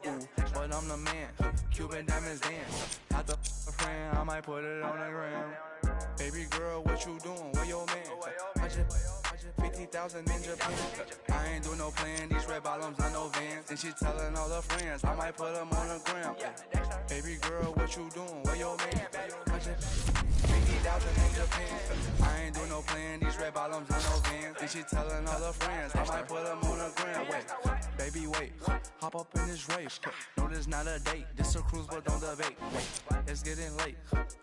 ooh, but I'm the man. Cuban diamonds dance. Had the friend, I might put it on the gram. Baby girl, what you doing? Where your man? I just 50,000 in Japan. I ain't do no plan. These red bottoms, I know Vans. And she telling all her friends, I might put them on the gram. Baby girl, what you doing? Where your man? I just 50,000 in Japan. I ain't do no plan. These red bottoms, I know Vans. And she telling all her friends, I might put them on the gram. Wait, baby, wait. Hop up in this race. No, this not a date. This a cruise, but don't debate. Wait, it's getting late.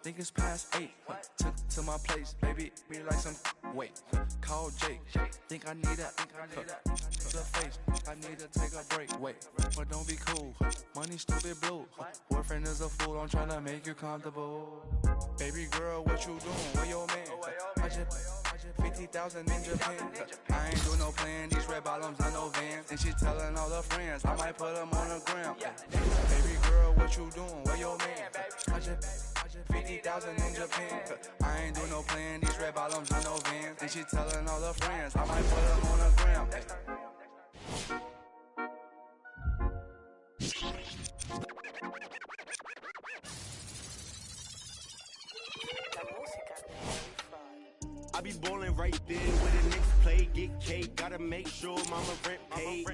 Think it's past 8. Took to my place, baby. Me like some. Wait, call Jake. Think I need that. The face. I need to take a break. Wait, but don't be cool. Money stupid blue. Boyfriend is a fool. I'm trying to make you comfortable. Baby girl, what you doing? Where your man? I just 50,000 in Japan. I ain't do no plan. These red bottoms, I know Vans. And she telling all her friends, I might put them on the gram. Baby girl, what you doing? Where your man? I just 50,000 in Japan. I ain't do no plan. These red bottoms, I know Vans. And she telling all her friends, I might put them on the gram. I be ballin' right there with the next play, get cake, gotta make sure mama rent paid.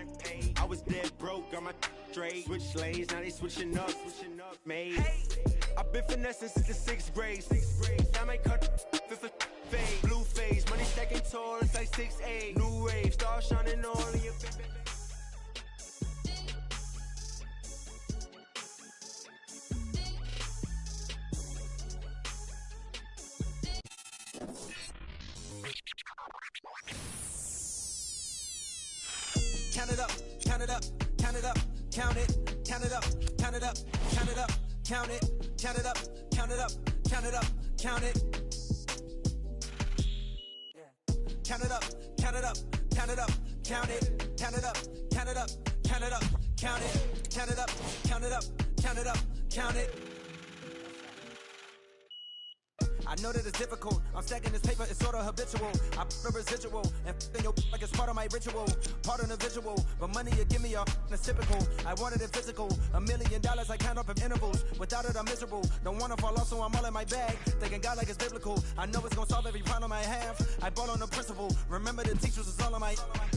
I was dead broke, got my straight, switch lanes, now they switching up, made. I've been finessing since the 6th grade, I might cut fifth fade, blue face, money stacking tall, it's like 6'8", new wave, star shining all in your face. Count it up, count it up, count it up, count it, count it up, count it up, count it up, count it, count it up, count it up, count it up, count it. Count it up, count it up, count it up, count it, count it up, count it up, count it up, count it, count it up, count it up, count it up, count it. I know that it's difficult. I'm stacking this paper, it's sort of habitual. I put a residual and f***ing your like it's part of my ritual. Part of the visual, but money you give me that's typical. I wanted it physical. $1 million I count up in intervals. Without it I'm miserable. Don't wanna fall off, so I'm all in my bag. Thinking God like it's biblical. I know it's gonna solve every problem I have. I bought on the principle. Remember the teachers is all of my.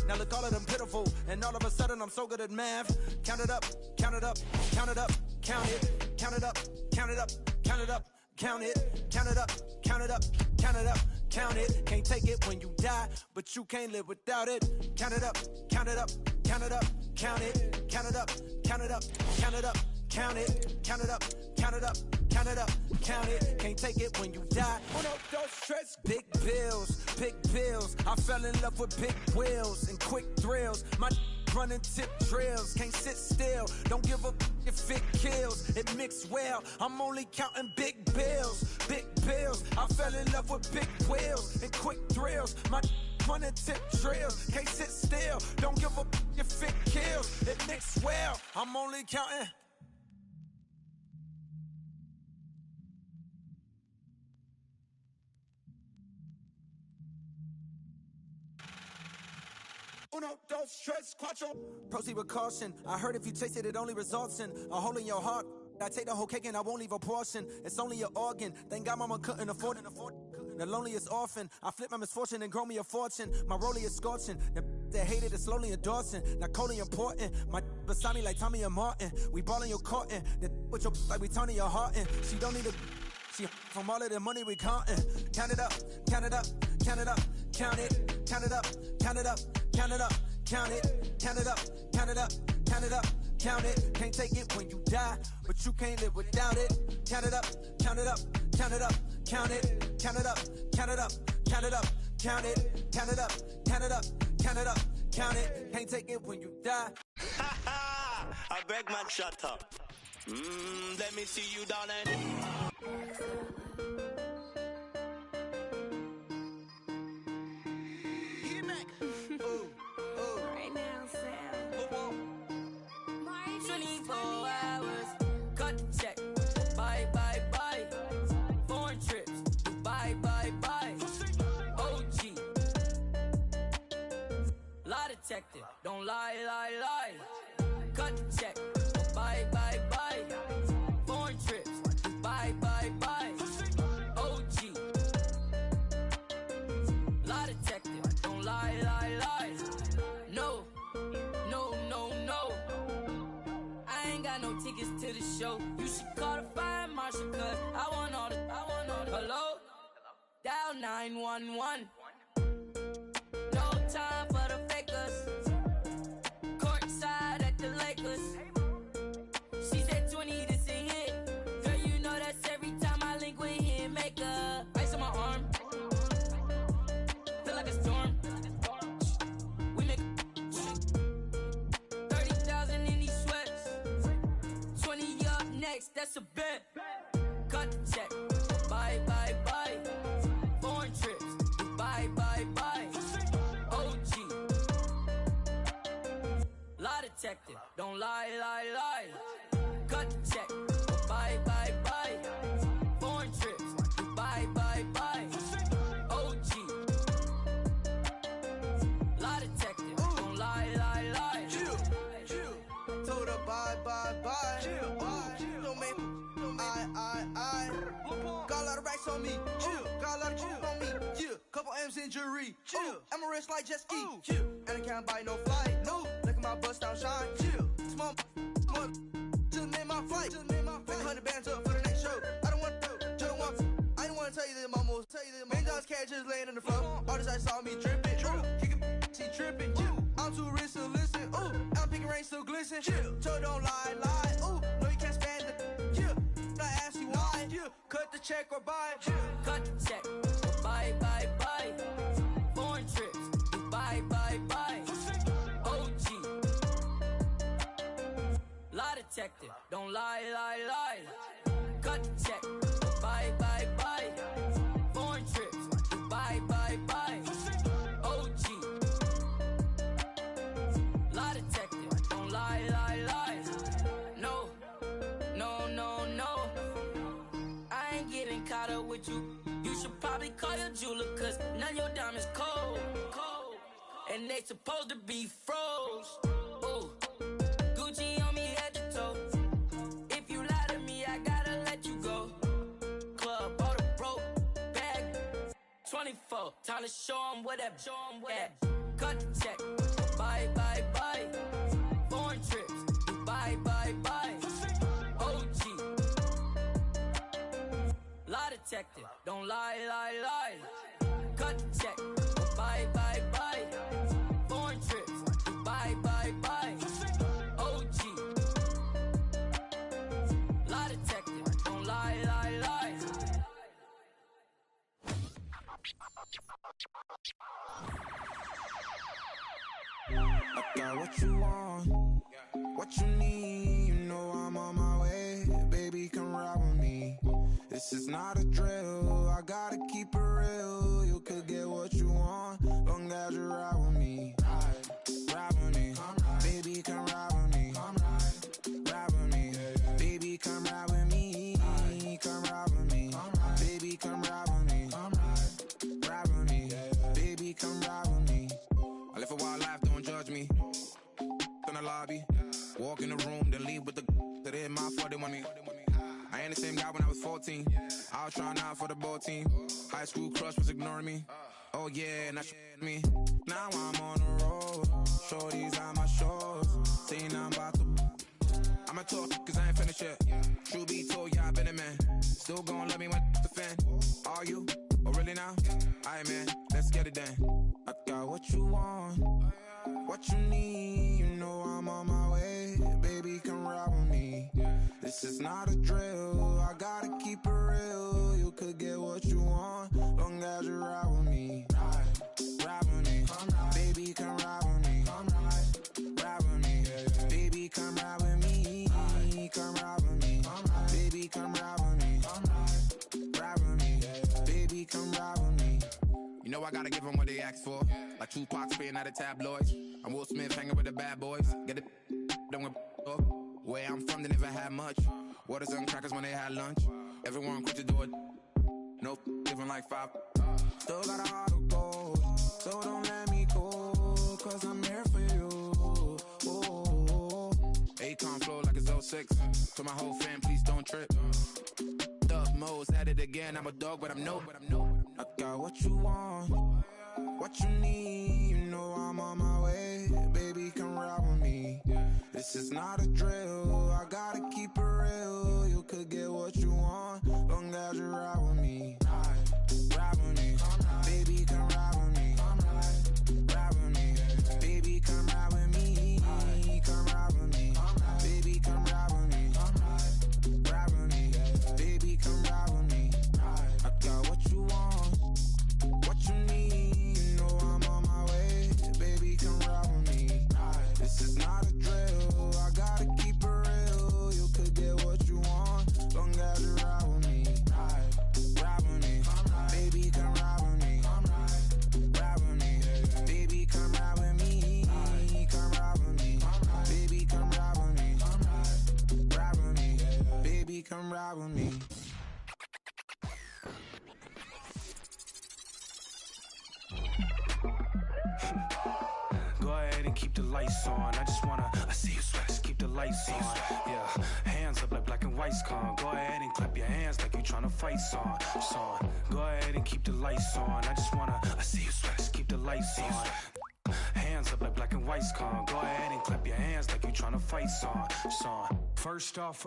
Now look, all of them pitiful. And all of a sudden I'm so good at math. Count it up, count it up, count it up, count it, count it up, count it up, count it up. Count it, count it up, count it up, count it up, count it. Can't take it when you die, but you can't live without it. Count it up, count it up, count it up, count it, count it up, count it up, count it up, count it, count it up, count it up, count it up, count it. Can't take it when you die. Oh no, don't stress. Big bills, big pills. I fell in love with big wheels and quick thrills. My running tip drills, can't sit still. Don't give a if it kills, it mix well. I'm only counting big bills, big bills. I fell in love with big wheels and quick thrills. My running tip drills, can't sit still. Don't give a if it kills, it mix well. I'm only counting. Uno, dos, tres, cuatro. Proceed with caution. I heard if you taste it, it only results in a hole in your heart. I take the whole cake and I won't leave a portion. It's only an organ. Thank God mama couldn't afford it. The loneliest orphan. I flip my misfortune and grow me a fortune. My rollie is scorching. The hated is slowly endorsing. Not coldly important. My beside me like Tommy and Martin. We ballin' your courtin'. The with your like we Tony your heart in. She don't need a. She from all of the money we countin'. Count it up, count it up, count it up, count it, count it up, count it up, count it up, count it, count it up, count it up, count it up, count it. Can't take it when you die, but you can't live without it. Count it up, count it up, count it up, count it, count it up, count it up, count it up, count it, count it up, count it up, count it up, count it. Can't take it when you die. Ha ha! I beg man, shut up. Let me see you, darling. Right now, Sam. 24 hours. Cut the check. Bye, bye, bye. Foreign trips. Bye, bye, bye. OG. Lie detector. Don't lie, lie, lie. Cut the check. Bye, bye, bye. Foreign trips. Bye, bye, bye. OG. Lie detector. Don't lie, lie, lie. No, no, no, no. I ain't got no tickets to the show. You should call the fire marshal, cause I want all the. Hello? Dial 911. No time for the fakers. Courtside at the Lakers. She said 20, this a hit. Girl, you know that's every time I link with him. Make up. Ice on my arm. Feel like a storm. We make 30,000 in these sweats. 20 up next, that's a bet. Cut the check. Bye, bye, bye. Foreign trips. Bye, bye, bye. OG. Lie detector. Don't lie, lie, lie. Cut the check. Bye, bye, bye. Foreign trips. Bye, bye, bye. OG. Lie detector. Don't lie, lie, lie. Told her bye, bye, bye. Don't make I. Got a lot of racks on me. Got a lot of juice on me. Couple M's in jewelry. I'm a rich like jet ski. And I can't buy no flight. No. Look at my bust down shine. Small. Just name my flight. Pick 100 bands up for the next show. I don't want to. Just want. I don't want to tell you that I'm almost. $1 cash just laying on the floor. All this I saw me dripping. Kicking, she tripping. I'm too rich to listen. I'm picking rain still glisten. So don't lie, lie. No you can't stand it. I ask you why. Cut the check or buy. Cut the check. Bye, bye, bye. Foreign trips. Bye, bye, bye. OG. Lie detector. Don't lie, lie, lie. Cut the check. Bye, bye, bye. Foreign trips. Bye, bye, bye. OG. Lie detector. Don't lie, lie, lie. No, no, no, no. I ain't getting caught up with you. You should probably call your jeweler, cause none of your diamonds cold. And they supposed to be froze. Ooh. Gucci on me head to toe. If you lie to me, I gotta let you go. Club, all the broke bag. 24, time to show 'em what that. Cut the check. Bye, bye, bye. Foreign trips. Bye, bye, bye. OG. Lie detector. Don't lie, lie, lie. Cut the check. Bye, bye, bye. Foreign trips. Bye, bye, bye. OG. Lie detector. Don't lie, lie, lie. I got what you want, what you need. You know I'm on my way, baby, come ride with me. This is not a drill, I gotta keep it real. You could get what you want, long as you ride with me. Ride with me, baby, come ride with me. Ride with me, baby, come ride with me. Come ride with me, baby, come ride with me. Ride with me, baby, come ride with me. I live a wild life, don't judge me. In the lobby, walk in the room, then leave with the that in my fault, they want me. I ain't the same guy when I was 14. I was trying out for the ball team. High school crush was ignoring me. Oh yeah, now me. Now I'm on the road. Shorties on my shows. Saying I'm about to. I'ma talk cause I ain't finished yet. True be told, yeah, I been a man. Still gon' love me when the fan. Are you? Oh really now? Aight man, let's get it done. I got what you want, what you need. You know I'm on my way, baby, come ride with me. This is not a drill, I gotta keep it real. You could get what you want, long as you ride with me. Ride with me, baby, come ride with me. Ride with me, baby, come ride with me. Come ride with me, baby, come ride with me. Ride with me, baby, come ride with me. You know I gotta give them what they asked for. Like Tupac spitting out the tabloids. I'm Will Smith hanging with the bad boys. Get it done with where I'm from, they never had much. Waters and crackers when they had lunch. Everyone quick to do it. No giving like 5. Still got a heart of gold, so don't let me go, cause I'm here for you. Oh, Akon flow like it's 06. To my whole fam, please don't trip. Dub Mo's at it again. I'm a dog, but I'm no. I got what you want, what you need. You know I'm on my way, baby, come ride with me. This is not a drill, I gotta keep it real. You could get what you want, long as you ride with me. Ride with me, baby, come ride with me. Ride with me, baby, come ride with me. Come ride with me, baby, come ride with me. Ride with me, baby, come ride with me. I got what you want, what you need. You know I'm on my way, baby, come ride with me. This is not a drill, I gotta keep it real. You could get what you want, long as you ride with me. Ride with me, baby, come ride with me. Ride with me, baby, come ride with me. Come ride with me, baby, come ride with me. Ride with me, baby, come ride with me. Go ahead and keep the lights on. I just wanna, I see you sweat, just keep the lights on. Yeah, hands up like black and white's con. Go ahead and clap your hands like you tryna fight song. Go ahead and keep the lights on. I just wanna, I see you sweat, just keep the lights on. Hands up like black and white's con. Go ahead and clap your hands like you tryna fight song. First off,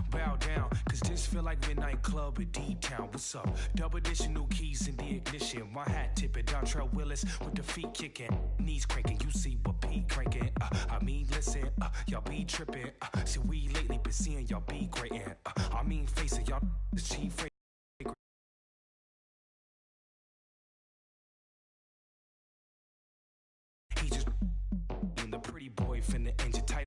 bow down, cause this feel like midnight club at D-Town. What's up? Double edition, new keys in the ignition. My hat tipping, Dontrell Willis with the feet kicking. Knees cranking, you see what Pete cranking. I mean, listen, y'all be tripping. See, we lately been seeing y'all be grating. I mean, face it, y'all is cheap fake. He just in the pretty boy finna engine tight.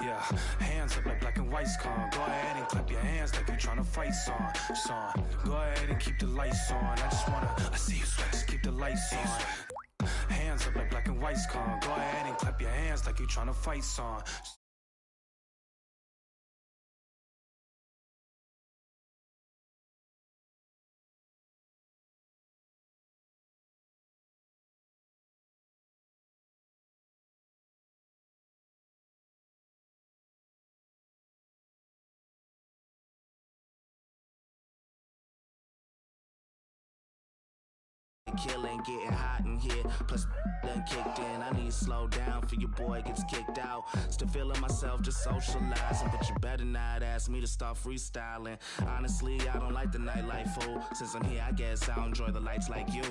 Yeah, hands up like black and white's con. Go ahead and clap your hands like you tryna fight song. Go ahead and keep the lights on. I just wanna, I see you sweat, just keep the lights on. Hands up like black and white's con. Go ahead and clap your hands like you tryna fight song. Killing, getting hot in here. Plus, done kicked in. I need to slow down for your boy gets kicked out. Still feeling myself, just socializing. But you better not ask me to start freestyling. Honestly, I don't like the nightlife, fool. Since I'm here, I guess I'll enjoy the lights like you.